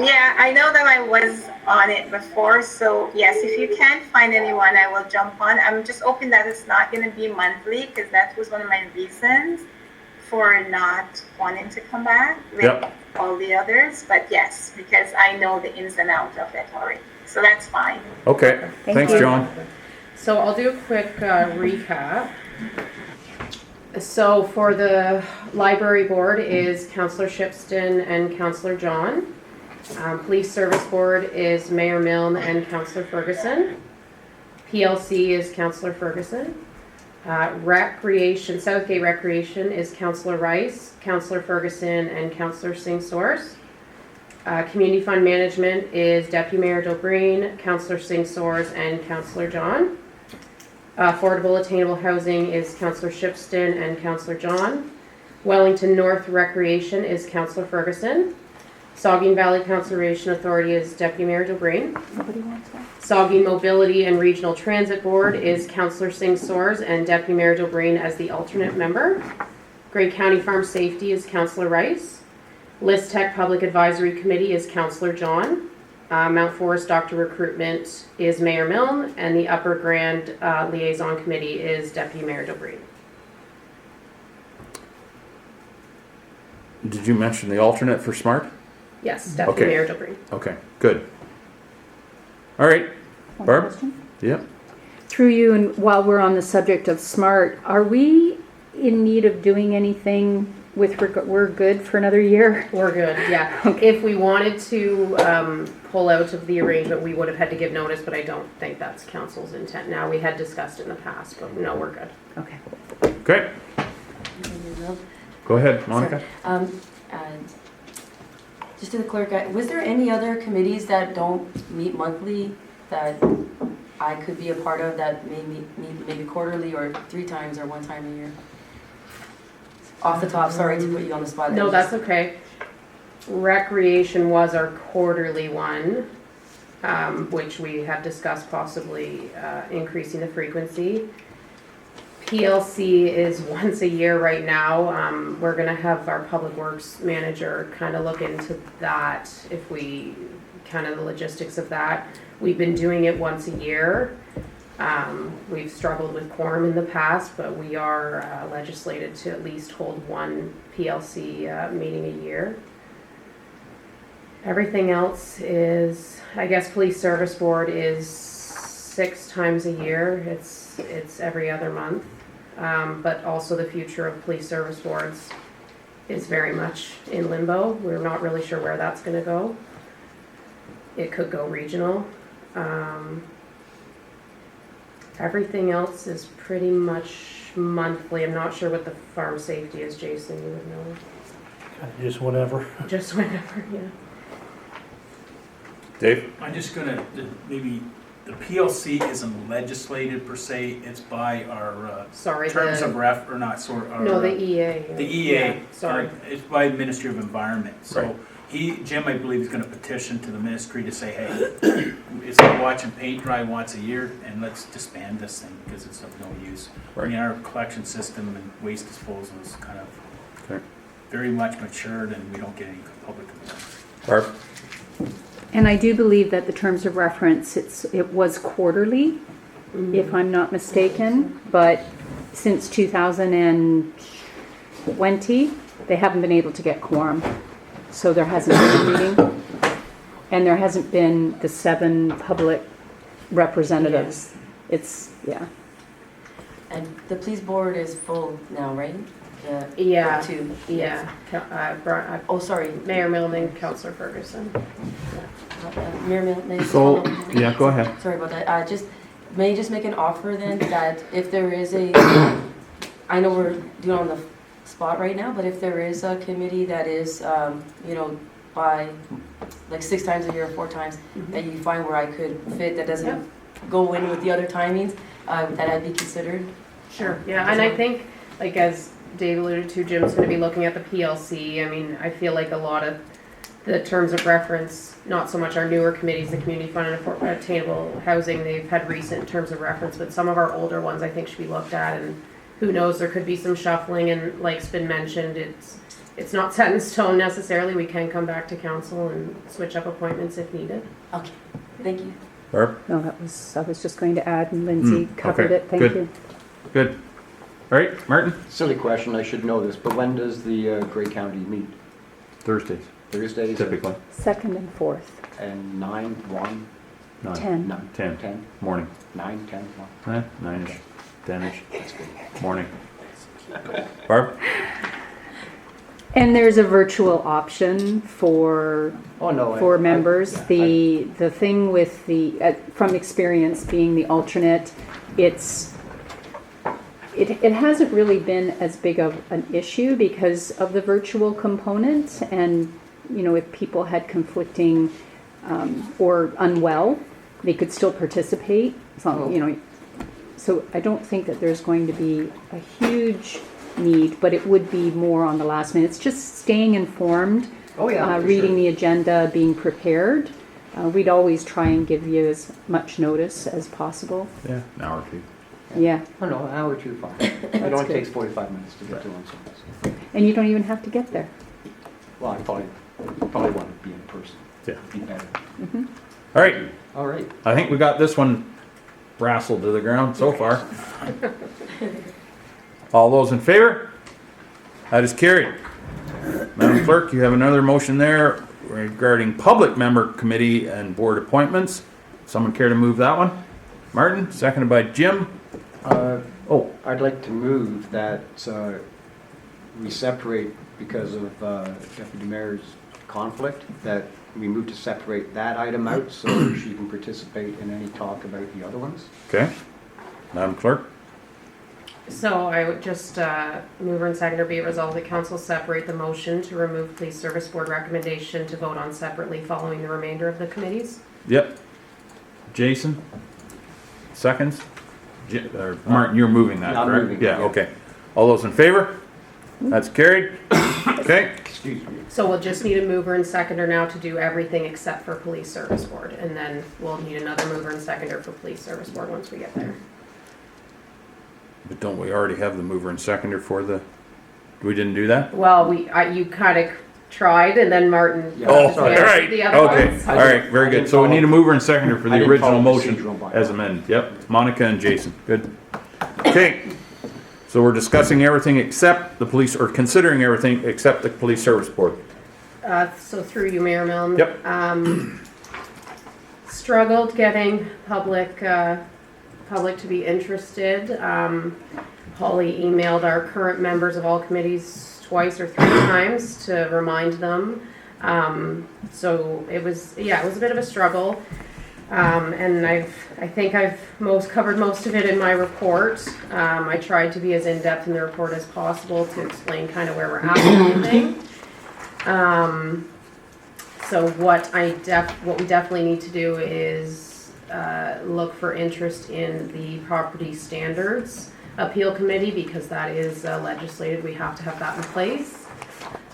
Yeah, I know that I was on it before. So yes, if you can't find anyone, I will jump on. I'm just hoping that it's not going to be monthly, because that was one of my reasons for not wanting to come back with Yep. all the others. But yes, because I know the ins and outs of it already. So that's fine. Okay, thanks, you. John. So I'll do a quick recap. So for the library board is Councillor Shipston and Councillor John. Police Service Board is Mayor Milne and Councillor Ferguson. PLC is Councillor Ferguson. Recreation, Southgate Recreation is Councillor Rice, Councillor Ferguson, and Councillor Singh Source. Community Fund Management is Deputy Mayor Dobreen, Councillor Singh Source, and Councillor John. Affordable Attainable Housing is Councillor Shipston and Councillor John. Wellington North Recreation is Councillor Ferguson. Saugeen Valley Conservation Authority is Deputy Mayor Dobreen. Nobody wants that? Saugeen Mobility and Regional Transit Board is Councillor Singh Soares and Deputy Mayor Dobreen as the alternate member. Grey County Farm Safety is Councillor Rice. List Tech Public Advisory Committee is Councillor John. Mount Forest Doctor Recruitment is Mayor Milne, and the Upper Grand Liaison Committee is Deputy Mayor Dobreen. Did you mention the alternate for SMART? Yes, Deputy Okay. Mayor Dobreen. Okay, good. All right, One Barb? question? Yep. Through you, and while we're on the subject of SMART, are we in need of doing anything with, we're good for another year? We're good, yeah. If we wanted to pull out of the arrangement, we would have had to give notice, but I don't think that's council's intent now. We had discussed in the past, but no, we're good. Okay. Great. Go ahead, Monica. Just to the clerk, was there any other committees that don't meet monthly that I could be a part of that may meet maybe quarterly or 3 times or 1 time a year? Off the top, sorry to put you on the spot. No, that's okay. Recreation was our quarterly one, which we had discussed possibly increasing the frequency. PLC is once a year right now. We're gonna have our public works manager kind of look into that, if we, kind of the logistics of that. We've been doing it once a year. We've struggled with quorum in the past, but we are legislated to at least hold 1 PLC meeting a year. Everything else is, I guess, Police Service Board is 6 times a year. It's every other month. But also the future of police service boards is very much in limbo. We're not really sure where that's gonna go. It could go regional. Everything else is pretty much monthly. I'm not sure what the farm safety is, Jason, you would know. Just whatever. Just whenever, yeah. Dave? I'm just gonna, maybe, the PLC isn't legislated per se, it's by our Sorry, terms the- of ref, or not, sort of. No, the EA. The EA. Yeah, sorry. It's by Ministry of Environment, so Right. Jim, I believe, is gonna petition to the ministry to say, hey, it's like watching paint dry once a year, and let's disband this thing, because it's of no use. I mean, our collection system and waste disposal is kind of Okay. very much matured, and we don't get any public complaints. Barb? And I do believe that the terms of reference, it was quarterly, if I'm not mistaken, but since 2020, they haven't been able to get quorum. So there hasn't been a meeting, and there hasn't been the 7 public representatives. It's, yeah. And the police board is full now, right? Yeah, 2. yeah. Oh, sorry. Mayor Milne and Councillor Ferguson. Mayor Milne. So, yeah, go ahead. Sorry about that. May I just make an offer then that if there is a, I know we're doing on the spot right now, but if there is a committee that is, by like 6 times a year or 4 times, that you find where I could fit, that doesn't go in with the other timings, that I'd be considered. Sure, yeah, and I think, like as Dave alluded to, Jim's gonna be looking at the PLC. I mean, I feel like a lot of the terms of reference, not so much our newer committees, the Community Fund and Attainable Housing, they've had recent terms of reference, but some of our older ones I think should be looked at, and who knows, there could be some shuffling, and like's been mentioned, it's not set in stone necessarily. We can come back to council and switch up appointments if needed. Okay, thank you. Barb? No, I was just going to add, and Lindsay covered okay, it. Thank good. you. Good. All right, Martin? Silly question, I should know this, but when does the Grey County meet? Thursdays, Thursdays? typically. Second and fourth. And 9, 1, 9. 10. 9, 10. 10, Morning. 9, 10, 1. 9-ish, 10-ish, That's good. morning. Barb? And there's a virtual option for Oh, no. members. yeah, The thing with from experience being the alternate, it hasn't really been as big of an issue because of the virtual component, and if people had conflicting or unwell, they could still participate. So I don't think that there's going to be a huge need, but it would be more on the last minute. It's just staying informed, Oh, yeah, for reading sure. the agenda, being prepared. We'd always try and give you as much notice as possible. Yeah, an hour or two. Yeah, Oh, no, an hour or two, fine. It only takes 45 minutes to get to one, so. and you don't even have to get there. Well, I probably want to be in person. Yeah. Be better. All right, All right. I think we got this one wrestled to the ground so far. All those in favor? That is carried. Madam Clerk, you have another motion there regarding public member committee and board appointments. Someone care to move that one? Martin, seconded by Jim. I'd like to move that we separate, because of Deputy Mayor's conflict, that we move to separate that item out so she can participate in any talk about the other ones. Okay. Madam Clerk? So I would just, mover and seconder be it resolved that council separate the motion to remove police service board recommendation to vote on separately following the remainder of the committees. Yep. Jason? Seconds? Martin, you're moving that, I'm correct? moving it, Yeah, yeah. okay. All those in favor? That's carried. Okay. Excuse me. So we'll just need a mover and seconder now to do everything except for police service board. And then we'll need another mover and seconder for police service board once we get there. But don't we already have the mover and seconder for the, we didn't do that? Well, you kind of tried and then Martin. Yeah. Oh, just all answered right, the other okay, ones. all right, very good. So we need a mover and seconder for I the didn't follow original procedural motion bylaw. as amended. Yep, Monica and Jason, good. Okay, so we're discussing everything except the police, or considering everything except the police service board. So through you, Mayor Milne. Yep. Struggled getting public to be interested. Holly emailed our current members of all committees twice or 3 times to remind them. So it was a bit of a struggle. And I think I've covered most of it in my report. I tried to be as in-depth in the report as possible to explain kind of where we're at with everything. So what we definitely need to do is look for interest in the property standards appeal committee, because that is legislated. We have to have that in place.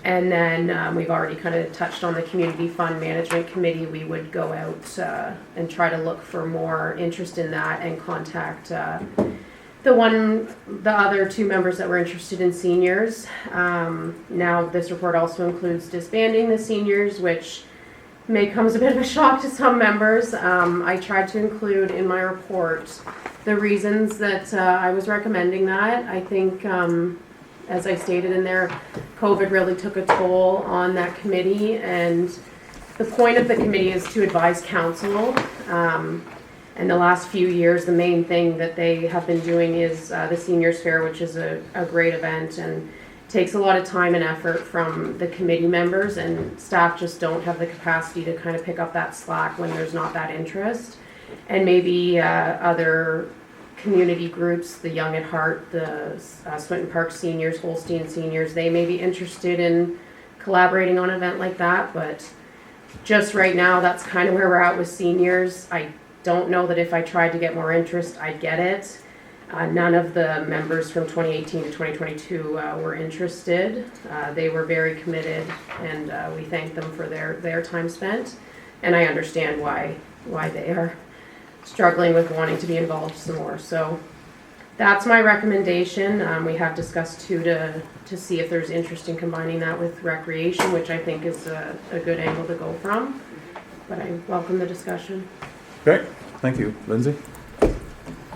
And then we've already kind of touched on the community fund management committee. We would go out and try to look for more interest in that and contact the other 2 members that were interested in seniors. Now this report also includes disbanding the seniors, which may come as a bit of a shock to some members. I tried to include in my report the reasons that I was recommending that. I think, as I stated in there, COVID really took a toll on that committee, and the point of the committee is to advise council. In the last few years, the main thing that they have been doing is the Seniors Fair, which is a great event and takes a lot of time and effort from the committee members, and staff just don't have the capacity to kind of pick up that slack when there's not that interest. And maybe other community groups, the Young at Heart, the Swinton Park Seniors, Holstein Seniors, they may be interested in collaborating on an event like that, but just right now, that's kind of where we're at with seniors. I don't know that if I tried to get more interest, I'd get it. None of the members from 2018 to 2022 were interested. They were very committed, and we thank them for their time spent. And I understand why they are struggling with wanting to be involved some more. So that's my recommendation. We have discussed too to see if there's interest in combining that with recreation, which I think is a good angle to go from. But I welcome the discussion. Okay, thank you. Lindsay?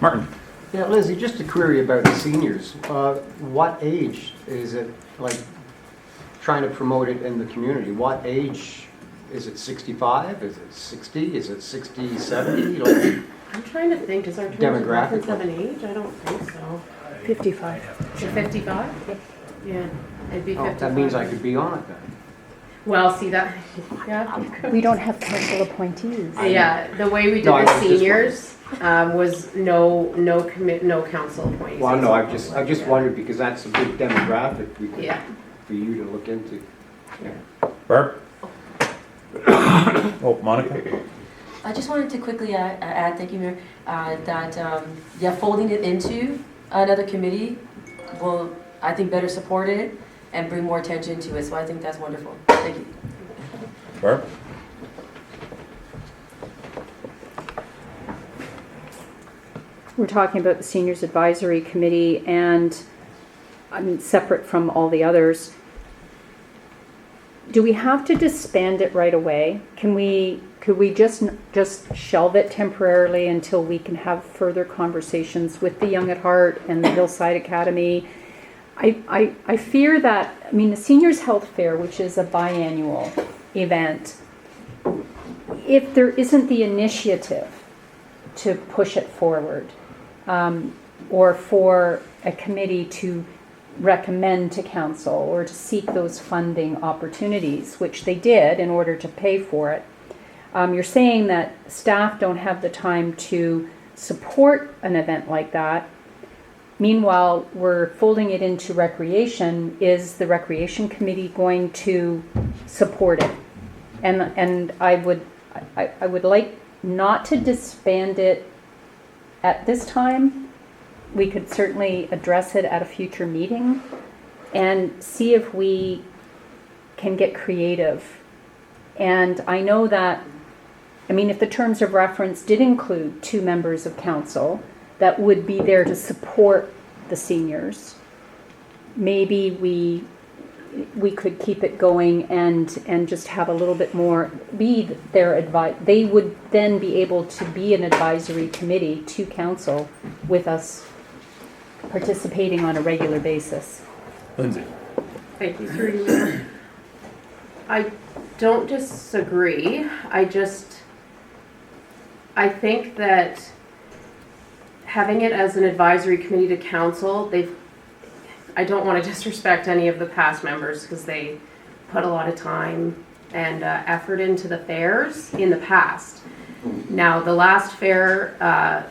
Martin? Yeah, Lindsay, just a query about the seniors. What age is it, like, trying to promote it in the community? What age? Is it 65? Is it 60? Is it 60, 70? Like, I'm trying to think, is our terms of reference have an age? I don't think so. 55. Is it 55? Yeah, it'd be 55. that means I could be on it then. Well, see that, yeah. We don't have council appointees. Yeah, the way we did No, I the was just seniors was no council appointees. Well, no, I just wondered because that's a big demographic we could, Yeah. for you to look into. Barb? Oh, Monica? I just wanted to quickly add, thank you, Mayor, that, folding it into another committee will, I think, better support it and bring more attention to it, so I think that's wonderful. Thank you. Barb? We're talking about the Seniors Advisory Committee, and I'm separate from all the others. Do we have to disband it right away? Could we just shelve it temporarily until we can have further conversations with the Young at Heart and the Hillside Academy? I fear that, I mean, the Seniors Health Fair, which is a biannual event, if there isn't the initiative to push it forward, or for a committee to recommend to council or to seek those funding opportunities, which they did in order to pay for it. You're saying that staff don't have the time to support an event like that. Meanwhile, we're folding it into recreation. Is the recreation committee going to support it? And I would like not to disband it at this time. We could certainly address it at a future meeting and see if we can get creative. And I know that, I mean, if the terms of reference did include 2 members of council that would be there to support the seniors, maybe we could keep it going and just have a little bit more, be their advice. They would then be able to be an advisory committee to council with us participating on a regular basis. Lindsay? Thank you, sir. I don't disagree. I think that having it as an advisory committee to council, I don't want to disrespect any of the past members because they put a lot of time and effort into the fairs in the past. Now, the last fair,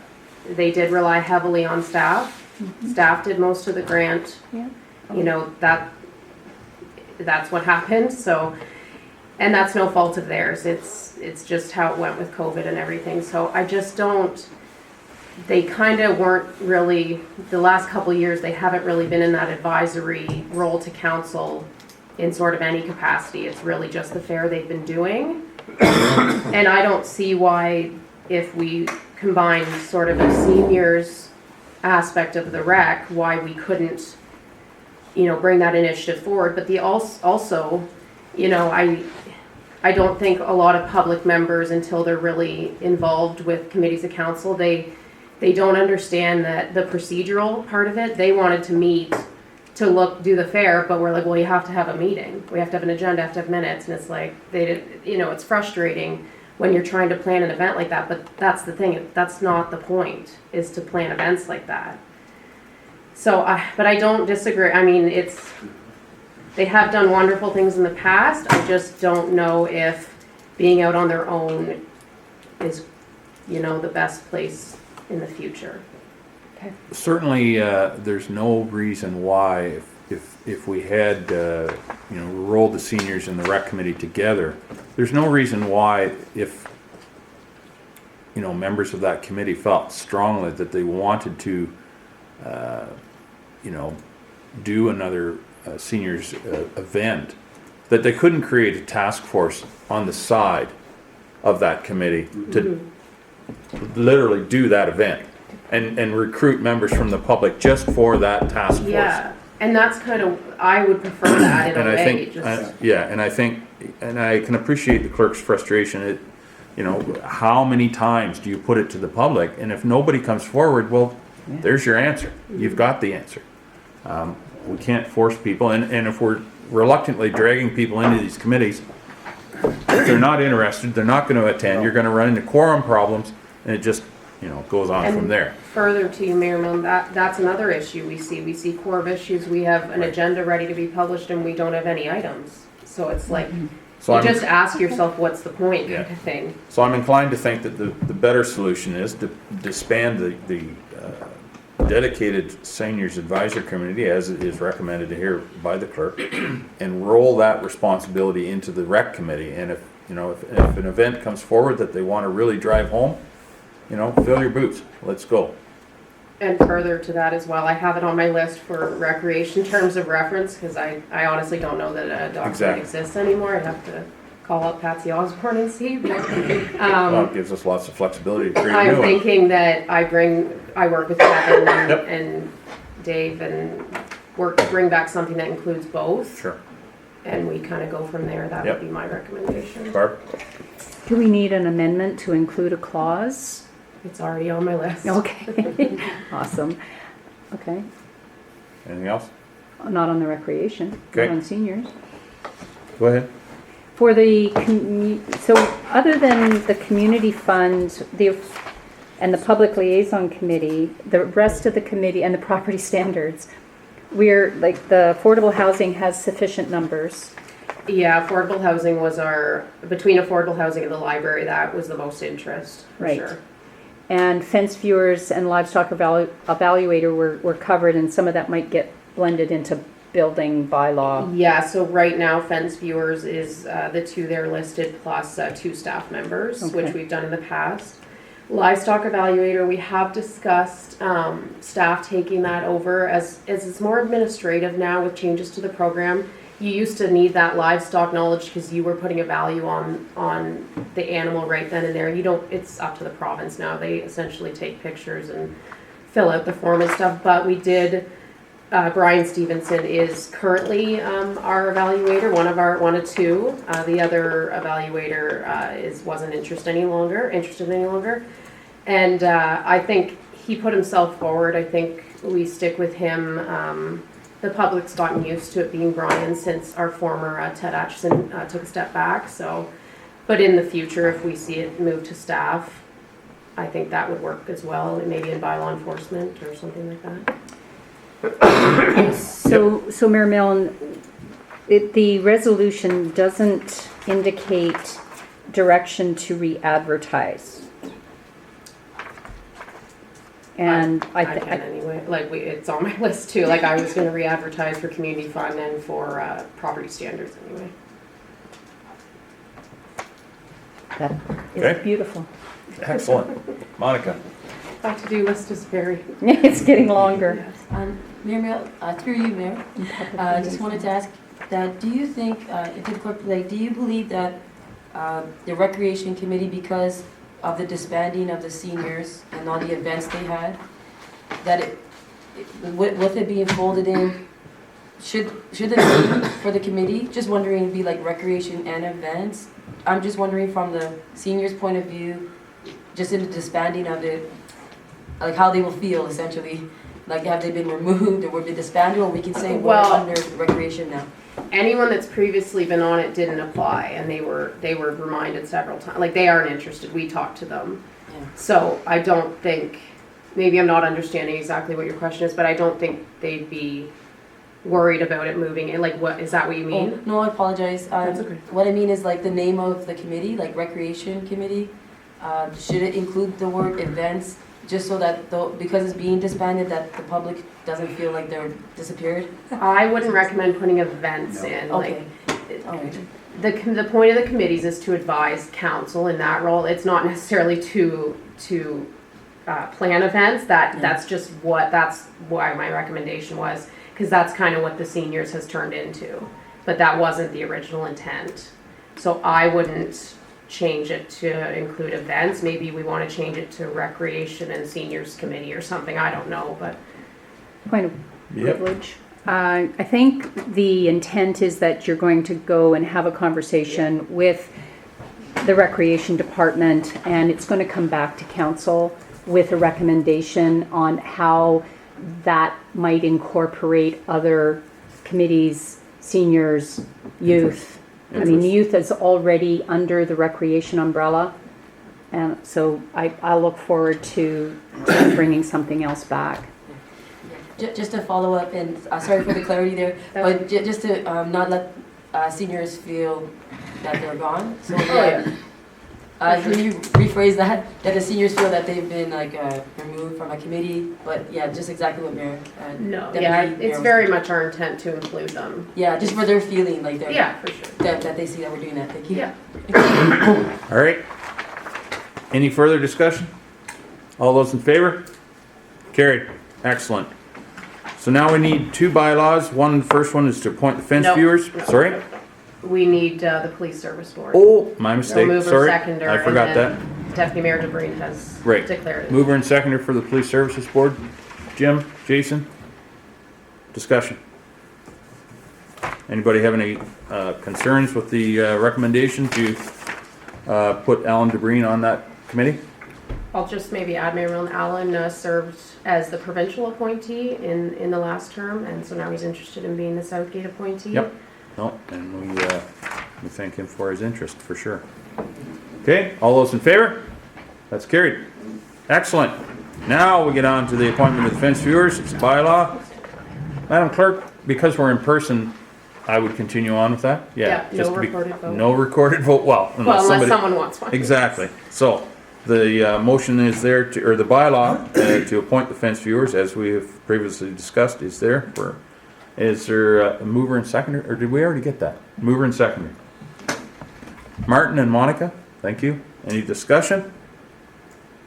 they did rely heavily on staff. Mm-hmm. Staff did most of the grant. Yeah. You know, that's what happened. So, and that's no fault of theirs. It's just how it went with COVID and everything. So I just don't, they kind of weren't really, the last couple of years, they haven't really been in that advisory role to council in sort of any capacity. It's really just the fair they've been doing. And I don't see why, if we combine sort of a seniors aspect of the rec, why we couldn't, bring that initiative forward. But also, I don't think a lot of public members, until they're really involved with committees of council, they don't understand that the procedural part of it. They wanted to meet to do the fair, but we're like, well, you have to have a meeting. We have to have an agenda, have to have minutes. And it's like, it's frustrating when you're trying to plan an event like that. But that's the thing. That's not the point, is to plan events like that. So, but I don't disagree. I mean, they have done wonderful things in the past. I just don't know if being out on their own is, the best place in the future. Okay. Certainly, there's no reason why, if we had, rolled the seniors and the rec committee together, there's no reason why, if, members of that committee felt strongly that they wanted to, do another seniors event, that they couldn't create a task force on the side of that committee to literally do that event. and recruit members from the public just for that task force. Yeah, and that's kind of, I would prefer that in a And I way, think, just, yeah, and I think, and I can appreciate the clerk's frustration. You know, how many times do you put it to the public? And if nobody comes forward, well, there's your answer. You've got the answer. We can't force people, and if we're reluctantly dragging people into these committees, if they're not interested, they're not gonna attend, you're gonna run into quorum problems, and it just, you know, goes on from And there. further to you, Mayor Milne, that's another issue we see. We see core issues, we have an agenda ready to be published and we don't have any items. So it's like, So you I'm- just ask yourself, what's the point Yeah. kind of thing. So I'm inclined to think that the better solution is to disband the dedicated seniors advisor committee, as it is recommended here by the clerk, and roll that responsibility into the rec committee. And if, you know, if an event comes forward that they want to really drive home, you know, fill your boots, let's go. And further to that as well, I have it on my list for recreation terms of reference, because I honestly don't know that a document Exactly. exists anymore. I'd have to call up Patsy Osborne and see. But, Well, it gives us lots of flexibility to create a I'm new one. thinking that I work with Kevin Yep. and Dave and work to bring back something that includes both. Sure. And we kind of go from there. That Yep. would be my recommendation. Barb? Do we need an amendment to include a clause? It's already on my list. Okay, awesome. Okay, Anything else? not on the recreation, Okay. not on seniors. Go ahead. For the, so other than the community fund, and the public liaison committee, the rest of the committee and the property standards, we're, like, the affordable housing has sufficient numbers. Yeah, affordable housing was between affordable housing and the library, that was the most interest, for Right. sure. And fence viewers and livestock evaluator were covered, and some of that might get blended into building bylaw. Yeah, so right now fence viewers is the two there listed plus 2 staff members, which Okay. we've done in the past. Livestock evaluator, we have discussed staff taking that over as it's more administrative now with changes to the program. You used to need that livestock knowledge because you were putting a value on the animal right then and there. You don't, it's up to the province now. They essentially take pictures and fill out the form and stuff, but we did, Brian Stevenson is currently our evaluator, one of 2. The other evaluator wasn't interested any longer. And I think he put himself forward. I think we stick with him. The public's gotten used to it being Brian since our former Ted Atchison took a step back. So, but in the future, if we see it move to staff, I think that would work as well, maybe in bylaw enforcement or something like that. So Mayor Milne, the resolution doesn't indicate direction to re-advertise. And I can anyway, like it's on my list too, like I was gonna re-advertise for community fund and for property standards anyway. that Okay. is beautiful. Excellent. Monica? My to-do list is very. It's getting longer. Mayor Milne, through you, Mayor, just wanted to ask that, do you think, if it could, like, do you believe that the Recreation Committee, because of the disbanding of the seniors and all the events they had, that with it being folded in, should the name for the committee, just wondering, be like recreation and events? I'm just wondering from the seniors' point of view, just in the disbanding of it, like how they will feel essentially. Like, have they been removed or were they disbanded, or we can say we're Well, under recreation now? Anyone that's previously been on it didn't apply, and they were reminded several times, like they aren't interested, we talked to them. Yeah. So I don't think, maybe I'm not understanding exactly what your question is, but I don't think they'd be worried about it moving, and like, what, is that what you mean? Oh, no, I apologize. That's okay. What I mean is like the name of the committee, like Recreation Committee, should it include the word events? Just so that, because it's being disbanded, that the public doesn't feel like they're disappeared? I wouldn't recommend putting events in, Okay. like, the point of the committees is to advise council in that role. It's not necessarily to plan events. That's why my recommendation was, because that's kind of what the seniors has turned into. But that wasn't the original intent. So I wouldn't change it to include events. Maybe we want to change it to recreation and seniors committee or something, I don't know, but. Point of Yep. privilege. I think the intent is that you're going to go and have a conversation with the recreation department, and it's going to come back to council with a recommendation on how that might incorporate other committees, seniors, youth. I mean, the youth is already under the recreation umbrella, and so I look forward to bringing something else back. Just to follow up, and sorry for the clarity there, but just to not let seniors feel that they're gone. So can you rephrase that? That the seniors feel that they've been removed from a committee, but yeah, just exactly what Mayor. No, Deputy yeah, Mayor it's was very saying. much our intent to include them. Yeah, just for their feeling, like they're. Yeah, for sure. That they see that we're doing that. Thank you. Yeah. All right. Any further discussion? All those in favor? Carried. Excellent. So now we need two bylaws. First one is to appoint the fence No. viewers. No. Sorry? We need the police service board. Oh, my mistake. Mover, Sorry. seconder, I forgot and that. then Deputy Mayor DeBreen has Right. declared it. Mover and seconder for the police services board. Jim, Jason? Discussion. Anybody have any concerns with the recommendation to put Alan DeBreen on that committee? I'll just maybe add, Mayor Milne, Alan served as the provincial appointee in the last term, and so now he's interested in being the Southgate appointee. Yep. No, and we thank him for his interest, for sure. Okay, all those in favor? That's carried. Excellent. Now we get on to the appointment of the fence viewers. It's bylaw. Madam Clerk, because we're in person, I would continue on with that? Yeah, no just to be- recorded vote. No recorded vote, well, Well, unless somebody. someone wants one. Exactly. So, the motion is there, or the bylaw to appoint the fence viewers, as we have previously discussed, is there. Is there a mover and seconder, or did we already get that? Mover and seconder. Martin and Monica, thank you. Any discussion?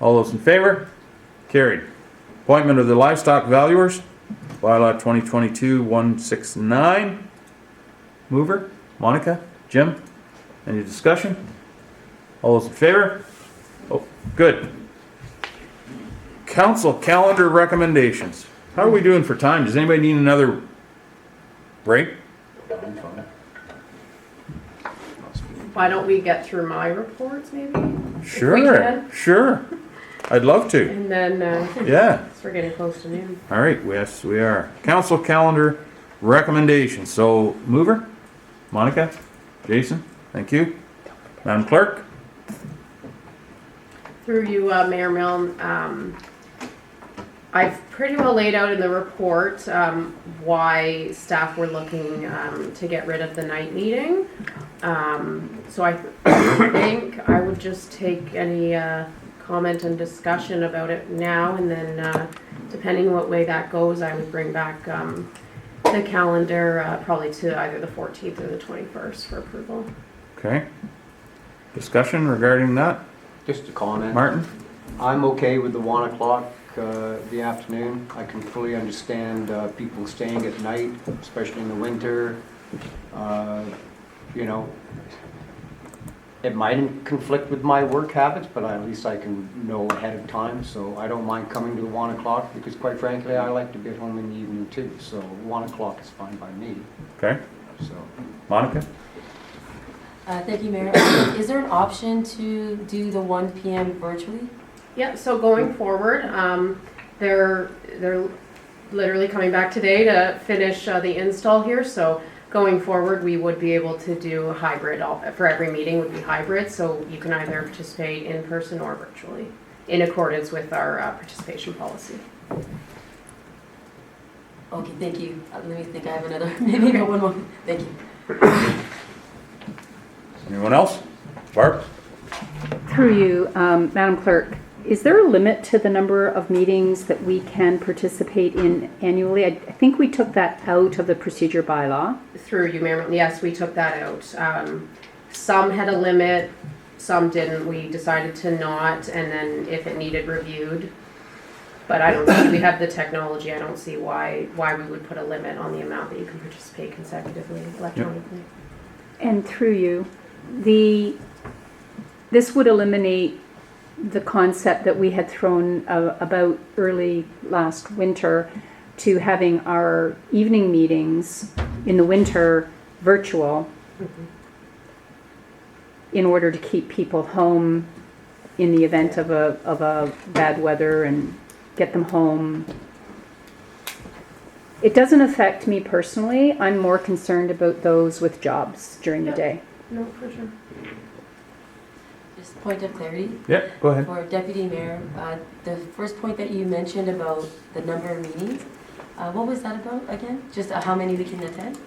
All those in favor? Carried. Appointment of the livestock valuers, bylaw 2022-169. Mover, Monica, Jim, any discussion? All those in favor? Oh, good. Council calendar recommendations. How are we doing for time? Does anybody need another break? Why don't we get through my reports, maybe? If we Sure, can. sure. I'd love to. And then, Yeah. we're getting close to noon. All right, yes, we are. Council calendar recommendations. So, mover, Monica, Jason, thank you. Madam Clerk? Through you, Mayor Milne, I've pretty well laid out in the report why staff were looking to get rid of the night meeting. So I think I would just take any comment and discussion about it now, and then depending what way that goes, I would bring back the calendar probably to either the 14th or the 21st for approval. Okay. Discussion regarding that? Just a comment. Martin? I'm okay with the 1 o'clock the afternoon. I can fully understand people staying at night, especially in the winter. You know, it might conflict with my work habits, but at least I can know ahead of time. So I don't mind coming to 1 o'clock because, quite frankly, I like to get home in the evening too. So 1 o'clock is fine by me. Okay. So, Monica? Thank you, Mayor. Is there an option to do the 1 p.m. virtually? Yeah, so going forward, they're literally coming back today to finish the install here, so going forward, we would be able to do a hybrid, for every meeting would be hybrid, so you can either participate in person or virtually, in accordance with our participation policy. Okay, thank you. Let me think. I have another. Maybe I got one more. Thank you. Anyone else? Barb? Through you, Madam Clerk, is there a limit to the number of meetings that we can participate in annually? I think we took that out of the procedure bylaw. Through you, Mayor, yes, we took that out. Some had a limit, some didn't. We decided to not, and then if it needed reviewed. But I don't think we have the technology. I don't see why we would put a limit on the amount that you can participate consecutively electronically. And through you, the this would eliminate the concept that we had thrown about early last winter to having our evening meetings in the winter virtual in order to keep people home in the event of a bad weather and get them home. It doesn't affect me personally. I'm more concerned about those with jobs during the day. No, for sure. Just point of clarity. Yeah, go ahead. For Deputy Mayor, the first point that you mentioned about the number of meetings, what was that about again? Just how many we can attend?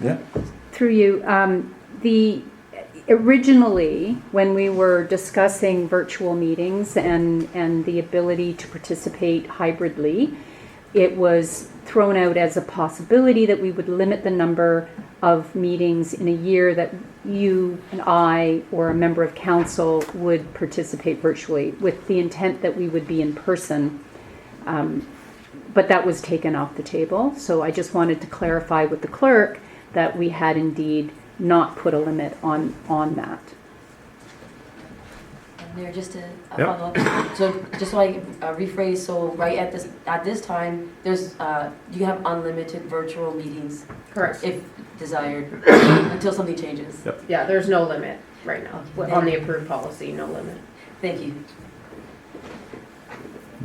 Yeah. Through you, originally, when we were discussing virtual meetings and the ability to participate hybridly, it was thrown out as a possibility that we would limit the number of meetings in a year that you and I or a member of council would participate virtually, with the intent that we would be in person. But that was taken off the table. So I just wanted to clarify with the clerk that we had indeed not put a limit on that. And Mayor, just to Yep. follow up, so just so I rephrase, so right at this time, there's you have unlimited virtual meetings. Correct. If desired, until something changes. Yep. Yeah, there's no limit right now. Okay. On the approved policy, no limit. Thank you.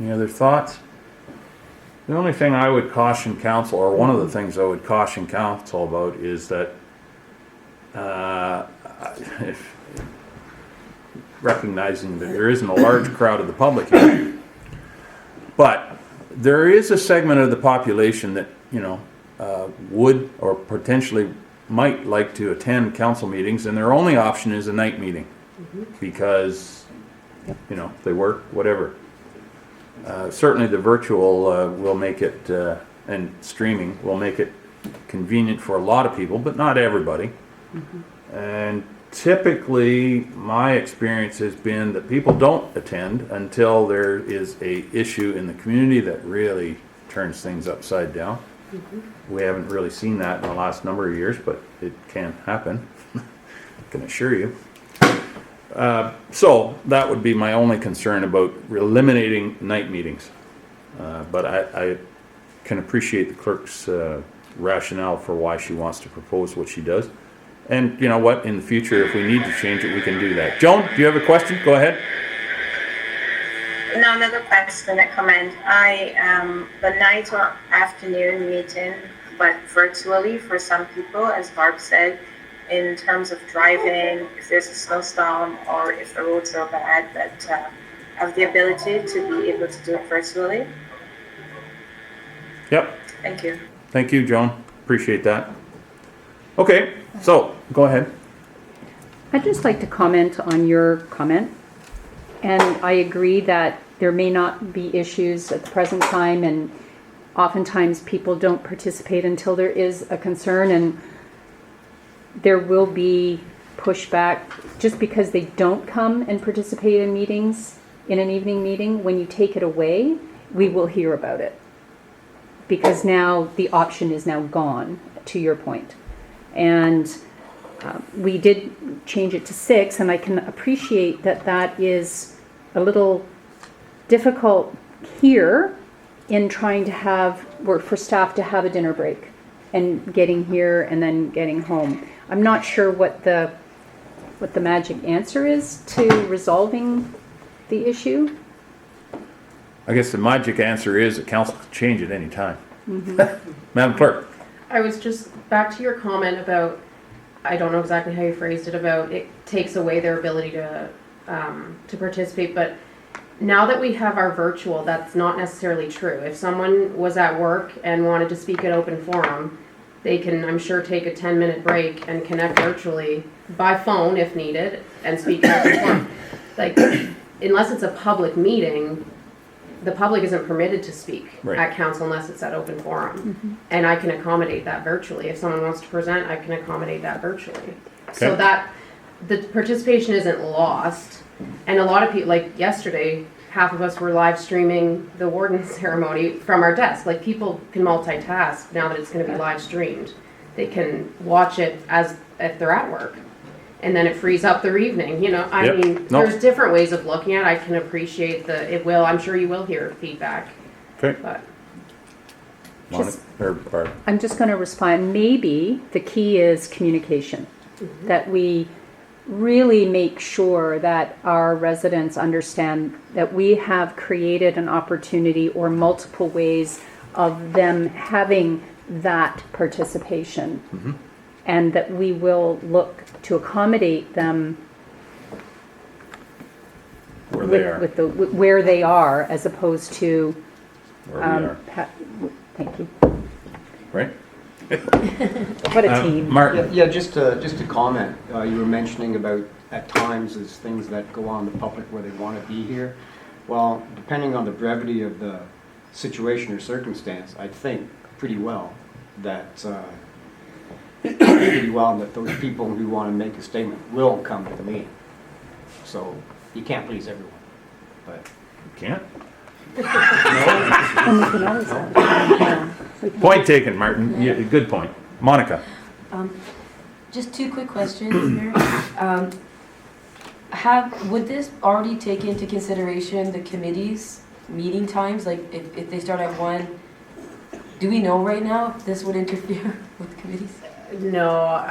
Any other thoughts? The only thing I would caution council, or one of the things I would caution council about, is that if recognizing that there isn't a large crowd of the public here, but there is a segment of the population that, would or potentially might like to attend council meetings, and their only option is a night meeting because, they work, whatever. Certainly the virtual will make it, and streaming will make it convenient for a lot of people, but not everybody. And typically, my experience has been that people don't attend until there is a issue in the community that really turns things upside down. We haven't really seen that in the last number of years, but it can happen. I can assure you. So that would be my only concern about eliminating night meetings. But I can appreciate the clerk's rationale for why she wants to propose what she does. And you know what, in the future, if we need to change it, we can do that. Joan, do you have a question? Go ahead. No, another question, a comment. The night or afternoon meeting, but virtually for some people, as Barb said, in terms of driving, if there's a snowstorm or if the roads are bad, that have the ability to be able to do it virtually. Yep. Thank you. Thank you, Joan. Appreciate that. Okay, so go ahead. I'd just like to comment on your comment. And I agree that there may not be issues at the present time, and oftentimes people don't participate until there is a concern, and there will be pushback just because they don't come and participate in meetings, in an evening meeting. When you take it away, we will hear about it. Because now the option is now gone, to your point. And we did change it to 6, and I can appreciate that that is a little difficult here in trying to have, or for staff to have a dinner break and getting here and then getting home. I'm not sure what the magic answer is to resolving the issue. I guess the magic answer is that council can change at any time. Madam Clerk. I was just back to your comment about, I don't know exactly how you phrased it, about it takes away their ability to participate, but now that we have our virtual, that's not necessarily true. If someone was at work and wanted to speak at open forum, they can, I'm sure, take a 10-minute break and connect virtually by phone if needed and speak at open forum. Like, unless it's a public meeting, the public isn't permitted to speak at council unless it's at open forum. And I can accommodate that virtually. If someone wants to present, I can accommodate that virtually. So that the participation isn't lost. And a lot of people, like yesterday, half of us were live streaming the warden ceremony from our desk. Like, people can multitask now that it's going to be live streamed. They can watch it as if they're at work. and then it frees up their evening, you know, I Yep. mean, No. there's different ways of looking at it. I can appreciate I'm sure you will hear feedback, Okay. but. Just- Barb. I'm just going to respond. Maybe the key is communication, that we really make sure that our residents understand that we have created an opportunity or multiple ways of them having that participation, and that we will look to accommodate them Where they are. where they are, as opposed to Where we are. thank you. Right? What a team. Martin. Yeah, just to comment, you were mentioning about at times there's things that go on in the public where they want to be here. Well, depending on the brevity of the situation or circumstance, I think pretty well that those people who want to make a statement will come to the meeting. So you can't please everyone, but. You can't? And we can always have- Point taken, Martin. Yeah, good point. Monica. Just two quick questions, Mayor. Would this already take into consideration the committee's meeting times? Like, if they start at 1, do we know right now if this would interfere with committees? No,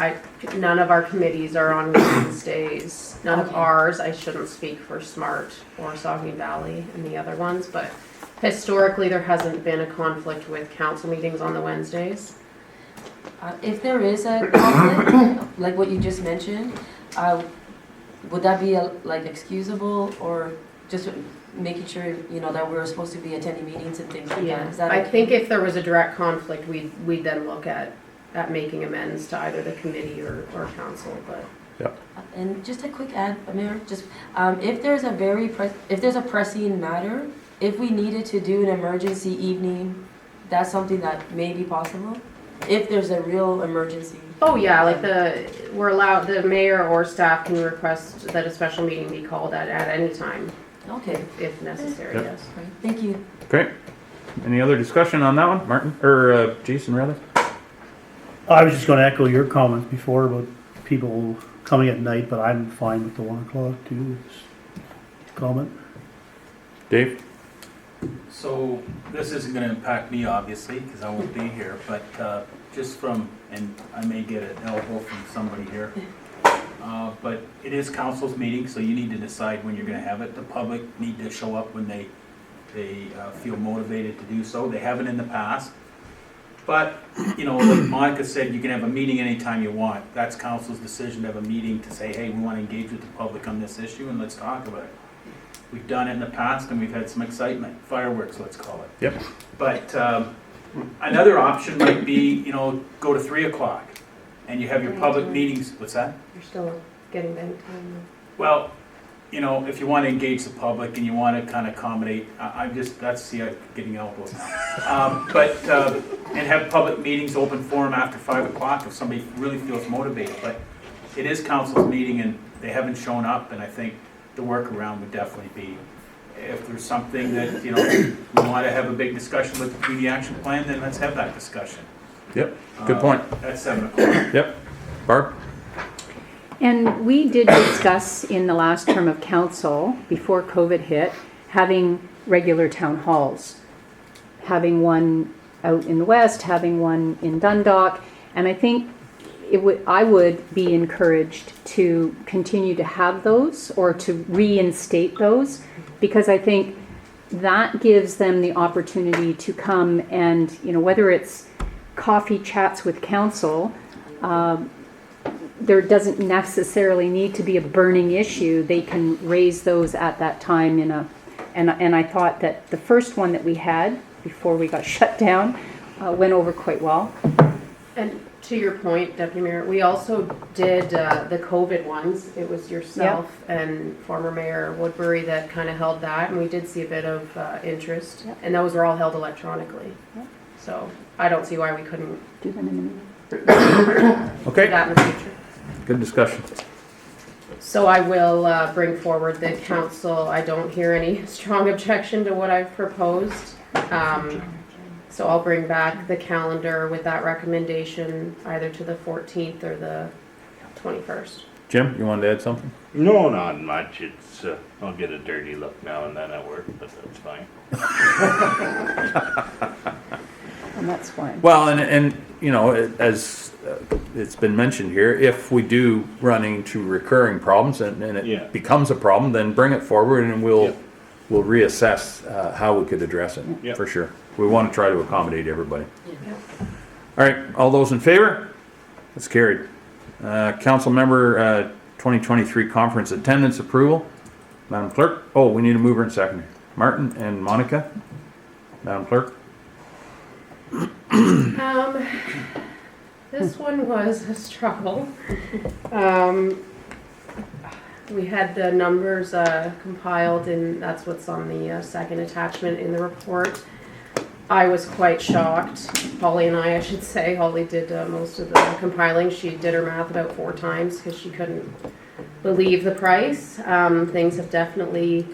none of our committees are on Wednesdays. None of Okay. ours. I shouldn't speak for SMART or Saugeen Valley and the other ones, but historically there hasn't been a conflict with council meetings on the Wednesdays. If there is a conflict, like what you just mentioned, would that be excusable, or just making sure, you know, that we're supposed to be attending meetings and things like that? Is that I okay? think if there was a direct conflict, we'd then look at making amends to either the committee or council, but. And just a quick add, Mayor, just, if there's a pressing matter, if we needed to do an emergency evening, that's something that may be possible? If there's a real emergency? Oh, yeah, the mayor or staff can request that a special meeting be called at any time. Okay. If necessary, Yep. yes. Thank you. Okay. Any other discussion on that one, Martin? Or Jason, rather? I was just gonna echo your comments before about people coming at night, but I'm fine with the 1 o'clock too. Comment. Dave? So this isn't gonna impact me, obviously, because I won't be here, but just and I may get an elbow from somebody here, but it is council's meeting, so you need to decide when you're gonna have it. The public need to show up when they feel motivated to do so. They haven't in the past. But, you know, like Monica said, you can have a meeting anytime you want. That's council's decision to have a meeting to say, hey, we want to engage with the public on this issue and let's talk about it. We've done it in the past and we've had some excitement, fireworks, let's call it. Yep. But another option might be, you know, go to 3 o'clock and you have your public meetings. What's that? You're still getting bank time. Well, you know, if you want to engage the public and you want to kind of accommodate, that's getting elbows now. And have public meetings, open forum after 5 o'clock if somebody really feels motivated. But it is council's meeting and they haven't shown up, and I think the workaround would definitely be, if there's something that, you know, we want to have a big discussion with the community action plan, then let's have that discussion. Yep. Good point. At 7 o'clock. Yep. Barb? And we did discuss in the last term of council, before COVID hit, having regular town halls. Having one out in the west, having one in Dundalk, and I think I would be encouraged to continue to have those or to reinstate those, because I think that gives them the opportunity to come and, you know, whether it's coffee chats with council, there doesn't necessarily need to be a burning issue. They can raise those at that time and I thought that the first one that we had before we got shut down went over quite well. And to your point, Deputy Mayor, we also did the COVID ones. It was yourself and former Mayor Woodbury that kind of held that, and we did see a bit of interest. Yep. And those were all held electronically. Yep. So I don't see why we couldn't Do them in a minute. do Okay. that in the future. Good discussion. So I will bring forward the council. I don't hear any strong objection to what I've proposed. So I'll bring back the calendar with that recommendation either to the 14th or the 21st. Jim, you wanted to add something? No, not much. It's, I'll get a dirty look now and then at work, but that's fine. And that's fine. Well, and you know, as it's been mentioned here, if we do run into recurring problems and Yeah. it becomes a problem, then bring it forward and we'll reassess how we could address it, Yeah. for sure. We want to try to accommodate everybody. All right, all those in favor? That's carried. Council member 2023 conference attendance approval. Madam Clerk, oh, we need a mover and seconder. Martin and Monica. Madam Clerk. This one was a struggle. We had the numbers compiled, and that's what's on the second attachment in the report. I was quite shocked. Holly and I should say. Holly did most of the compiling. She did her math about 4 times because she couldn't believe the price. Things have definitely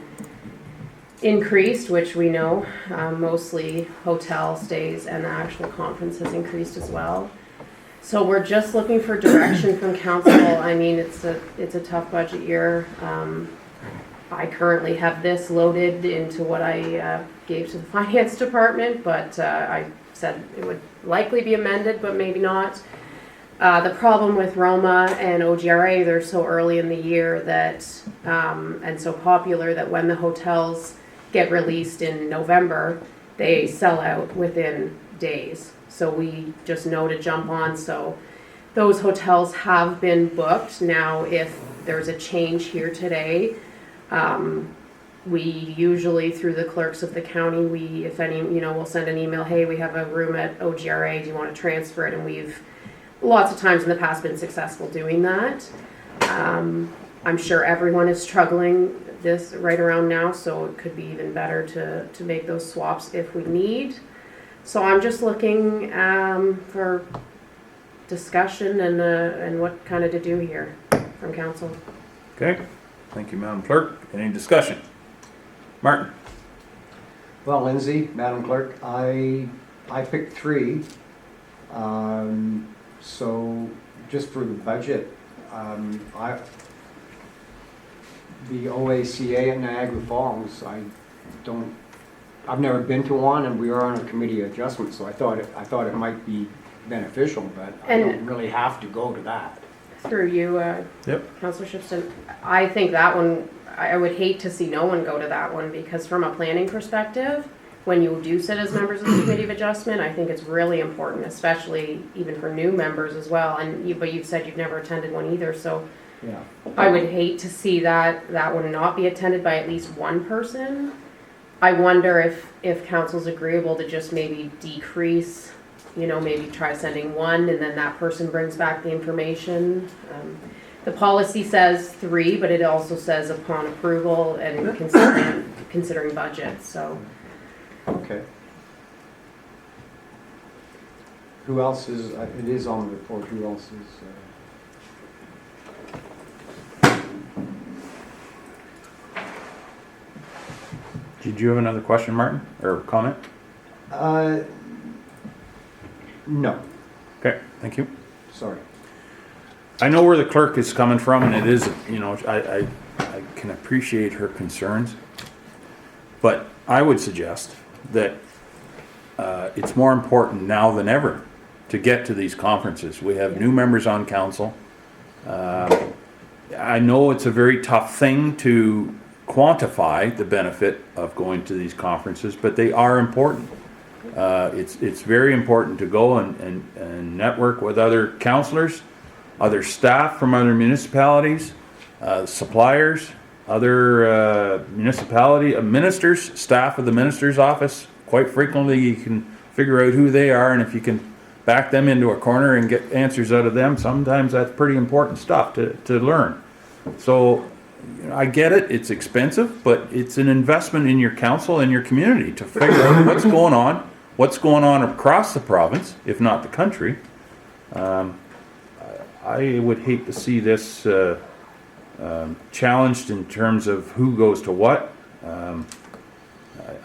increased, which we know. Mostly hotel stays and the actual conference has increased as well. So we're just looking for direction from council. I mean, it's a tough budget year. I currently have this loaded into what I gave to the finance department, but I said it would likely be amended, but maybe not. The problem with Roma and OGRA, they're so early in the year that, and so popular that when the hotels get released in November, they sell out within days. So we just know to jump on. So those hotels have been booked. Now, if there's a change here today, we usually, through the clerks of the county, if any, we'll send an email, hey, we have a room at OGRA, do you want to transfer it? And we've lots of times in the past been successful doing that. I'm sure everyone is struggling this right around now, so it could be even better to make those swaps if we need. So I'm just looking for discussion and what kind of to do here from council. Okay, thank you, Madam Clerk. Any discussion? Martin? Well, Lindsay, Madam Clerk, I picked 3. So just for the budget, the OACA at Niagara Falls, I've never been to one, and we are on a committee adjustment, so I thought it might be beneficial, but I don't really have to go to that. Through you, Councillor Shipston, I think that one, I would hate to see no one go to that one, because from a planning perspective, when you do sit as members of the Committee of Adjustment, I think it's really important, especially even for new members as well. But you've said you've never attended one either, so yeah. I would hate to see that one not be attended by at least one person. I wonder if council's agreeable to just maybe decrease, maybe try sending 1 and then that person brings back the information. The policy says 3, but it also says upon approval and considering budget, so. Okay. Who else is, it is on the report, who else is? Did you have another question, Martin, or comment? No. Okay, thank you. Sorry. I know where the clerk is coming from, and it is, I can appreciate her concerns, but I would suggest that it's more important now than ever to get to these conferences. We have new members on council. I know it's a very tough thing to quantify the benefit of going to these conferences, but they are important. It's very important to go and network with other councillors, other staff from other municipalities, suppliers, other municipality ministers, staff of the minister's office. Quite frequently you can figure out who they are, and if you can back them into a corner and get answers out of them, sometimes that's pretty important stuff to learn. So I get it, it's expensive, but it's an investment in your council and your community to figure out what's going on across the province, if not the country. I would hate to see this challenged in terms of who goes to what.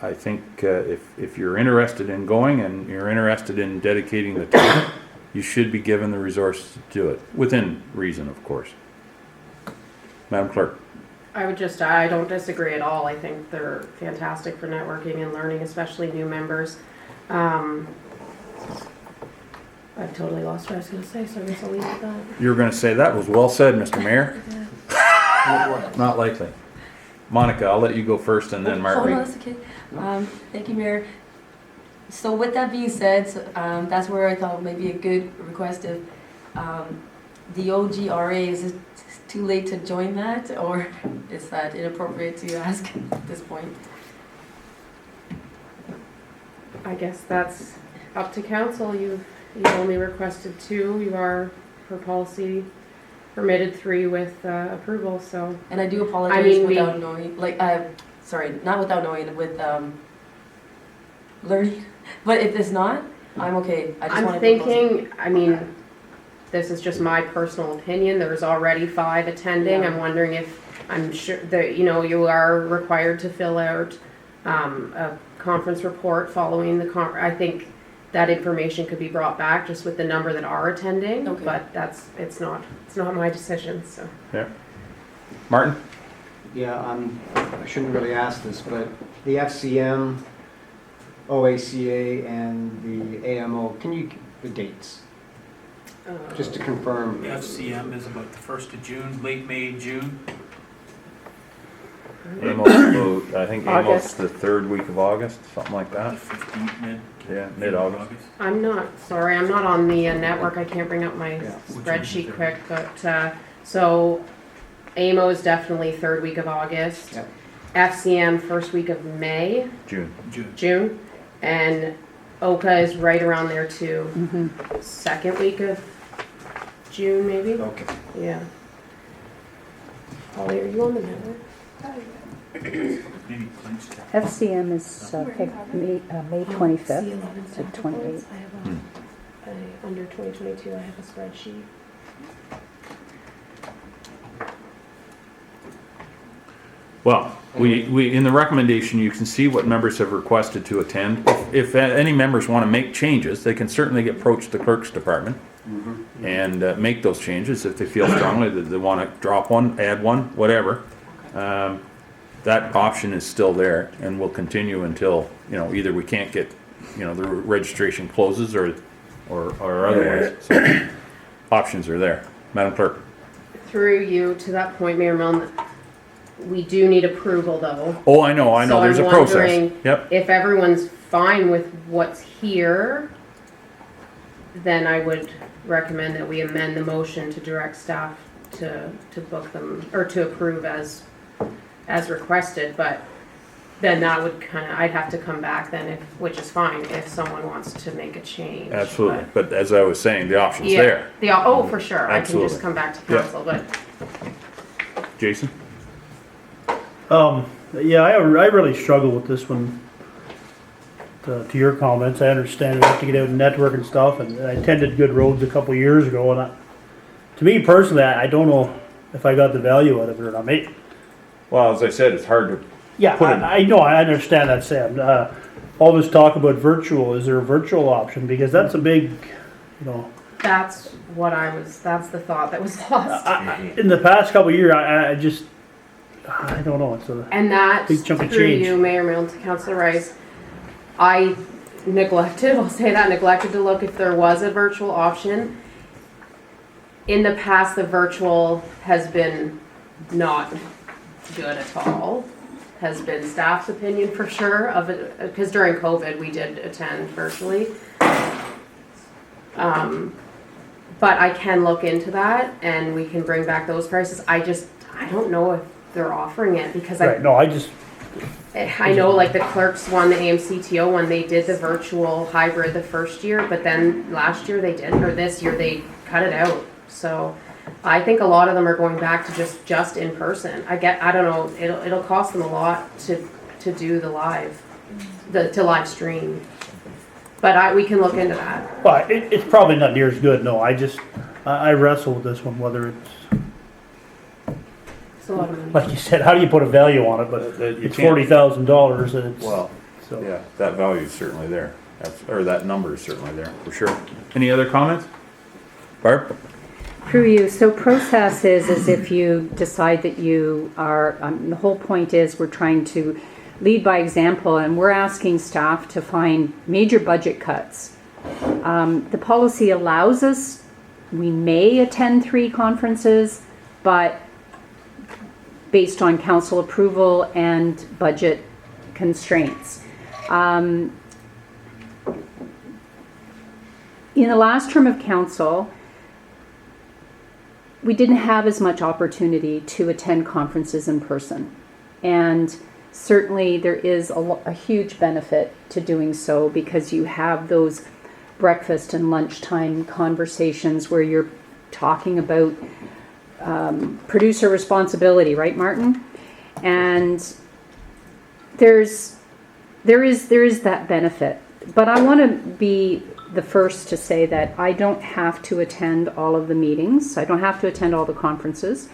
I think if you're interested in going and you're interested in dedicating the time, you should be given the resources to do it, within reason, of course. Madam Clerk. I don't disagree at all. I think they're fantastic for networking and learning, especially new members. I've totally lost what I was gonna say, so I guess I'll leave it at that. You were gonna say that was well said, Mr. Mayor. Not likely. Monica, I'll let you go first and then Hold on, Marguerite. that's okay. Thank you, Mayor. So with that being said, that's where I thought maybe a good request of the OGRA, is it too late to join that, or is that inappropriate to ask at this point? I guess that's up to council. You've only requested 2. You are, per policy, permitted 3 with approval, so. And I do apologize I mean, without knowing, sorry, not without knowing, with learning. But if it's not, I'm okay. I just I'm wanted to propose it. thinking, I mean, this is just my personal opinion. There's already 5 attending. Yeah. I'm wondering if, I'm sure that, you are required to fill out a conference report following the I think that information could be brought back just with the number that are attending, Okay. but it's not my decision, so. Yeah. Martin? Yeah, I shouldn't really ask this, but the FCM, OACA, and the AMO, can you, the dates? Just to confirm. FCM is about the 1st of June, late May, June. Amos, I think Amos August. the 3rd week of August, something like that. 15th, Mid-August. I'm not on the network. I can't bring up my Yeah. spreadsheet quick, but, so AMO is definitely 3rd week of August. Yep. FCM 1st week of May, June. and OCA is right around there too. 2nd week of June, maybe? Okay. Yeah. Holly, are you on the network? Maybe Clint's check. FCM is May 25th to 28th. Under 2022, I have a spreadsheet. Well, we, in the recommendation, you can see what members have requested to attend. If any members want to make changes, they can certainly approach the clerk's department and make those changes if they feel strongly that they want to drop one, add one, whatever. That option is still there and will continue until, either we can't get, the registration closes or otherwise. So options are there. Madam Clerk. Through you, to that point, Mayor Milne, we do need approval though. Oh, I know, So there's I'm a process. wondering Yep. if everyone's fine with what's here, then I would recommend that we amend the motion to direct staff to book them, or to approve as requested, but then that would I'd have to come back then, which is fine, if someone wants to make a change. Absolutely. But as I was saying, the option's Yeah, there. for sure. I can Absolutely. just come back to Yeah. council, but Jason? Yeah, I really struggle with this one. To your comments, I understand we have to get out and network and stuff, and I attended Good Roads a couple of years ago, and to me personally, I don't know if I got the value out of it or not. Well, as I said, it's hard to. Yeah, Put it- I know, I understand that, Sam. All this talk about virtual, is there a virtual option? Because that's a big, that's the thought that was lost. in the past couple of years, I don't know, it's a And that, big chunk of through change. you, Mayor Milne, to Councillor Rice, I neglected to look if there was a virtual option. In the past, the virtual has been not good at all. Has been staff's opinion for sure of it, because during COVID, we did attend virtually. But I can look into that and we can bring back those prices. I don't know if they're offering it because Right, no, I know like the clerks one, the AMCTO one, they did the virtual hybrid the first year, but then last year they didn't, or this year they cut it out. So I think a lot of them are going back to just in person. I don't know, it'll cost them a lot to do the live stream. But we can look into that. Well, it's probably not near as good, no, I wrestle with this one, whether it's, It's a lot of money. like you said, how do you put a value on it, but it's can't- $40,000 and it's. Well, so. yeah, that value is certainly there. Or that number is certainly there, for sure. Any other comments? Barb? Through you. So process is if you decide that you are, the whole point is we're trying to lead by example, and we're asking staff to find major budget cuts. The policy allows us, we may attend 3 conferences, but based on council approval and budget constraints. In the last term of council, we didn't have as much opportunity to attend conferences in person. And certainly there is a huge benefit to doing so because you have those breakfast and lunchtime conversations where you're talking about producer responsibility, right, Martin? And there is that benefit. But I want to be the first to say that I don't have to attend all of the meetings. I don't have to attend all the conferences.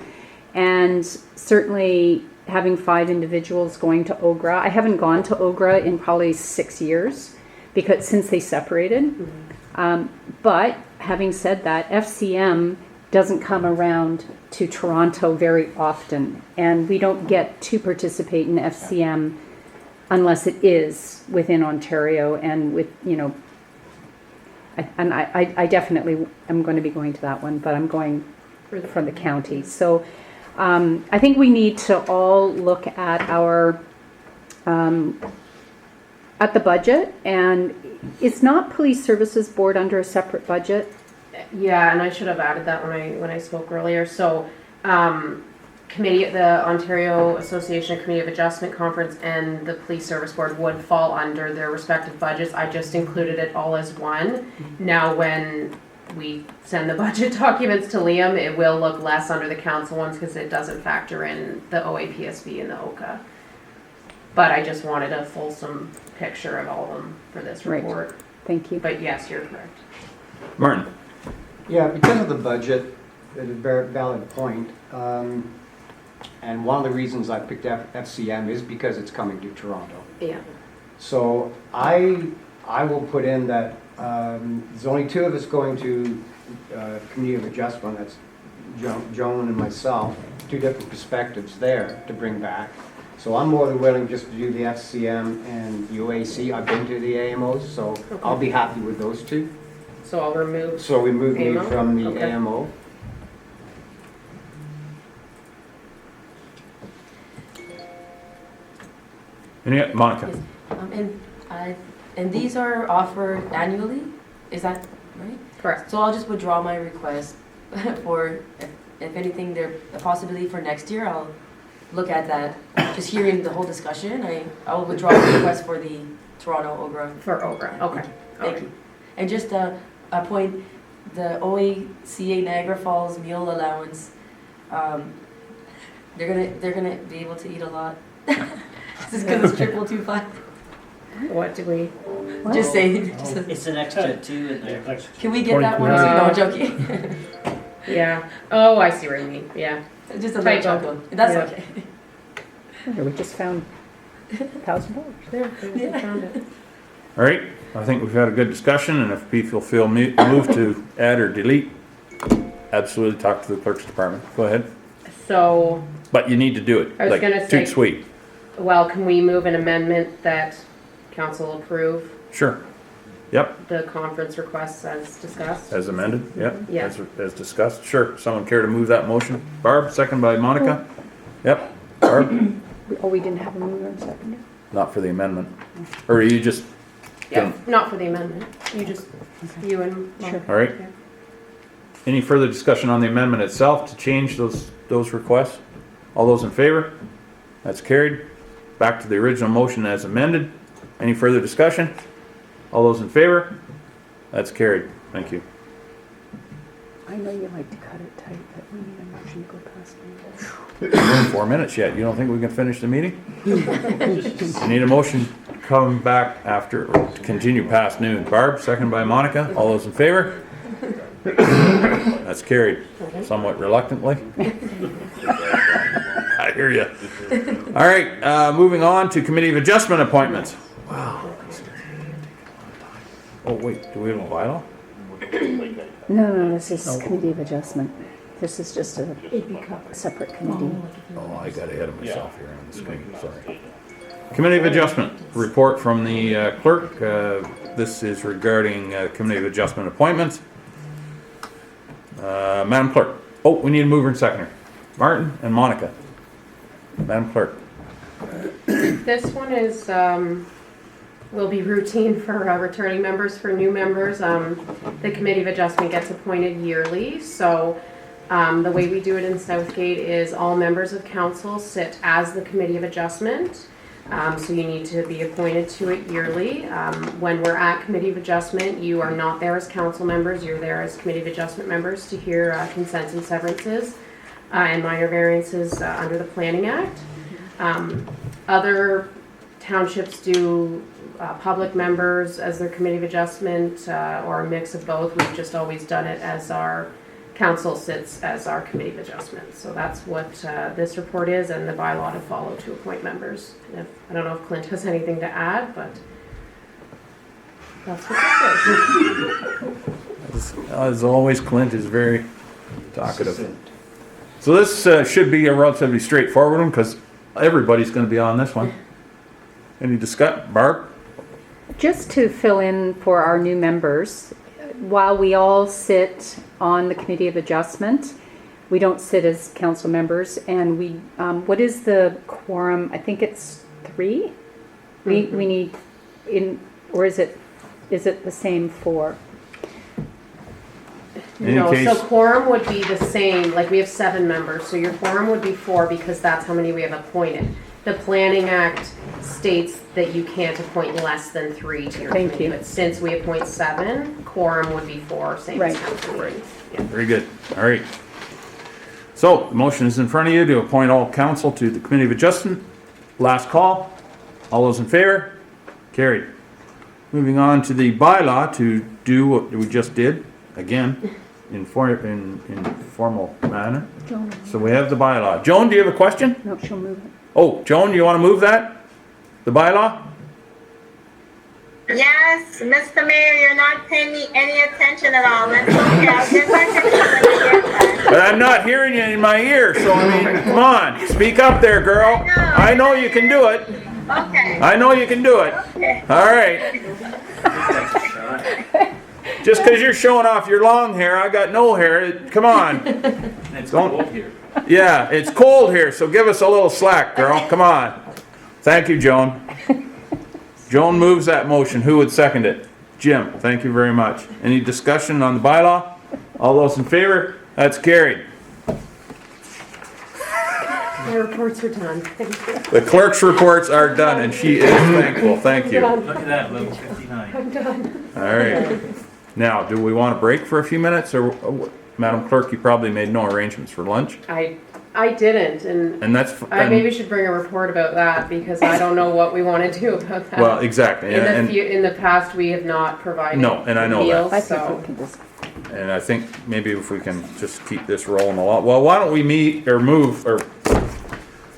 And certainly having 5 individuals going to OGRA, I haven't gone to OGRA in probably 6 years because since they separated. But having said that, FCM doesn't come around to Toronto very often. And we don't get to participate in FCM unless it is within Ontario and with, you know, I definitely am going to be going to that one, but I'm going from the county. So I think we need to all look at our, at the budget, and it's not Police Services Board under a separate budget. Yeah, and I should have added that when I spoke earlier. So, the Ontario Association Committee of Adjustment Conference and the Police Service Board would fall under their respective budgets. I just included it all as one. Now, when we send the budget documents to Liam, it will look less under the council ones because it doesn't factor in the OAPSB and the OCA. But I just wanted a fulsome picture of all of them for this report. Right. Thank you. But yes, you're correct. Martin? Yeah, because of the budget, it's a very valid point. And one of the reasons I picked FCM is because it's coming to Toronto. Yeah. So I will put in that there's only 2 of us going to Committee of Adjustment. That's Joan and myself. 2 different perspectives there to bring back. So I'm more than willing just to do the FCM and the OAC. I've been to the AMOs, so okay. I'll be happy with those 2. So I'll remove. So we move me AMO? from the Okay. AMO. And Monica? And these are offered annually, is that right? Correct. So I'll just withdraw my request for, if anything, there a possibility for next year, I'll look at that. Just hearing the whole discussion, I will withdraw the request for the Toronto OGRA. For OGRA, okay. Thank you. And just a point, the OACA Niagara Falls meal allowance, they're gonna be able to eat a lot. Just because it's 225. What do we? Just saying. It's an extra 2 in there. Can we get that one too? No, I'm joking. Yeah. Oh, I see what you mean. Yeah. Just a little chuckle. That's Yeah. okay. We just found $1,000. There, we found it. All right, I think we've had a good discussion, and if people feel moved to add or delete, absolutely talk to the clerk's department. Go ahead. So, But you need to do it. I was like, gonna say- toot sweet. well, can we move an amendment that council approve Sure. Yep, the conference requests as discussed? as amended, yep. Yeah. As discussed, sure. Someone care to move that motion? Barb, second by Monica? Yep, Barb? Oh, we didn't have a mover and seconder? Not for the amendment. Or you just, Yeah, not for the amendment. You and. Sure. all right. Okay. Any further discussion on the amendment itself to change those requests? All those in favor? That's carried. Back to the original motion as amended. Any further discussion? All those in favor? That's carried. Thank you. I know you like to cut it tight, but we need a motion to go past 4 minutes yet. You don't think we can finish the meeting? I need a motion to come back after, or to continue past noon. Barb, second by Monica. All those in favor? That's carried. Somewhat reluctantly. I hear you. All right, moving on to Committee of Adjustment appointments. Wow. Oh, wait, do we have a bylaw? No, this is No. Committee of Adjustment. This is just a separate committee. Oh, I got ahead of myself here on the screen, sorry. Committee of Adjustment, report from the clerk. This is regarding Committee of Adjustment appointments. Madam Clerk. Oh, we need a mover and seconder. Martin and Monica. Madam Clerk. This one is, will be routine for returning members. For new members, the Committee of Adjustment gets appointed yearly. So the way we do it in Southgate is all members of council sit as the Committee of Adjustment. So you need to be appointed to it yearly. When we're at Committee of Adjustment, you are not there as council members, you're there as Committee of Adjustment members to hear consents and severances and minor variances under the Planning Act. Other townships do public members as their Committee of Adjustment or a mix of both. We've just always done it as our council sits as our Committee of Adjustment. So that's what this report is, and the bylaw to follow to appoint members. I don't know if Clint has anything to add, but that's what this is. As always, Clint is very talkative. So this should be a relatively straightforward one because everybody's going to be on this one. Any discuss? Barb? Just to fill in for our new members, while we all sit on the Committee of Adjustment, we don't sit as council members, and we, what is the quorum? I think it's 3? We need, or is it the same 4? No, so quorum would be the same, like we have 7 members, so your quorum would be 4 because that's how many we have appointed. The Planning Act states that you can't appoint less than 3 to your committee, but since we appoint 7, quorum would be 4, same as council meetings. Yeah. Very good. All right. So the motion is in front of you to appoint all council to the Committee of Adjustment. Last call. All those in favor? Carried. Moving on to the bylaw to do what we just did, again, in formal manner. Joan. So we have the bylaw. Joan, do you have a question? No, she'll move it. Oh, Joan, you want to move that? The bylaw? Yes, Mr. Mayor, you're not paying me any attention at all. That's okay. I'll get back to you when I get back. But I'm not hearing you in my ear, so I mean, come on, speak up there, girl. I know you can do it. Okay. I know you can do it. Okay. All right. Just because you're showing off your long hair, I got no hair. Come on. It's cold here. Yeah, it's cold here, so give us a little slack, girl. Come on. Thank you, Joan. Joan moves that motion. Who would second it? Jim, thank you very much. Any discussion on the bylaw? All those in favor? That's carried. My reports are done. Thank you. The clerk's reports are done, and she is thankful. Thank you. All Look at that, level 59. I'm done. right. Now, do we want to break for a few minutes, or Madam Clerk, you probably made no arrangements for lunch, I didn't, and that's I maybe should bring a report about that because I don't know what we want to do about that. well, exactly. In the past, we have not provided No, and I know that. meals, I think so. we can just, And I think maybe if we can just keep this rolling a lot. Well, why don't we meet or move, or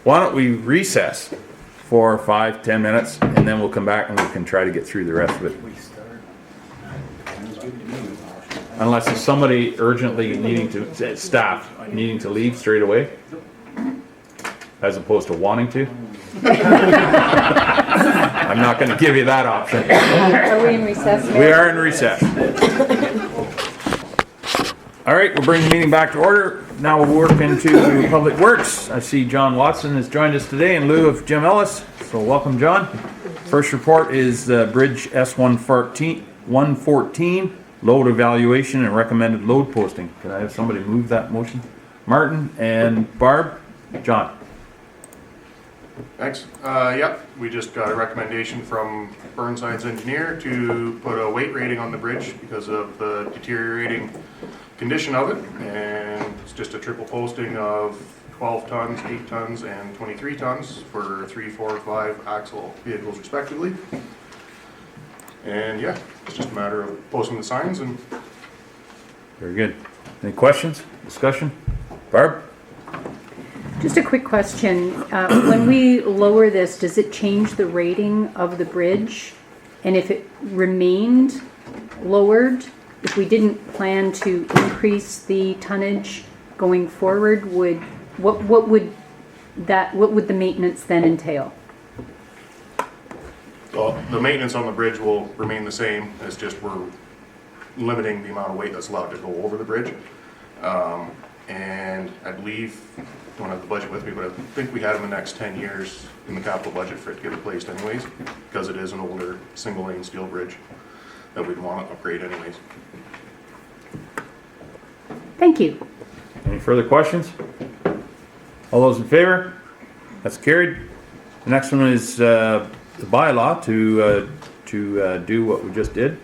why don't we recess for 5-10 minutes, and then we'll come back and we can try to get through the rest of it. Unless there's somebody urgently needing to, staff needing to leave straight away, as opposed to wanting to. I'm not going to give you that option. are we in recess? We are in recess. All right, we'll bring the meeting back to order. Now we'll work into Public Works. I see John Watson has joined us today in lieu of Jim Ellis. So welcome, John. First report is Bridge S114, load evaluation and recommended load posting. Can I have somebody move that motion? Martin and Barb. John. Thanks. Yep, we just got a recommendation from Burnside's engineer to put a weight rating on the bridge because of the deteriorating condition of it. And it's just a triple posting of 12 tons, 8 tons, and 23 tons for 3, 4, 5 axle vehicles respectively. And yeah, it's just a matter of posting the signs and... Very good. Any questions, discussion? Barb? Just a quick question. When we lower this, does it change the rating of the bridge? And if it remained lowered, if we didn't plan to increase the tonnage going forward, what would the maintenance then entail? Well, the maintenance on the bridge will remain the same, it's just we're limiting the amount of weight that's allowed to go over the bridge. And I believe, I don't have the budget with me, but I think we have in the next 10 years in the capital budget for it to get replaced anyways, because it is an older single lane steel bridge that we'd want to upgrade anyways. Thank you. Any further questions? All those in favor? That's carried. The next one is the bylaw to do what we just did.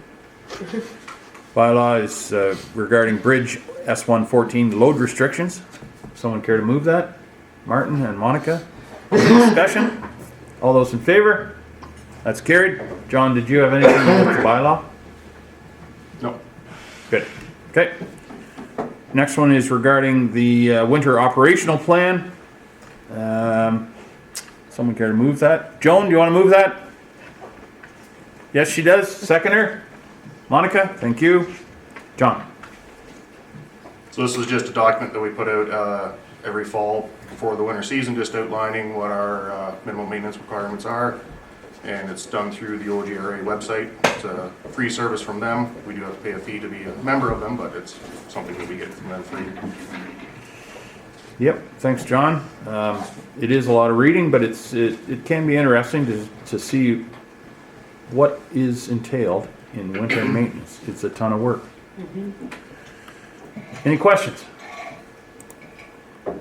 Bylaw is regarding Bridge S114 load restrictions. Someone care to move that? Martin and Monica. Discussion? All those in favor? That's carried. John, did you have anything with the bylaw? No. Good. Okay. Next one is regarding the winter operational plan. Someone care to move that? Joan, do you want to move that? Yes, she does. Seconder? Monica, thank you. John? So this is just a document that we put out every fall before the winter season, just outlining what our minimum maintenance requirements are. And it's done through the OGRA website. It's a free service from them. We do have to pay a fee to be a member of them, but it's something that we get from them free. Yep, thanks, John. It is a lot of reading, but it can be interesting to see what is entailed in winter maintenance. It's a ton of work. Any questions?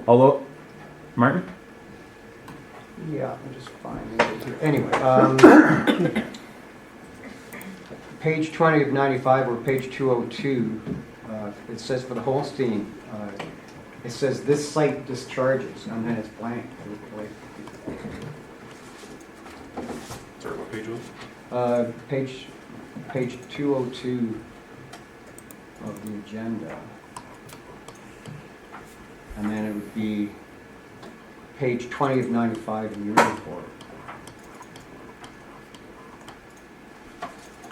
Although, Martin? Yeah, I'm just finding it here. Anyway, page 20 of 95 or page 202, it says for the Holstein, it says this site discharges, and then it's blank. Sorry, what page was it? Page 202 of the agenda. And then it would be page 20 of 95 in your report.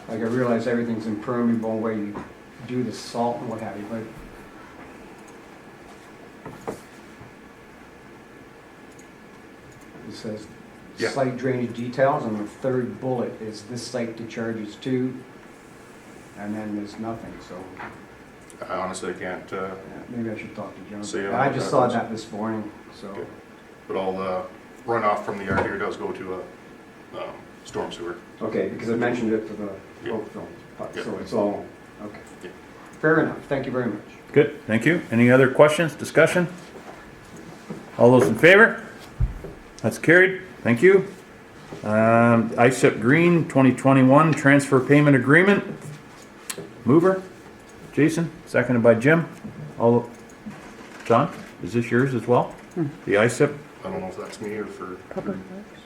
Like, I realize everything's impermeable where you do the salt and what have you, but it says site drainage details, and the third bullet is this site discharges to, and then there's nothing, so. I honestly can't. Maybe I should talk to John. See, I just saw that this morning, so. Okay. But all the runoff from the yard here does go to a storm sewer. Okay, because I mentioned it for the road film, so it's all, okay. Fair enough, thank you very much. Good, thank you. Any other questions, discussion? All those in favor? That's carried, thank you. ISIP Green 2021 transfer payment agreement. Mover, Jason, seconded by Jim. John, is this yours as well? The ISIP? I don't know if that's me or for Public Works.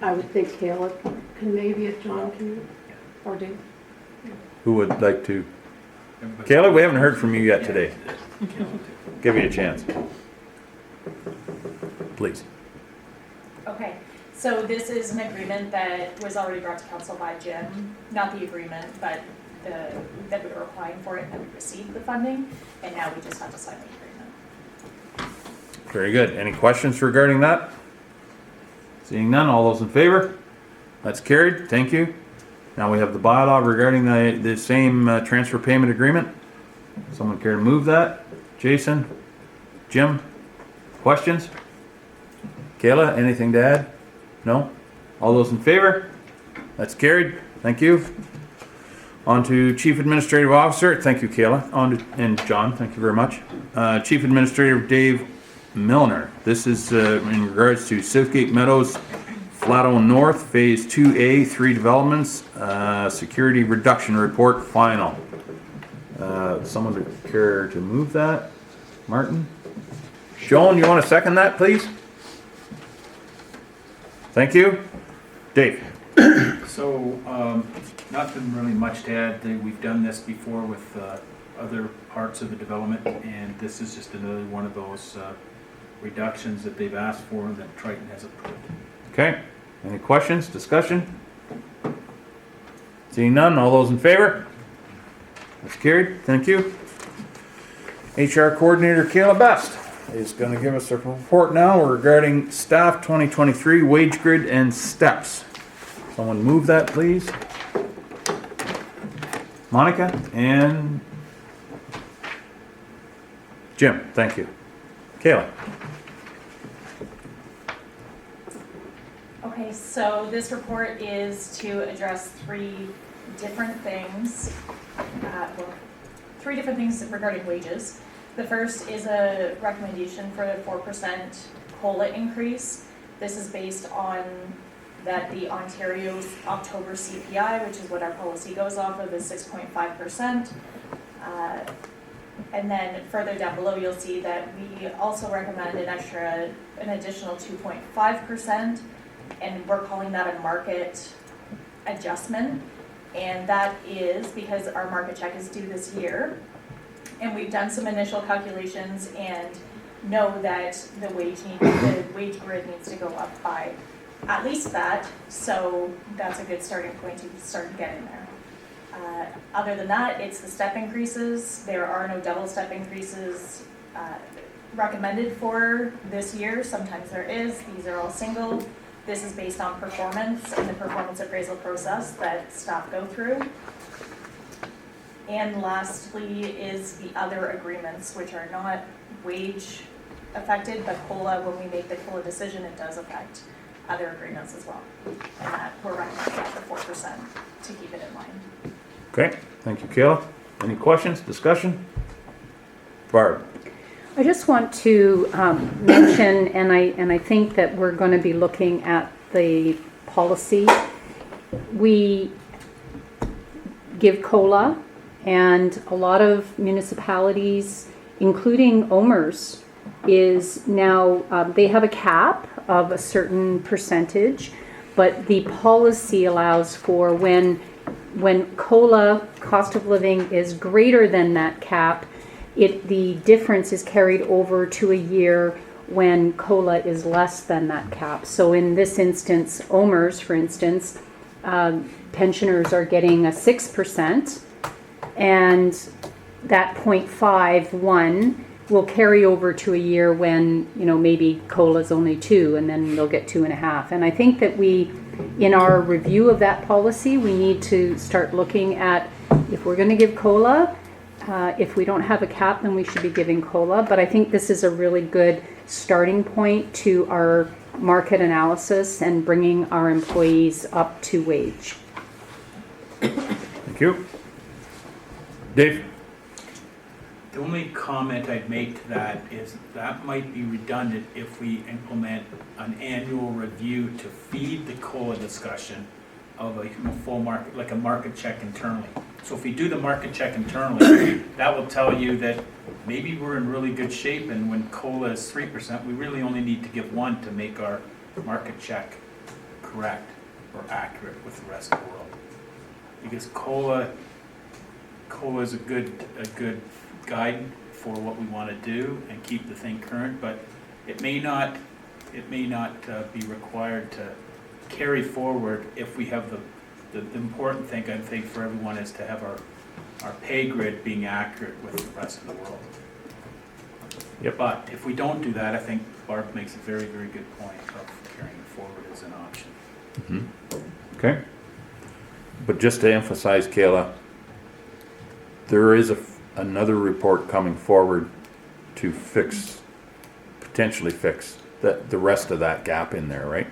I would think Caleb can maybe, if John can, or Dave. Who would like to? Caleb, we haven't heard from you yet today. Give you a chance. Please. Okay, so this is an agreement that was already brought to council by Jim, not the agreement, but that we were applying for it and we received the funding, and now we just have to sign the agreement. Very good. Any questions regarding that? Seeing none, all those in favor? That's carried, thank you. Now we have the bylaw regarding the same transfer payment agreement. Someone care to move that? Jason? Jim? Questions? Kayla, anything to add? No? All those in favor? That's carried. Thank you. On to Chief Administrative Officer. Thank you, Kayla. And John, thank you very much. Chief Administrator Dave Milner. This is in regards to Southgate Meadows, Flato North, Phase 2A, 3 developments, security reduction report final. Someone to care to move that? Martin? Joan, you want to second that, please? Thank you. Dave. So, nothing really much to add. We've done this before with other parts of the development, and this is just another one of those reductions that they've asked for and that Triton has approved. Okay. Any questions, discussion? Seeing none, all those in favor? That's carried. Thank you. HR Coordinator Kayla Best is going to give us a report now regarding staff 2023 wage grid and steps. Someone move that, please. Monica and Jim, thank you. Kayla. Okay, so this report is to address three different things regarding wages. The first is a recommendation for a 4% COLA increase. This is based on that the Ontario's October CPI, which is what our policy goes off of, is 6.5%. And then further down below, you'll see that we also recommend an additional 2.5%, and we're calling that a market adjustment. And that is because our market check is due this year. And we've done some initial calculations and know that the wage grid needs to go up by at least that. So that's a good starting point to start getting there. Other than that, it's the step increases. There are no double step increases recommended for this year. Sometimes there is. These are all single. This is based on performance and the performance appraisal process that staff go through. And lastly is the other agreements, which are not wage affected, but COLA, when we make the COLA decision, it does affect other agreements as well. And that we're recommending at the 4% to keep it in line. Okay, thank you, Kayla. Any questions, discussion? Barb. I just want to mention, and I think that we're going to be looking at the policy. We give COLA, and a lot of municipalities, including OMERS, is now, they have a cap of a certain percentage, but the policy allows for when COLA, cost of living, is greater than that cap, the difference is carried over to a year when COLA is less than that cap. So in this instance, OMERS, for instance, pensioners are getting a 6%, and that 0.51 will carry over to a year when, maybe COLA is only 2, and then they'll get 2.5. And I think that in our review of that policy, we need to start looking at, if we're going to give COLA, if we don't have a cap, then we should be giving COLA. But I think this is a really good starting point to our market analysis and bringing our employees up to wage. Thank you. Dave? The only comment I'd make to that is that might be redundant if we implement an annual review to feed the COLA discussion of a full market, like a market check internally. So if we do the market check internally, that will tell you that maybe we're in really good shape, and when COLA is 3%, we really only need to give 1 to make our market check correct or accurate with the rest of the world. Because COLA is a good guide for what we want to do and keep the thing current, but it may not be required to carry forward if we have the important thing, I think, for everyone is to have our pay grid being accurate with the rest of the world. Yep. But if we don't do that, I think Barb makes a very, very good point of carrying it forward as an option. Mm-hmm. Okay. But just to emphasize, Kayla, there is another report coming forward to potentially fix the rest of that gap in there, right?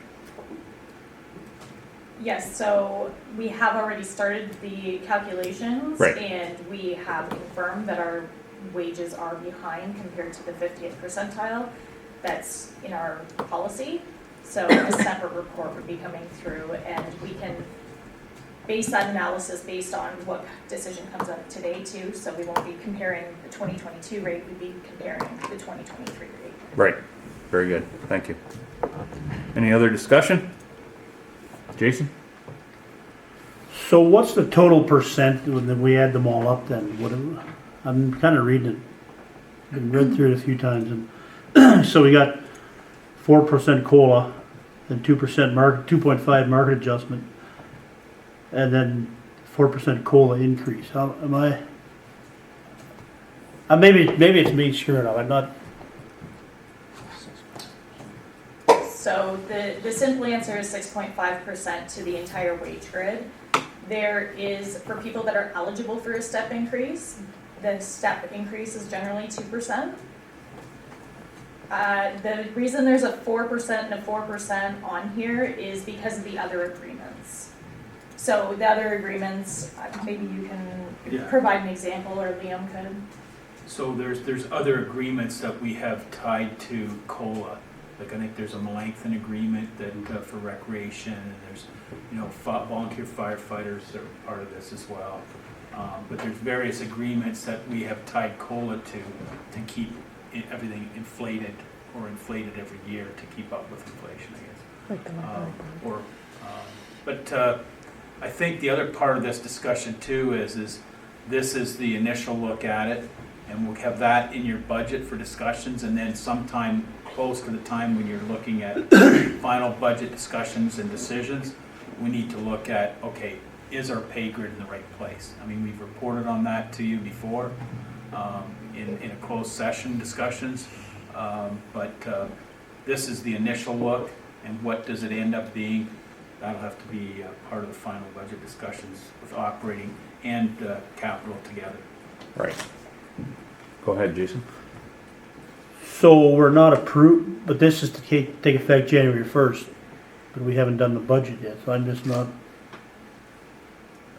Yes, so we have already started the calculations, Right. and we have confirmed that our wages are behind compared to the 50th percentile. That's in our policy. So a separate report would be coming through, and we can base that analysis based on what decision comes up today too. So we won't be comparing the 2022 rate, we'd be comparing the 2023 rate. Right. Very good. Thank you. Any other discussion? Jason? So what's the total percent when we add them all up then? I'm kind of reading it, been read through it a few times, and so we got 4% COLA, then 2.5 market adjustment, and then 4% COLA increase. How am I Maybe it's me screwing up, I'm not, So the simple answer is 6.5% to the entire wage grid. There is, for people that are eligible for a step increase, the step increase is generally 2%. The reason there's a 4% and a 4% on here is because of the other agreements. So the other agreements, maybe you Yeah. can provide an example, or Liam could. So there's other agreements that we have tied to COLA. Like I think there's a Melanchthon agreement that for recreation, and there's, volunteer firefighters that are part of this as well. But there's various agreements that we have tied COLA to keep everything inflated every year to keep up with inflation, I guess. But I think the other part of this discussion too is this is the initial look at it, and we'll have that in your budget for discussions, and then sometime close to the time when you're looking at final budget discussions and decisions, we need to look at, okay, is our pay grid in the right place? I mean, we've reported on that to you before in a closed session discussions, but this is the initial look, and what does it end up being? That'll have to be part of the final budget discussions with operating and capital together. Right. Go ahead, Jason. so we're not approved, but this is to take effect January 1st, but we haven't done the budget yet, so I'm just not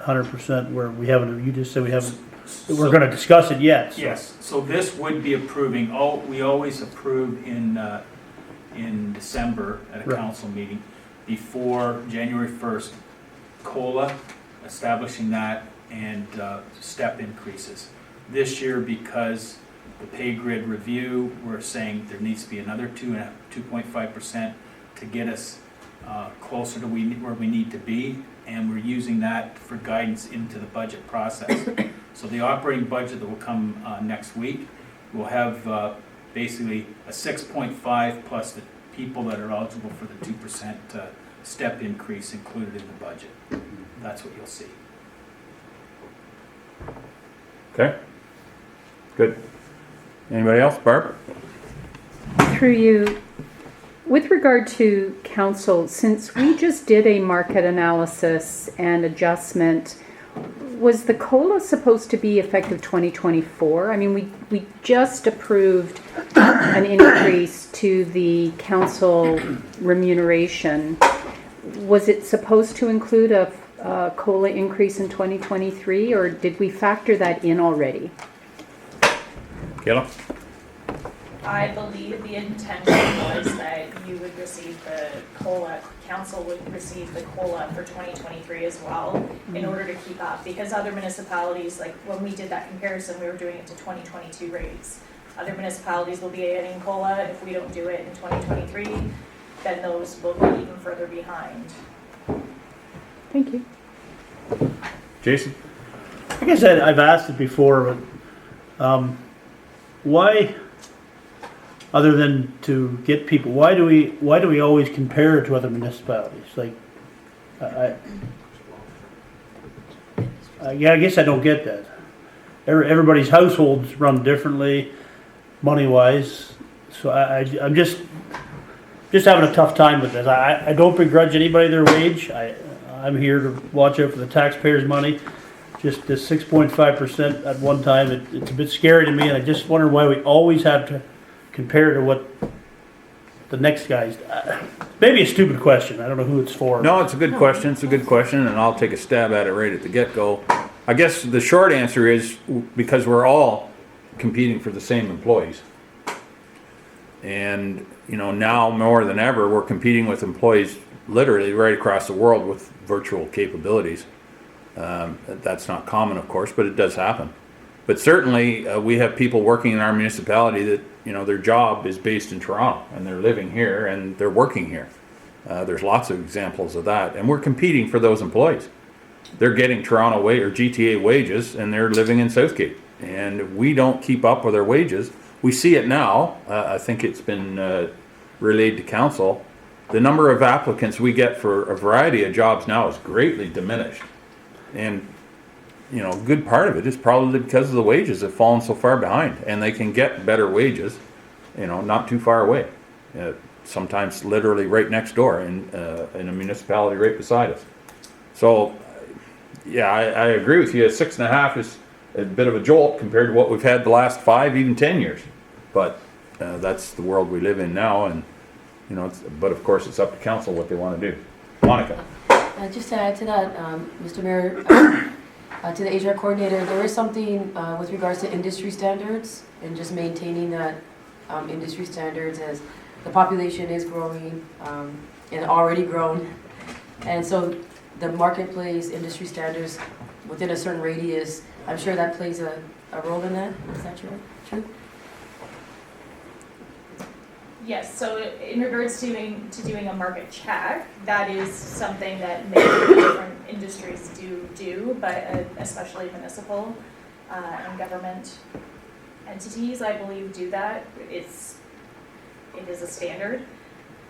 100% where we haven't, you just said we haven't, we're gonna discuss it yet. So. Yes, so this would be approving, we always approve in December at a Right. council meeting before January 1st, COLA, establishing that, and step increases. This year, because the pay grid review, we're saying there needs to be another 2.5% to get us closer to where we need to be, and we're using that for guidance into the budget process. So the operating budget that will come next week will have basically a 6.5 plus the people that are eligible for the 2% step increase included in the budget. That's what you'll see. Okay. Good. Anybody else? Barb? Through you, with regard to council, since we just did a market analysis and adjustment, was the COLA supposed to be effective 2024? I mean, we just approved an increase to the council remuneration. Was it supposed to include a COLA increase in 2023, or did we factor that in already? Kayla? I believe the intention was that you would receive the COLA, council would receive the COLA for 2023 as well, in order to keep up, because other municipalities, like when we did that comparison, we were doing it to 2022 rates. Other municipalities will be adding COLA. If we don't do it in 2023, then those will be even further behind. Thank you. Jason? I guess I've asked it before, but why, other than to get people, why do we always compare it to other municipalities? Like, yeah, I guess I don't get that. Everybody's households run differently, money-wise, so I'm just having a tough time with this. I don't begrudge anybody their wage. I'm here to watch out for the taxpayers' money. Just this 6.5% at one time, it's a bit scary to me, and I just wonder why we always have to compare to what the next guys. Maybe a stupid question. I don't know who it's for. No, it's a good question. It's a good question, and I'll take a stab at it right at the get-go. I guess the short answer is because we're all competing for the same employees. And, now more than ever, we're competing with employees literally right across the world with virtual capabilities. That's not common, of course, but it does happen. But certainly, we have people working in our municipality that, their job is based in Toronto, and they're living here, and they're working here. There's lots of examples of that, and we're competing for those employees. They're getting Toronto or GTA wages, and they're living in Southgate, and we don't keep up with their wages. We see it now. I think it's been relayed to council. The number of applicants we get for a variety of jobs now is greatly diminished. And you know, a good part of it is probably because of the wages have fallen so far behind, and they can get better wages, you know, not too far away. Sometimes literally right next door in a municipality right beside us. So, yeah, I agree with you. 6.5 is a bit of a jolt compared to what we've had the last 5, even 10 years. But that's the world we live in now, and you know. But of course, it's up to council what they want to do. Monica. Just to add to that, Mr. Mayor, to the HR coordinator, there is something with regards to industry standards and just maintaining that industry standards as the population is growing and already grown. And so the marketplace industry standards within a certain radius, I'm sure that plays a role in that. Is that true? Yes, so in regards to doing a market check, that is something that many different industries do, but especially municipal and government entities, I believe, do that. It is a standard.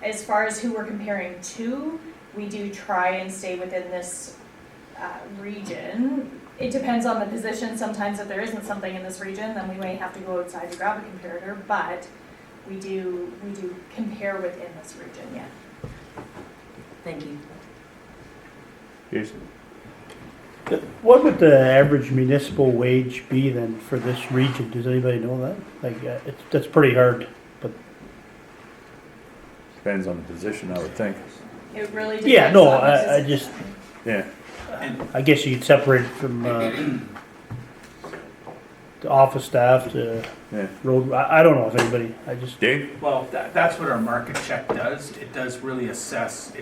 As far as who we're comparing to, we do try and stay within this region. It depends on the position. Sometimes if there isn't something in this region, then we may have to go outside to grab a comparator, but we do compare within this region, yeah. Thank you. Jason. What would the average municipal wage be then for this region? Does anybody know that? Like, that's pretty hard, but. Depends on the position, I would think. It really depends. Yeah, no, on the I position. just, Yeah. I guess you'd separate it from, the office staff to Yeah. road, I don't know if anybody, I just. Dave? Well, that's what our market check does. It does really assess,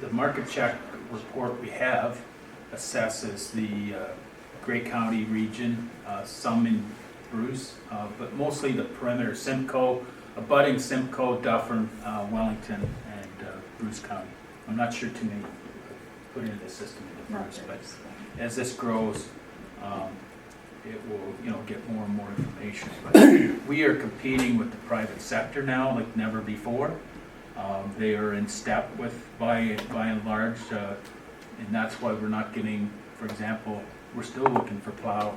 the market check report we have assesses the Grey County region, some in Bruce, but mostly the perimeter, Simcoe, abutting Simcoe, Dufferin, Wellington, and Bruce County. I'm not sure too many put into the system in the Bruce, but as this grows, it will, get more and more information. But we are competing with the private sector now like never before. They are in step with, by and large, and that's why we're not getting, for example, we're still looking for plow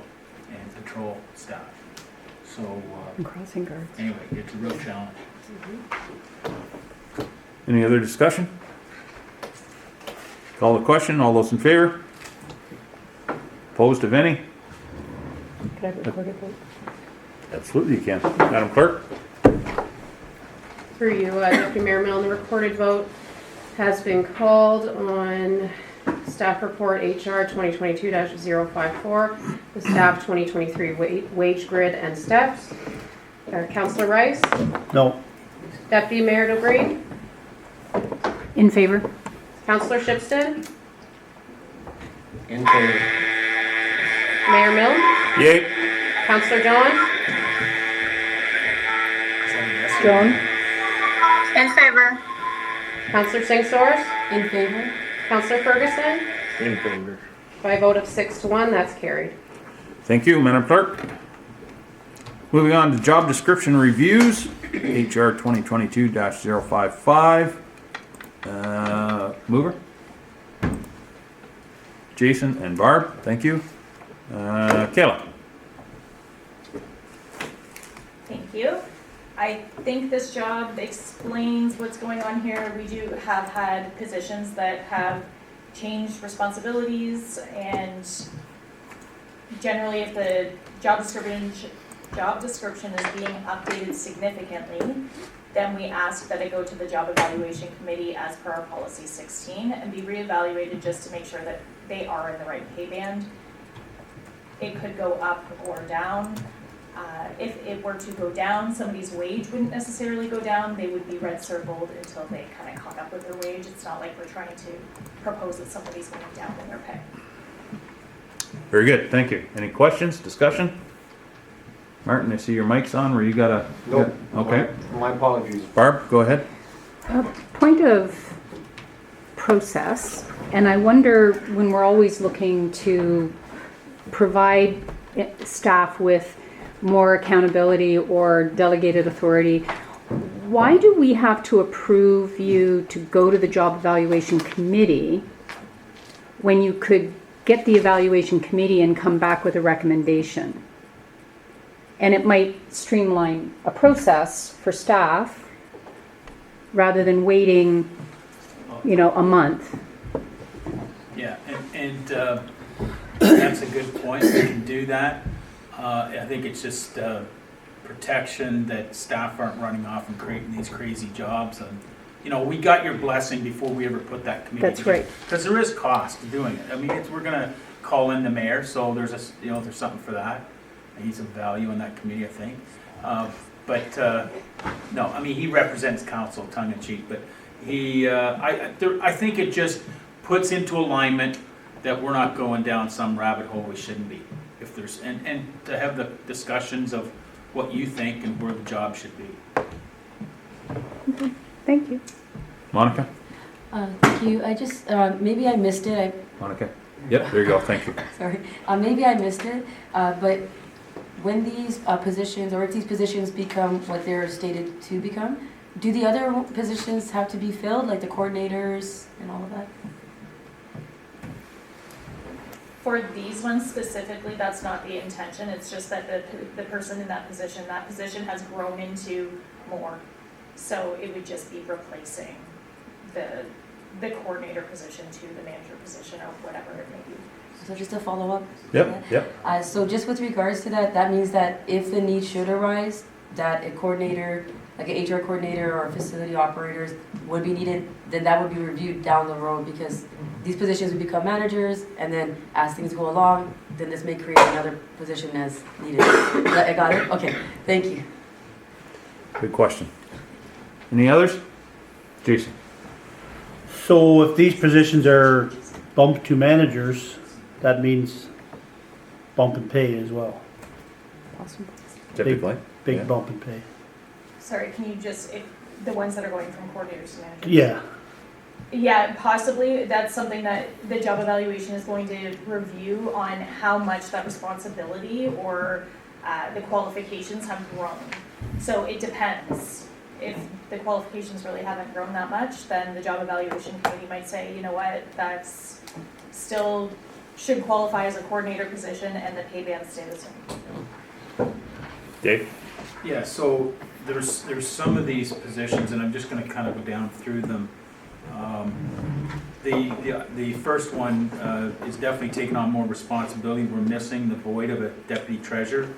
and patrol staff. So, And crossing guards. anyway, it's a real challenge. Any other discussion? Call the question. All those in favor? Opposed, if any? Could I record it, please? Absolutely you can. Madam Clerk? Through you, Deputy Mayor Milne, the recorded vote has been called on staff report HR 2022-054, the staff 2023 wage grid and steps. Councillor Rice? No. Deputy Mayor Dobreen? In favor? Councillor Shipston? In favor. Mayor Milne? Yay. Councillor John? Joan? In favor. Councillor Singh Soares? In favor? Councillor Ferguson? In favor. By a vote of 6 to 1, that's carried. Thank you, Madam Clerk. Moving on to job description reviews, HR 2022-055. Mover? Jason and Barb, thank you. Kayla? Thank you. I think this job explains what's going on here. We do have had positions that have changed responsibilities, and generally if the job description is being updated significantly, then we ask that it go to the job evaluation committee as per our policy 16 and be reevaluated just to make sure that they are in the right pay band. It could go up or down. If it were to go down, somebody's wage wouldn't necessarily go down. They would be red circled until they kind of caught up with their wage. It's not like we're trying to propose that somebody's going down in their pay. Very good, thank you. Any questions, discussion? Martin, I see your mic's on, where you gotta... Nope. Okay. My apologies. Barb, go ahead. Point of process, and I wonder when we're always looking to provide staff with more accountability or delegated authority, why do we have to approve you to go to the job evaluation committee when you could get the evaluation committee and come back with a recommendation. And it might streamline a process for staff rather than waiting, a month. Yeah, and that's a good point, we can do that. I think it's just protection that staff aren't running off and creating these crazy jobs. And, we got your blessing before we ever put that committee That's together. right. Because there is cost to doing it. I mean, we're gonna call in the mayor, so there's there's something for that. He's of value in that committee, I think. No, I mean, he represents council, tongue in cheek, but I think it just puts into alignment that we're not going down some rabbit hole we shouldn't be. If there's, and to have the discussions of what you think and where the job should be. Thank you. Monica? Thank you. I just, maybe I missed it. Monica? Yep, there you go, thank you. Sorry. Maybe I missed it, but when these positions, or if these positions become what they're stated to become, do the other positions have to be filled, like the coordinators and all of that? For these ones specifically, that's not the intention, it's just that the person in that position has grown into more. So it would just be replacing the coordinator position to the manager position or whatever it may be. So just a follow-up? Yep. So just with regards to that, that means that if the need should arise, that a coordinator, like an HR coordinator or facility operators would be needed, then that would be reviewed down the road, because these positions would become managers, and then as things go along, then this may create another position as needed. I got it? Okay, thank you. Good question. Any others? Jason? So if these positions are bumped to managers, that means bump in pay as well. Awesome. Typically. Big yeah. bump in pay. Sorry, can you just, the ones that are going from coordinators to managers? Yeah. Yeah, possibly. That's something that the job evaluation is going to review on how much that responsibility or the qualifications have grown. So it depends. If the qualifications really haven't grown that much, then the job evaluation committee might say, you know what, that's still should qualify as a coordinator position and the pay band stay the same. Dave? Yeah, so there's some of these positions, and I'm just gonna kind of go down through them. The first one is definitely taking on more responsibility. We're missing the void of a deputy treasurer.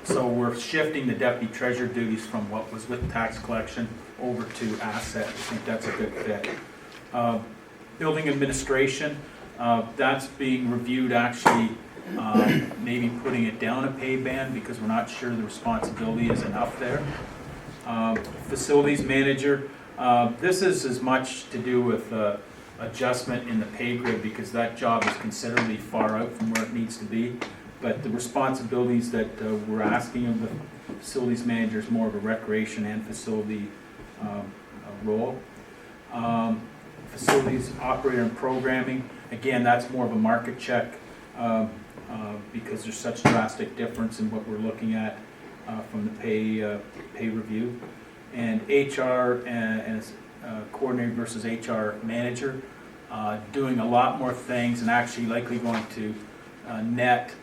So we're shifting the deputy treasurer duties from what was with tax collection over to asset. I think that's a good fit. Building administration, that's being reviewed actually, maybe putting it down a pay band because we're not sure the responsibility is enough there. Facilities manager, this is as much to do with adjustment in the pay grid because that job is considerably far out from where it needs to be. But the responsibilities that we're asking of the facilities manager is more of a recreation and facility role. Facilities operator and programming, again, that's more of a market check because there's such drastic difference in what we're looking at from the pay review. And HR and coordinator versus HR manager, doing a lot more things and actually likely going to net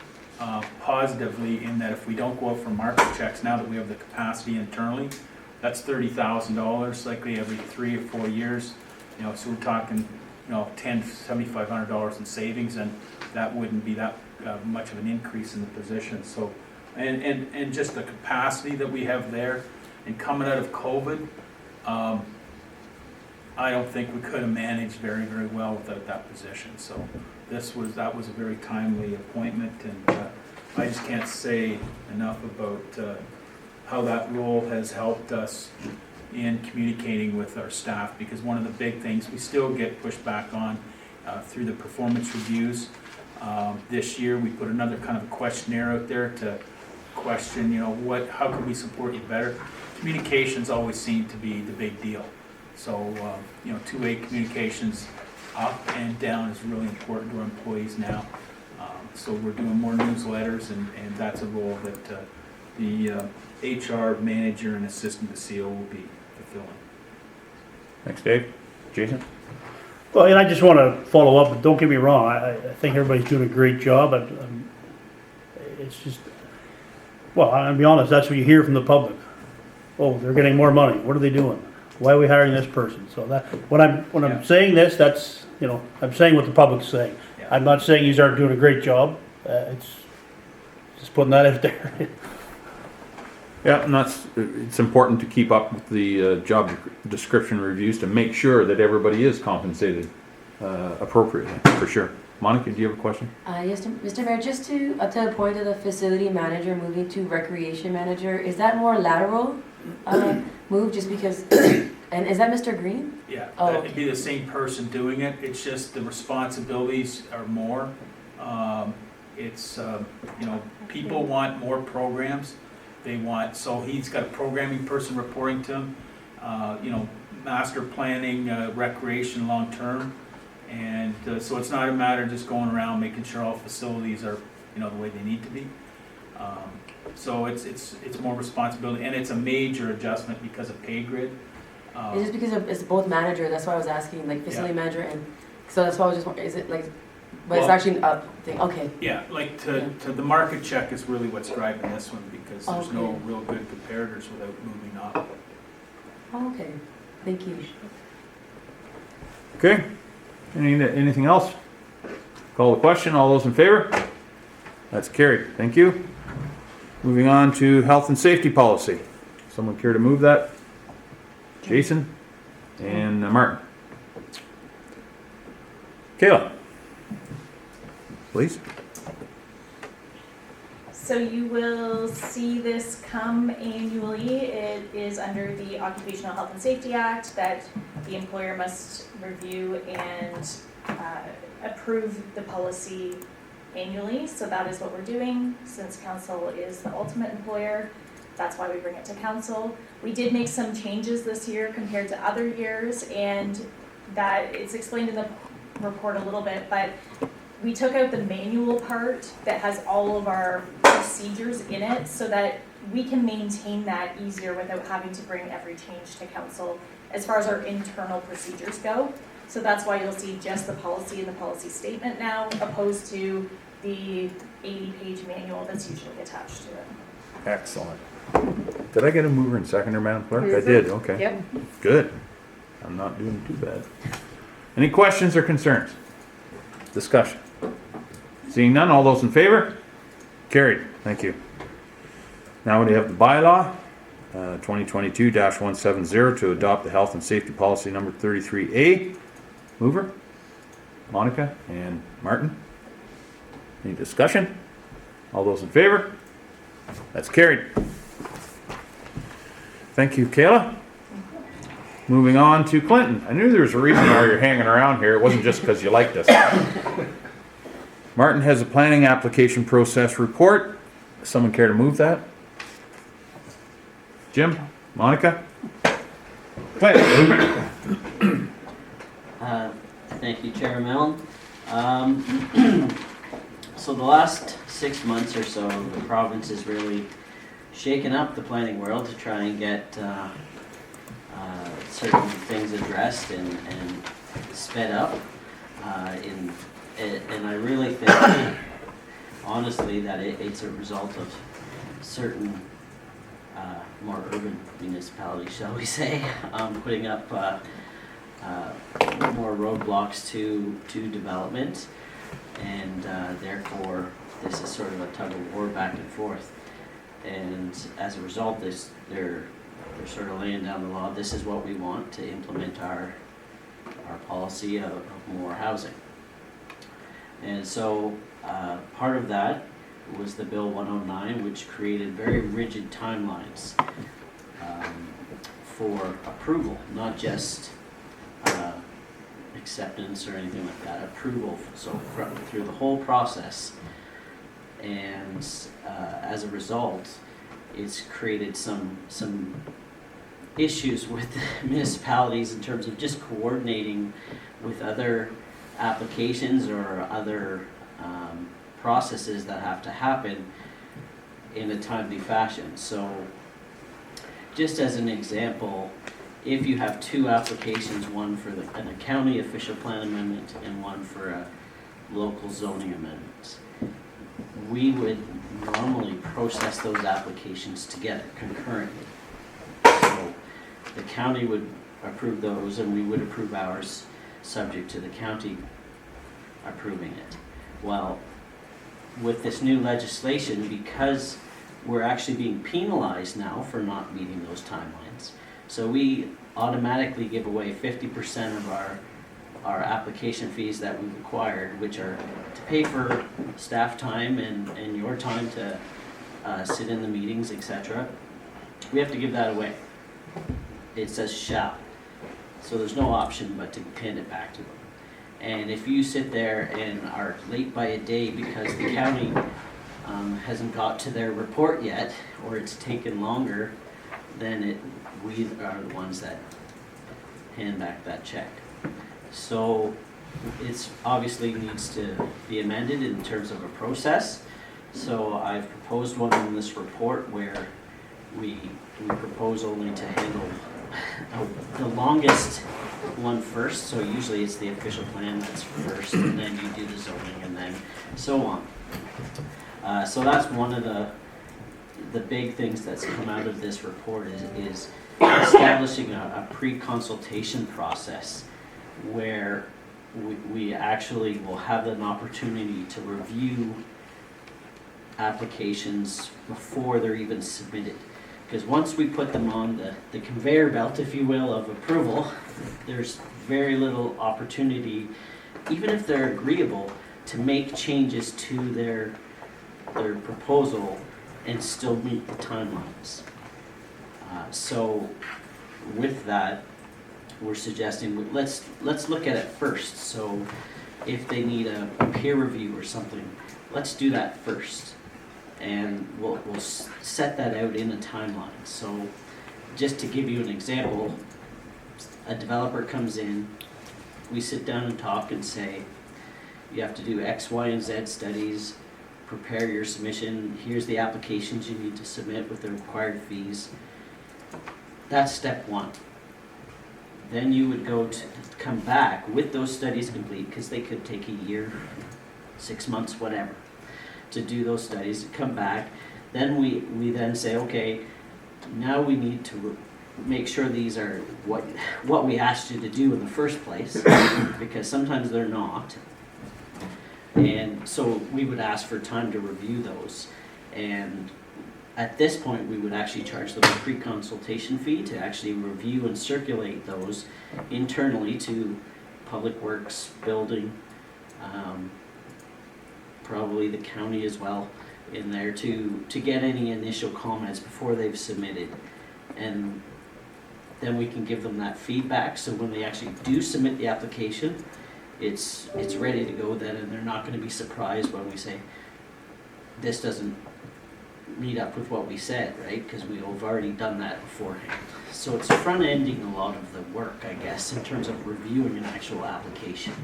positively in that if we don't go out for market checks, now that we have the capacity internally, that's $30,000 likely every 3 or 4 years. So we're talking, $10,000 to $7,500 in savings, and that wouldn't be that much of an increase in the position. So, and just the capacity that we have there, and coming out of COVID, I don't think we could have managed very, very well without that position. So that was a very timely appointment, and I just can't say enough about how that role has helped us in communicating with our staff, because one of the big things we still get pushed back on through the performance reviews. This year we put another kind of a questionnaire out there to question, how can we support you better? Communications always seem to be the big deal. So, two-way communications up and down is really important to our employees now. So we're doing more newsletters, and that's a role that the HR manager and assistant to CO will be fulfilling. Thanks, Dave. Jason? Well, and I just want to follow up, but don't get me wrong, I think everybody's doing a great job. It's just, well, I'll be honest, that's what you hear from the public. Oh, they're getting more money. What are they doing? Why are we hiring this person? So that, when I'm saying this, that's, you know, I'm saying what the public's saying. Yeah. I'm not saying you aren't doing a great job. It's just putting that out there. Yeah, and it's important to keep up with the job description reviews to make sure that everybody is compensated appropriately, for sure. Monica, do you have a question? Yes, Mr. Mayor, just to the point of the facility manager moving to recreation manager, is that more lateral move just because, and is that Mr. Green? Yeah, Oh, it'd be the same person doing it, it's just the responsibilities are more. You know, people want more programs, they want, so he's got a programming person reporting to him, you know, master planning, recreation long-term. And so it's not a matter of just going around making sure all facilities are, you know, the way they need to be. So it's more responsibility, and it's a major adjustment because of pay grid. it's just because it's both manager, that's why I was asking, like facility manager, and so that's why I was just wondering, is it like, but it's Well, actually an up thing, okay. Yeah, like to the market check is really what's driving this one, because there's no Okay. real good comparators without moving up. Oh, okay, thank you. Okay. Anything else? Call the question. All those in favor? That's carried. Thank you. Moving on to health and safety policy. Someone care to move that? Jason and Martin. Kayla, please. So you will see this come annually. It is under the Occupational Health and Safety Act that the employer must review and approve the policy annually. So that is what we're doing. Since council is the ultimate employer, that's why we bring it to council. We did make some changes this year compared to other years, and that it's explained in the report a little bit, but we took out the manual part that has all of our procedures in it so that we can maintain that easier without having to bring every change to council as far as our internal procedures go. So that's why you'll see just the policy and the policy statement now, opposed to the 80-page manual that's usually attached to it. Excellent. Did I get a mover and seconder, Madam Clerk? I did, okay. Yep. Good. I'm not doing too bad. Any questions or concerns? Discussion. Seeing none, all those in favor? Carried. Thank you. Now we have the bylaw, 2022-170, to adopt the health and safety policy number 33A. Mover, Monica, and Martin. Any discussion? All those in favor? That's carried. Thank you, Kayla. Moving on to Clinton. I knew there was a reason why you're hanging around here. It wasn't just because you liked us. Martin has a planning application process report. Someone care to move that? Jim? Monica? Clinton? Thank you, Chair Mellon. So the last 6 months or so, the province has really shaken up the planning world to try and get certain things addressed and sped up. And I really think, honestly, that it's a result of certain more urban municipalities, shall we say, putting up more roadblocks to development, and therefore this is sort of a tug of war back and forth. And as a result, they're sort of laying down the law. This is what we want to implement our policy of more housing. And so part of that was the Bill 109, which created very rigid timelines for approval, not just acceptance or anything like that, approval, so through the whole process. And as a result, it's created some issues with municipalities in terms of just coordinating with other applications or other processes that have to happen in a timely fashion. So just as an example, if you have two applications, one for a county official plan amendment and one for a local zoning amendment, we would normally process those applications together concurrently. So the county would approve those and we would approve ours, subject to the county approving it. Well, with this new legislation, because we're actually being penalized now for not meeting those timelines, so we automatically give away 50% of our application fees that we required, which are to pay for staff time and your time to sit in the meetings, etc. We have to give that away. It says shall. So there's no option but to hand it back to them. And if you sit there and are late by a day because the county hasn't got to their report yet, or it's taken longer, then we are the ones that hand back that check. So it's obviously needs to be amended in terms of a process. So I've proposed one in this report where we propose only to handle the longest one first. So usually it's the official plan that's first, and then you do the zoning, and then so on. So that's one of the big things that's come out of this report is establishing a pre-consultation process where we actually will have an opportunity to review applications before they're even submitted. Because once we put them on the conveyor belt, if you will, of approval, there's very little opportunity, even if they're agreeable, to make changes to their proposal and still meet the timelines. So with that, we're suggesting let's look at it first. So if they need a peer review or something, let's do that first, and we'll set that out in a timeline. So just to give you an example, a developer comes in, we sit down and talk and say, you have to do X, Y, and Z studies, prepare your submission, here's the applications you need to submit with the required fees. That's step one. Then you would go to come back with those studies complete, because they could take a year, 6 months, whatever, to do those studies, come back. Then we then say, okay, now we need to make sure these are what we asked you to do in the first place, because sometimes they're not. And so we would ask for time to review those. And at this point, we would actually charge them a pre-consultation fee to actually review and circulate those internally to Public Works, Building, probably the county as well in there to get any initial comments before they've submitted. And then we can give them that feedback, so when they actually do submit the application, it's ready to go then, and they're not going to be surprised when we say this doesn't meet up with what we said, right? Because we've already done that beforehand. So it's front-ending a lot of the work, I guess, in terms of reviewing an actual application.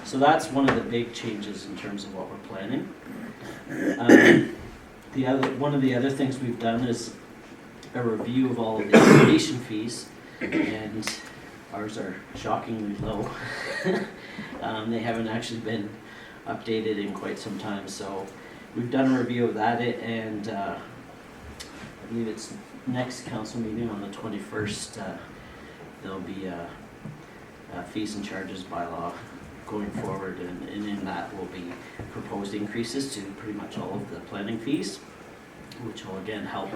So that's one of the big changes in terms of what we're planning. One of the other things we've done is a review of all of the application fees, and ours are shockingly low. They haven't actually been updated in quite some time, so we've done a review of that, and I believe it's next council meeting on the 21st. There'll be a fees and charges bylaw going forward, and in that will be proposed increases to pretty much all of the planning fees, which will again help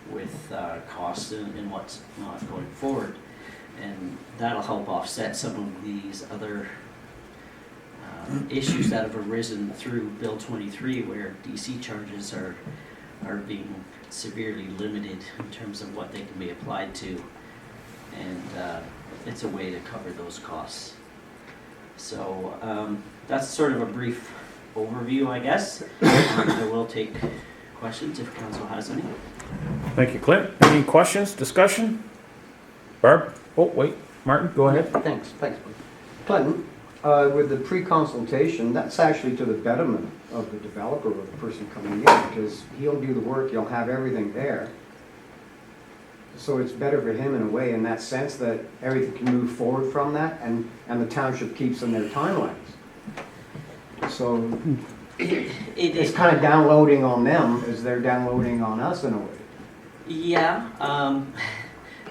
with costs and what's not going forward. And that'll help offset some of these other issues that have arisen through Bill 23, where DC charges are being severely limited in terms of what they can be applied to, and it's a way to cover those costs. So that's sort of a brief overview, I guess. I will take questions if council has any. Thank you, Clint. Any questions, discussion? Barb? Oh, wait, Martin, go ahead. Thanks. Clinton, with the pre-consultation, that's actually to the betterment of the developer or the person coming in, because he'll do the work, he'll have everything there. So it's better for him in a way, in that sense, that everything can move forward from that, and the township keeps in their timelines. So it's kind of downloading on them as they're downloading on us in a way. Yeah,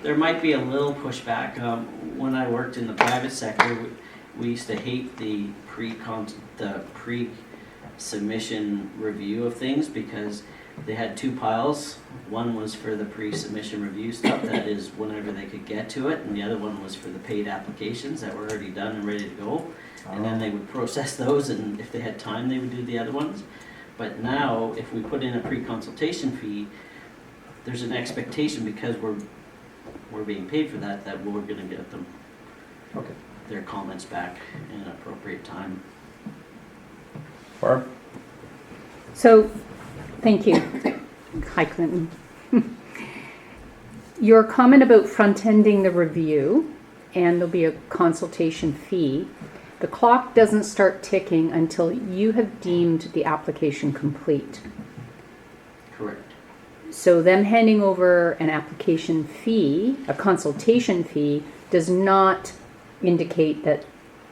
there might be a little pushback. When I worked in the private sector, we used to hate the pre-submission review of things because they had two piles. One was for the pre-submission review stuff, that is whenever they could get to it, and the other one was for the paid applications that were already done and ready to go. And then they would process those, and if they had time, they would do the other ones. But now, if we put in a pre-consultation fee, there's an expectation because we're being paid for that we're gonna get them their comments back in an appropriate time. Barb? So, thank you. Hi, Clinton. Your comment about front-ending the review, and there'll be a consultation fee. The clock doesn't start ticking until you have deemed the application complete. Correct. So them handing over an application fee, a consultation fee, does not indicate that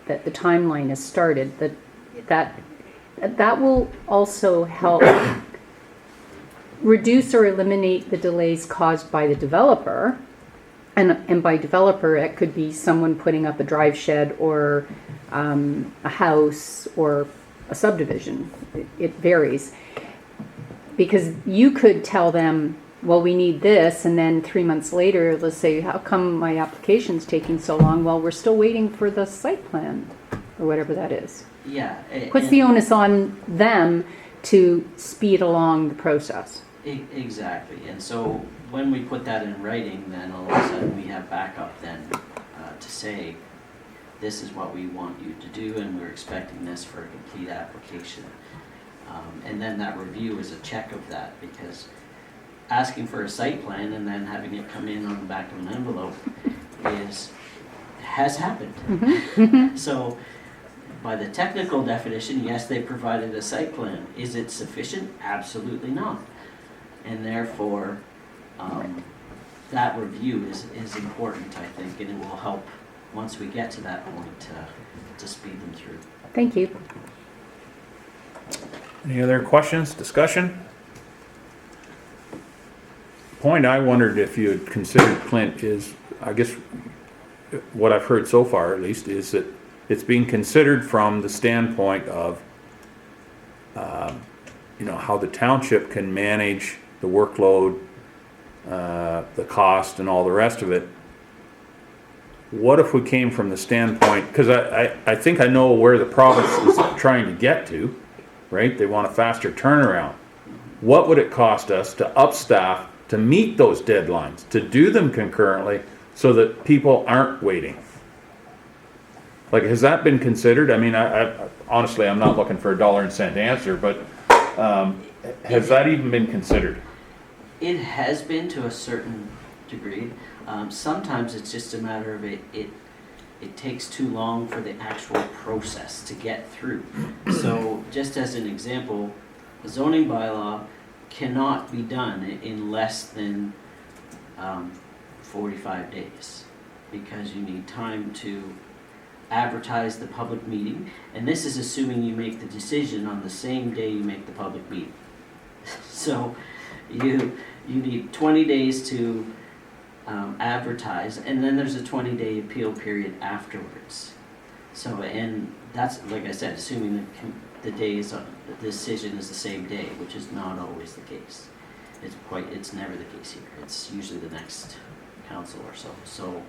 the timeline has started. That will also help reduce or eliminate the delays caused by the developer. And by developer, it could be someone putting up a drive shed or a house or a subdivision. It varies. Because you could tell them, well, we need this, and then 3 months later, let's say, how come my application's taking so long? Well, we're still waiting for the site plan, or whatever that is. Yeah. Puts the onus on them to speed along the process. Exactly, and so when we put that in writing, then all of a sudden we have backup then to say, this is what we want you to do, and we're expecting this for a complete application. And then that review is a check of that, because asking for a site plan and then having it come in on the back of an envelope has happened. Mm-hmm. So by the technical definition, yes, they provided a site plan. Is it sufficient? Absolutely not. And therefore, that review is important, I think, and it will help once we get to that point to speed them through. Thank you. Any other questions, discussion? Point I wondered if you had considered, Clint, is, I guess, what I've heard so far at least, is that it's being considered from the standpoint of, how the township can manage the workload, the cost, and all the rest of it. What if we came from the standpoint, because I think I know where the province is trying to get to, right? They want a faster turnaround. What would it cost us to upstaff to meet those deadlines, to do them concurrently so that people aren't waiting? Like, has that been considered? I mean, I honestly, I'm not looking for a dollar and cent answer, but has that even been considered? It has been to a certain degree. Sometimes it's just a matter of it takes too long for the actual process to get through. So just as an example, a zoning bylaw cannot be done in less than 45 days because you need time to advertise the public meeting, and this is assuming you make the decision on the same day you make the public meeting. So you need 20 days to advertise, and then there's a 20-day appeal period afterwards. So, and that's, like I said, assuming the days the decision is the same day, which is not always the case. It's never the case here. It's usually the next council or so. So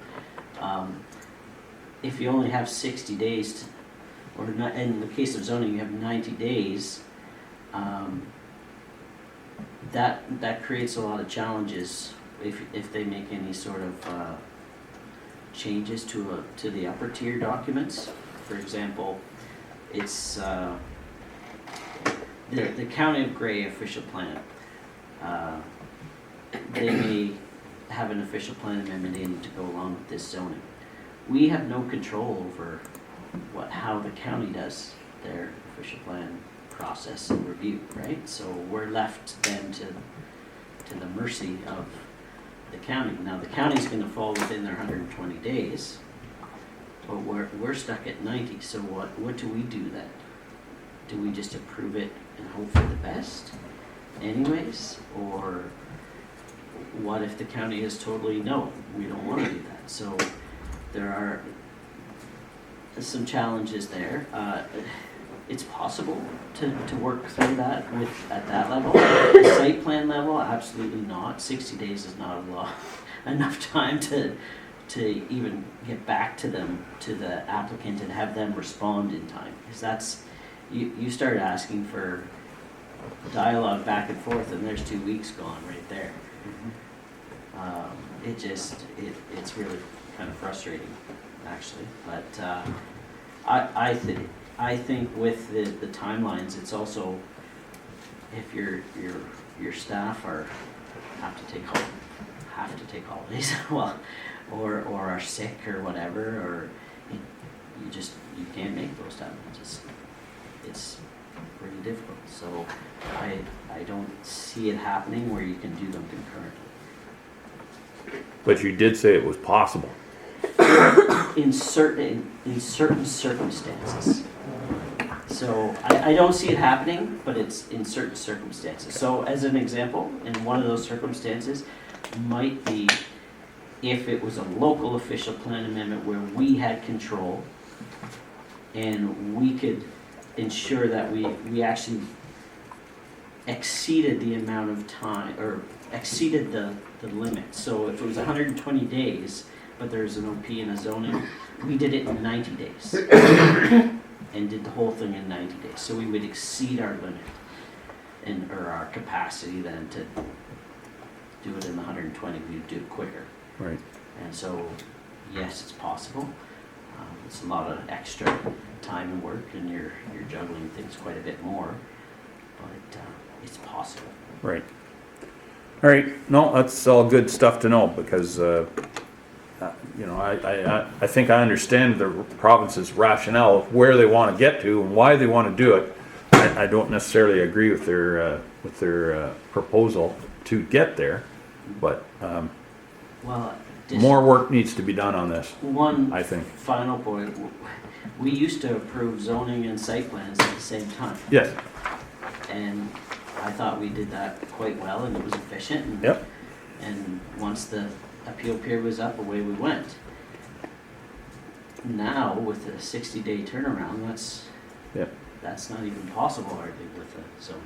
if you only have 60 days, or not, in the case of zoning, you have 90 days, that creates a lot of challenges if they make any sort of changes to the upper tier documents. For example, it's the County of Grey official plan. They may have an official plan amendment in to go along with this zoning. We have no control over how the county does their official plan process and review, right? So we're left then to the mercy of the county. Now, the county's gonna fall within their 120 days, but we're stuck at 90, so what do we do then? Do we just approve it and hope for the best anyways? Or what if the county is totally, no, we don't wanna do that? So there are some challenges there. It's possible to work through that at that level. The site plan level, absolutely not. 60 days is not enough time to even get back to them, to the applicant, and have them respond in time. Because that's, you start asking for dialogue back and forth, and there's 2 weeks gone right there. It's really kind of frustrating, actually. But I think with the timelines, it's also, if your staff have to take holidays, well, or are sick or whatever, or you can't make those timelines. It's pretty difficult. So I don't see it happening where you can do them concurrently. But you did say it was possible. In certain circumstances. So I don't see it happening, but it's in certain circumstances. So as an example, in one of those circumstances might be if it was a local official plan amendment where we had control and we could ensure that we actually exceeded the amount of time, or exceeded the limit. So if it was 120 days, but there's an OP and a zoning, we did it in 90 days. And did the whole thing in 90 days. So we would exceed our limit, or our capacity then to do it in the 120, we'd do it quicker. Right. And so, yes, it's possible. It's a lot of extra time and work, and you're juggling things quite a bit more, but it's possible. Right. All right. No, that's all good stuff to know, because you know, I think I understand the province's rationale of where they want to get to and why they want to do it. I don't necessarily agree with their proposal to get there, but well, more work needs to be done on this. One, I think. Final point. We used to approve zoning and site plans at the same time. Yes. And I thought we did that quite well, and it was efficient. And, yep. And once the appeal period was up, away we went. Now, with a 60-day turnaround, that's not even possible hardly with the zoning.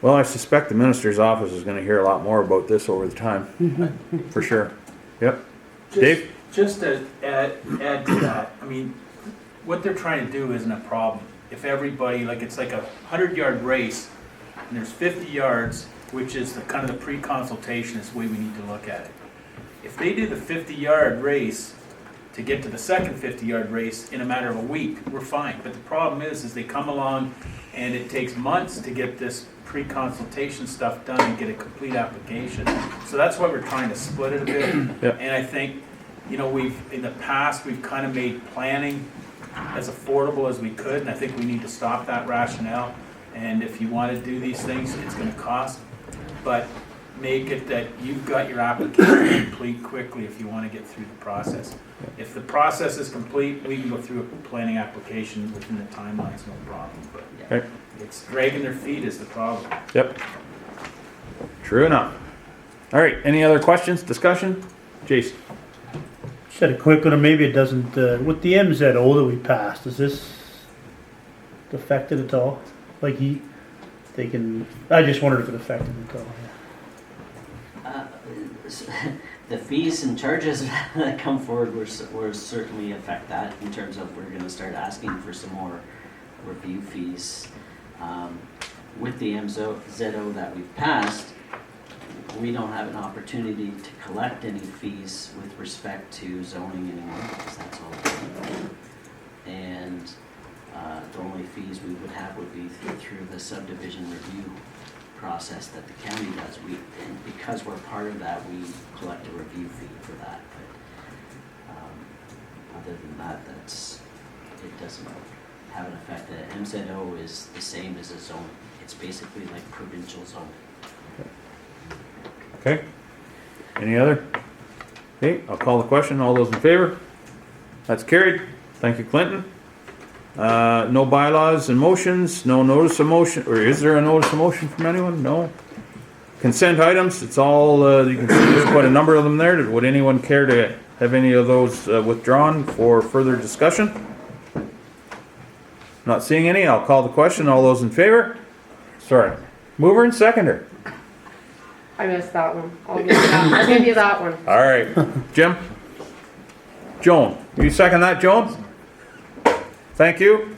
Well, I suspect the minister's office is going to hear a lot more about this over the time, for sure. Yep. Dave? Just to add to that, I mean, what they're trying to do isn't a problem. If everybody, like it's like a 100-yard race, and there's 50 yards, which is the kind of the pre-consultation is the way we need to look at it. If they do the 50-yard race to get to the second 50-yard race in a matter of a week, we're fine. But the problem is they come along and it takes months to get this pre-consultation stuff done and get a complete application. So that's why we're trying to split it a bit. Yep. And I think, you know, in the past, we've kind of made planning as affordable as we could, and I think we need to stop that rationale. And if you want to do these things, it's going to cost, but make it that you've got your application complete quickly if you want to get through the process. If the process is complete, we can go through a planning application within the timelines, no problem. But Okay. it's dragging their feet is the problem. Yep. True enough. All right. Any other questions, discussion? Jason? Just had a quick one, or maybe it doesn't, with the MZO that we passed, is this affected at all? Like they can, I just wondered if it affected at all. The fees and charges that come forward will certainly affect that in terms of we're going to start asking for some more review fees. With the MZO that we've passed, we don't have an opportunity to collect any fees with respect to zoning anymore, because that's all done. And the only fees we would have would be through the subdivision review process that the county does. And because we're part of that, we collect a review fee for that. But other than that, it doesn't have an effect. The MZO is the same as a zone. It's basically like provincial zone. Okay. Any other? Okay, I'll call the question. All those in favor? That's carried. Thank you, Clinton. No bylaws and motions, no notice of motion, or is there a notice of motion from anyone? No. Consent items, it's all, you can see there's quite a number of them there. Would anyone care to have any of those withdrawn for further discussion? Not seeing any, I'll call the question. All those in favor? Sorry, mover and seconder. I missed that one. I'll give you that one. All right, Jim? Joan, you second that, Joan? Thank you.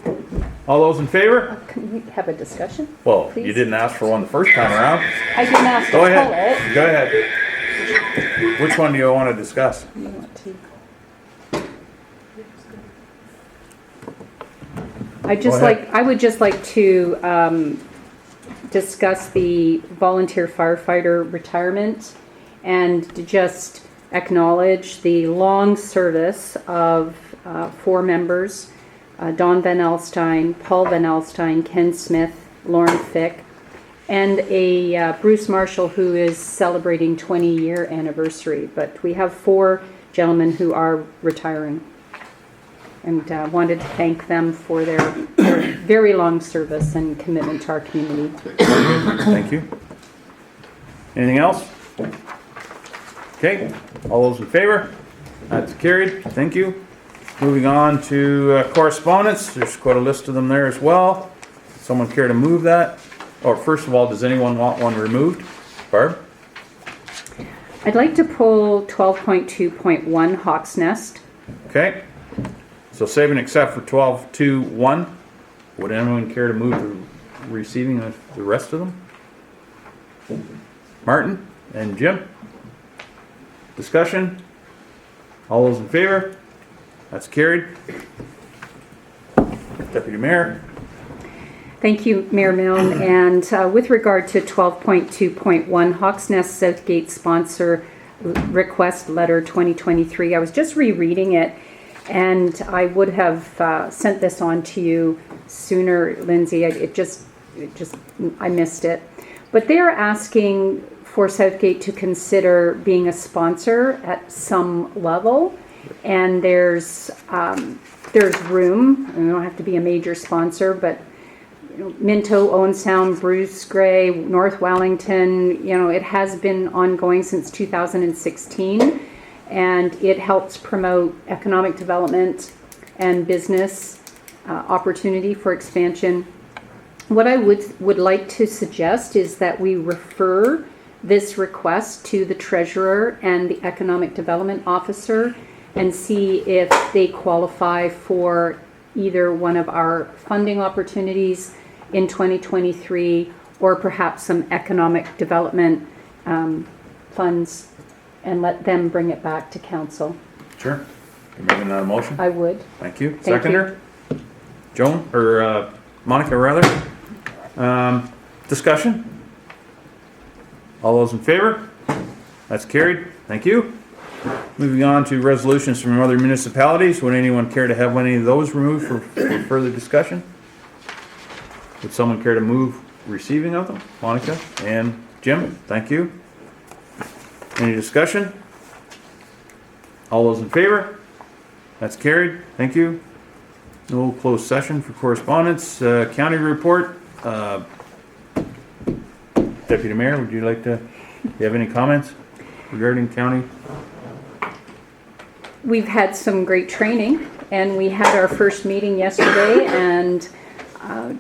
All those in favor? Can we have a discussion? Well, Please. you didn't ask for one the first time around. I didn't ask to Go pull ahead. it. Go ahead. Which one do you want to discuss? You want to- I would just like to discuss the volunteer firefighter retirement and to just acknowledge the long service of 4 members, Don Van Alstyne, Paul Van Alstyne, Ken Smith, Lauren Fick, and a Bruce Marshall who is celebrating 20-year anniversary. But we have 4 gentlemen who are retiring, and wanted to thank them for their very long service and commitment to our community. Thank you. Anything else? Okay, all those in favor? That's carried. Thank you. Moving on to correspondence. There's quite a list of them there as well. Someone care to move that? Or first of all, does anyone want one removed? Barb? I'd like to pull 12.2.1 Hawk's Nest. Okay. So save and accept for 12.2.1. Would anyone care to move the receiving of the rest of them? Martin and Jim? Discussion? All those in favor? That's carried. Deputy Mayor? Thank you, Mayor Milne. And with regard to 12.2.1 Hawk's Nest Southgate Sponsor Request Letter 2023, I was just rereading it, and I would have sent this on to you sooner, Lindsay. I missed it. But they're asking for Southgate to consider being a sponsor at some level, and there's room. You don't have to be a major sponsor, but Minto, Owen Sound, Bruce Gray, North Wellington, it has been ongoing since 2016, and it helps promote economic development and business opportunity for expansion. What I would like to suggest is that we refer this request to the treasurer and the economic development officer and see if they qualify for either one of our funding opportunities in 2023 or perhaps some economic development funds, and let them bring it back to council. Sure. You making that a motion? I would. Thank you. Thank Seconder? Joan, or Monica rather. Discussion? All those in favor? That's carried. Thank you. Moving on to resolutions from other municipalities. Would anyone care to have any of those removed for further discussion? Would someone care to move receiving of them? Monica and Jim, thank you. Any discussion? All those in favor? That's carried. Thank you. No closed session for correspondence. County report. Deputy Mayor, would you like to, do you have any comments regarding county? We've had some great training, and we had our first meeting yesterday, and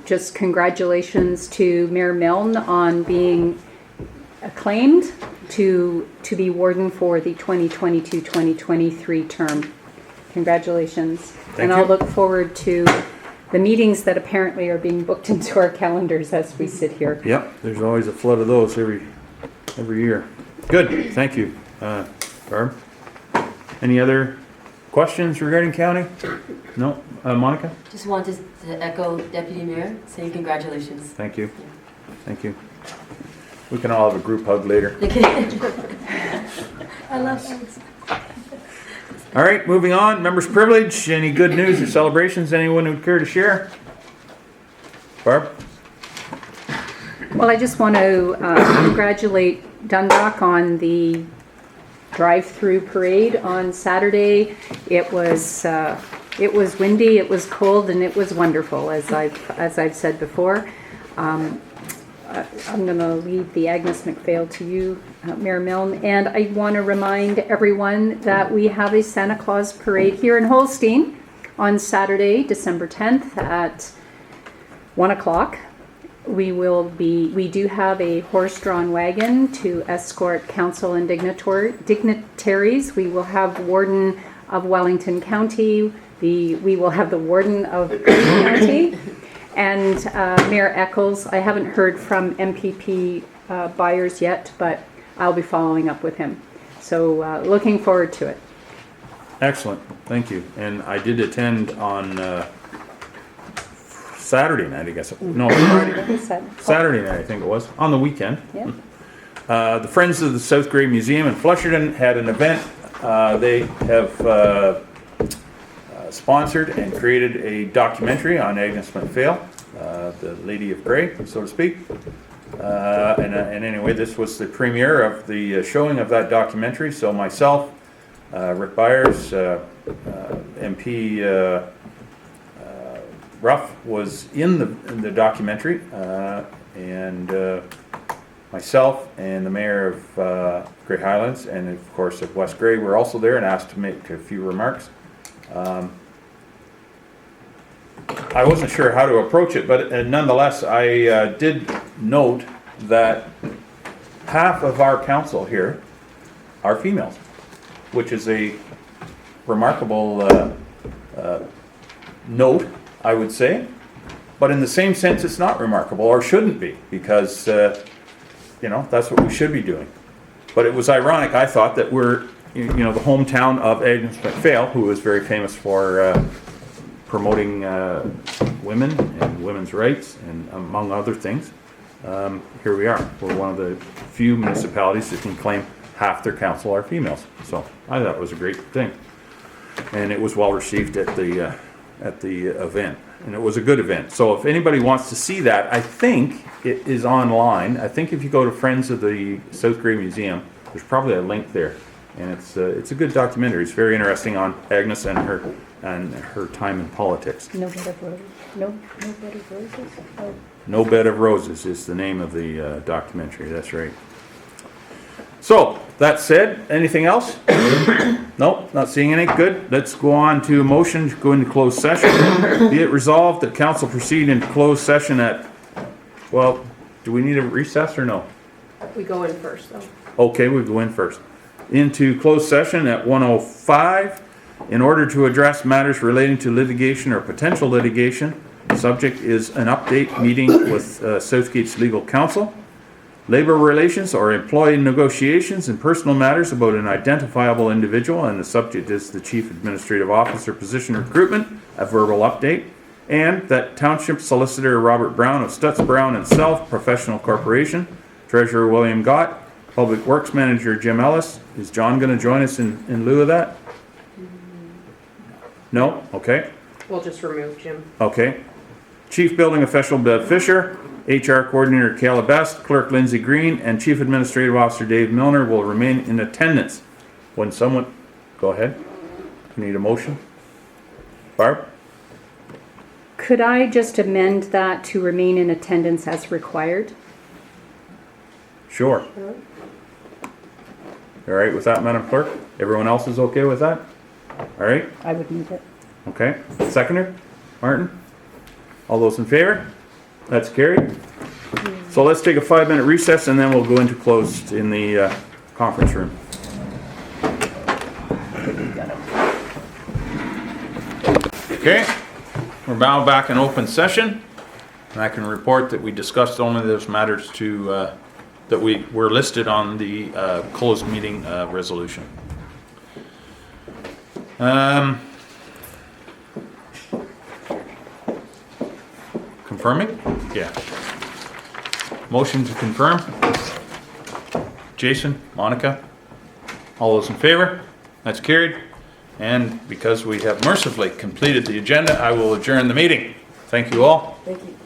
just congratulations to Mayor Milne on being acclaimed to be warden for the 2022-2023 term. Congratulations. And I'll look forward to the meetings that apparently are being booked into our calendars as we sit here. Yep, there's always a flood of those every year. Good, thank you, Barb. Any other questions regarding county? No? Monica? Just wanted to echo Deputy Mayor saying congratulations. Thank you. Thank you. We can all have a group hug later. I love hugs. All right, moving on. Members' privilege. Any good news or celebrations anyone would care to share? Barb? Well, I just want to congratulate Dundalk on the drive-through parade on Saturday. It was windy, it was cold, and it was wonderful, as I've said before. I'm going to leave the Agnes MacPhail to you, Mayor Milne, and I want to remind everyone that we have a Santa Claus parade here in Holstein on Saturday, December 10th at 1 o'clock. We do have a horse-drawn wagon to escort council and dignitaries. We will have Warden of Wellington County. We will have the Warden of Grey County. And Mayor Eccles. I haven't heard from MPP Byers yet, but I'll be following up with him. So looking forward to it. Excellent, thank you. And I did attend on Saturday night, I guess. No, Friday. Saturday night, I think it was, on the weekend. Yeah. The Friends of the South Grey Museum in Flusherton had an event. They have sponsored and created a documentary on Agnes MacPhail, the Lady of Grey, so to speak. And anyway, this was the premiere of the showing of that documentary. So myself, Rick Byers, MP Ruff was in the documentary, and myself and the mayor of Grey Highlands and of course of West Grey were also there and asked to make a few remarks. I wasn't sure how to approach it, but nonetheless, I did note that half of our council here are females, which is a remarkable note, I would say. But in the same sense, it's not remarkable, or shouldn't be, because that's what we should be doing. But it was ironic, I thought, that we're the hometown of Agnes MacPhail, who is very famous for promoting women and women's rights, and among other things. Here we are. We're one of the few municipalities that can claim half their council are females. So I thought it was a great thing, and it was well received at the event, and it was a good event. So if anybody wants to see that, I think it is online. I think if you go to Friends of the South Grey Museum, there's probably a link there, and it's a good documentary. It's very interesting on Agnes and her time in politics. No Bed of Roses. No Bed of Roses. Oh. No Bed of Roses is the name of the documentary. That's right. So, that said, anything else? No, not seeing any. Good. Let's go on to a motion to go into closed session. Be it resolved that council proceed into closed session at, well, do we need a recess or no? We go in first, though. Okay, we go in first. Into closed session at 1:05 in order to address matters relating to litigation or potential litigation. Subject is an update meeting with Southgate's legal counsel. Labor relations or employee negotiations and personal matters about an identifiable individual, and the subject is the Chief Administrative Officer position recruitment, a verbal update, and that Township Solicitor Robert Brown of Stutz Brown and Self Professional Corporation, Treasurer William Gott, Public Works Manager Jim Ellis. Is John going to join us in lieu of that? No? Okay. We'll just remove Jim. Okay. Chief Building Official Bev Fisher, HR Coordinator Kayla Best, Clerk Lindsay Green, and Chief Administrative Officer Dave Milner will remain in attendance. When someone, go ahead. Need a motion? Barb? Could I just amend that to remain in attendance as required? Sure. All right with that, Madam Clerk? Everyone else is okay with that? All right? I would move it. Okay. Seconder? Martin? All those in favor? That's carried. So let's take a 5-minute recess and then we'll go into closed in the conference room. Okay, we're now back in open session, and I can report that we discussed only those matters that were listed on the closed meeting resolution. Confirming? Yeah. Motion to confirm. Jason, Monica, all those in favor? That's carried. And because we have mercifully completed the agenda, I will adjourn the meeting. Thank you all. Thank you.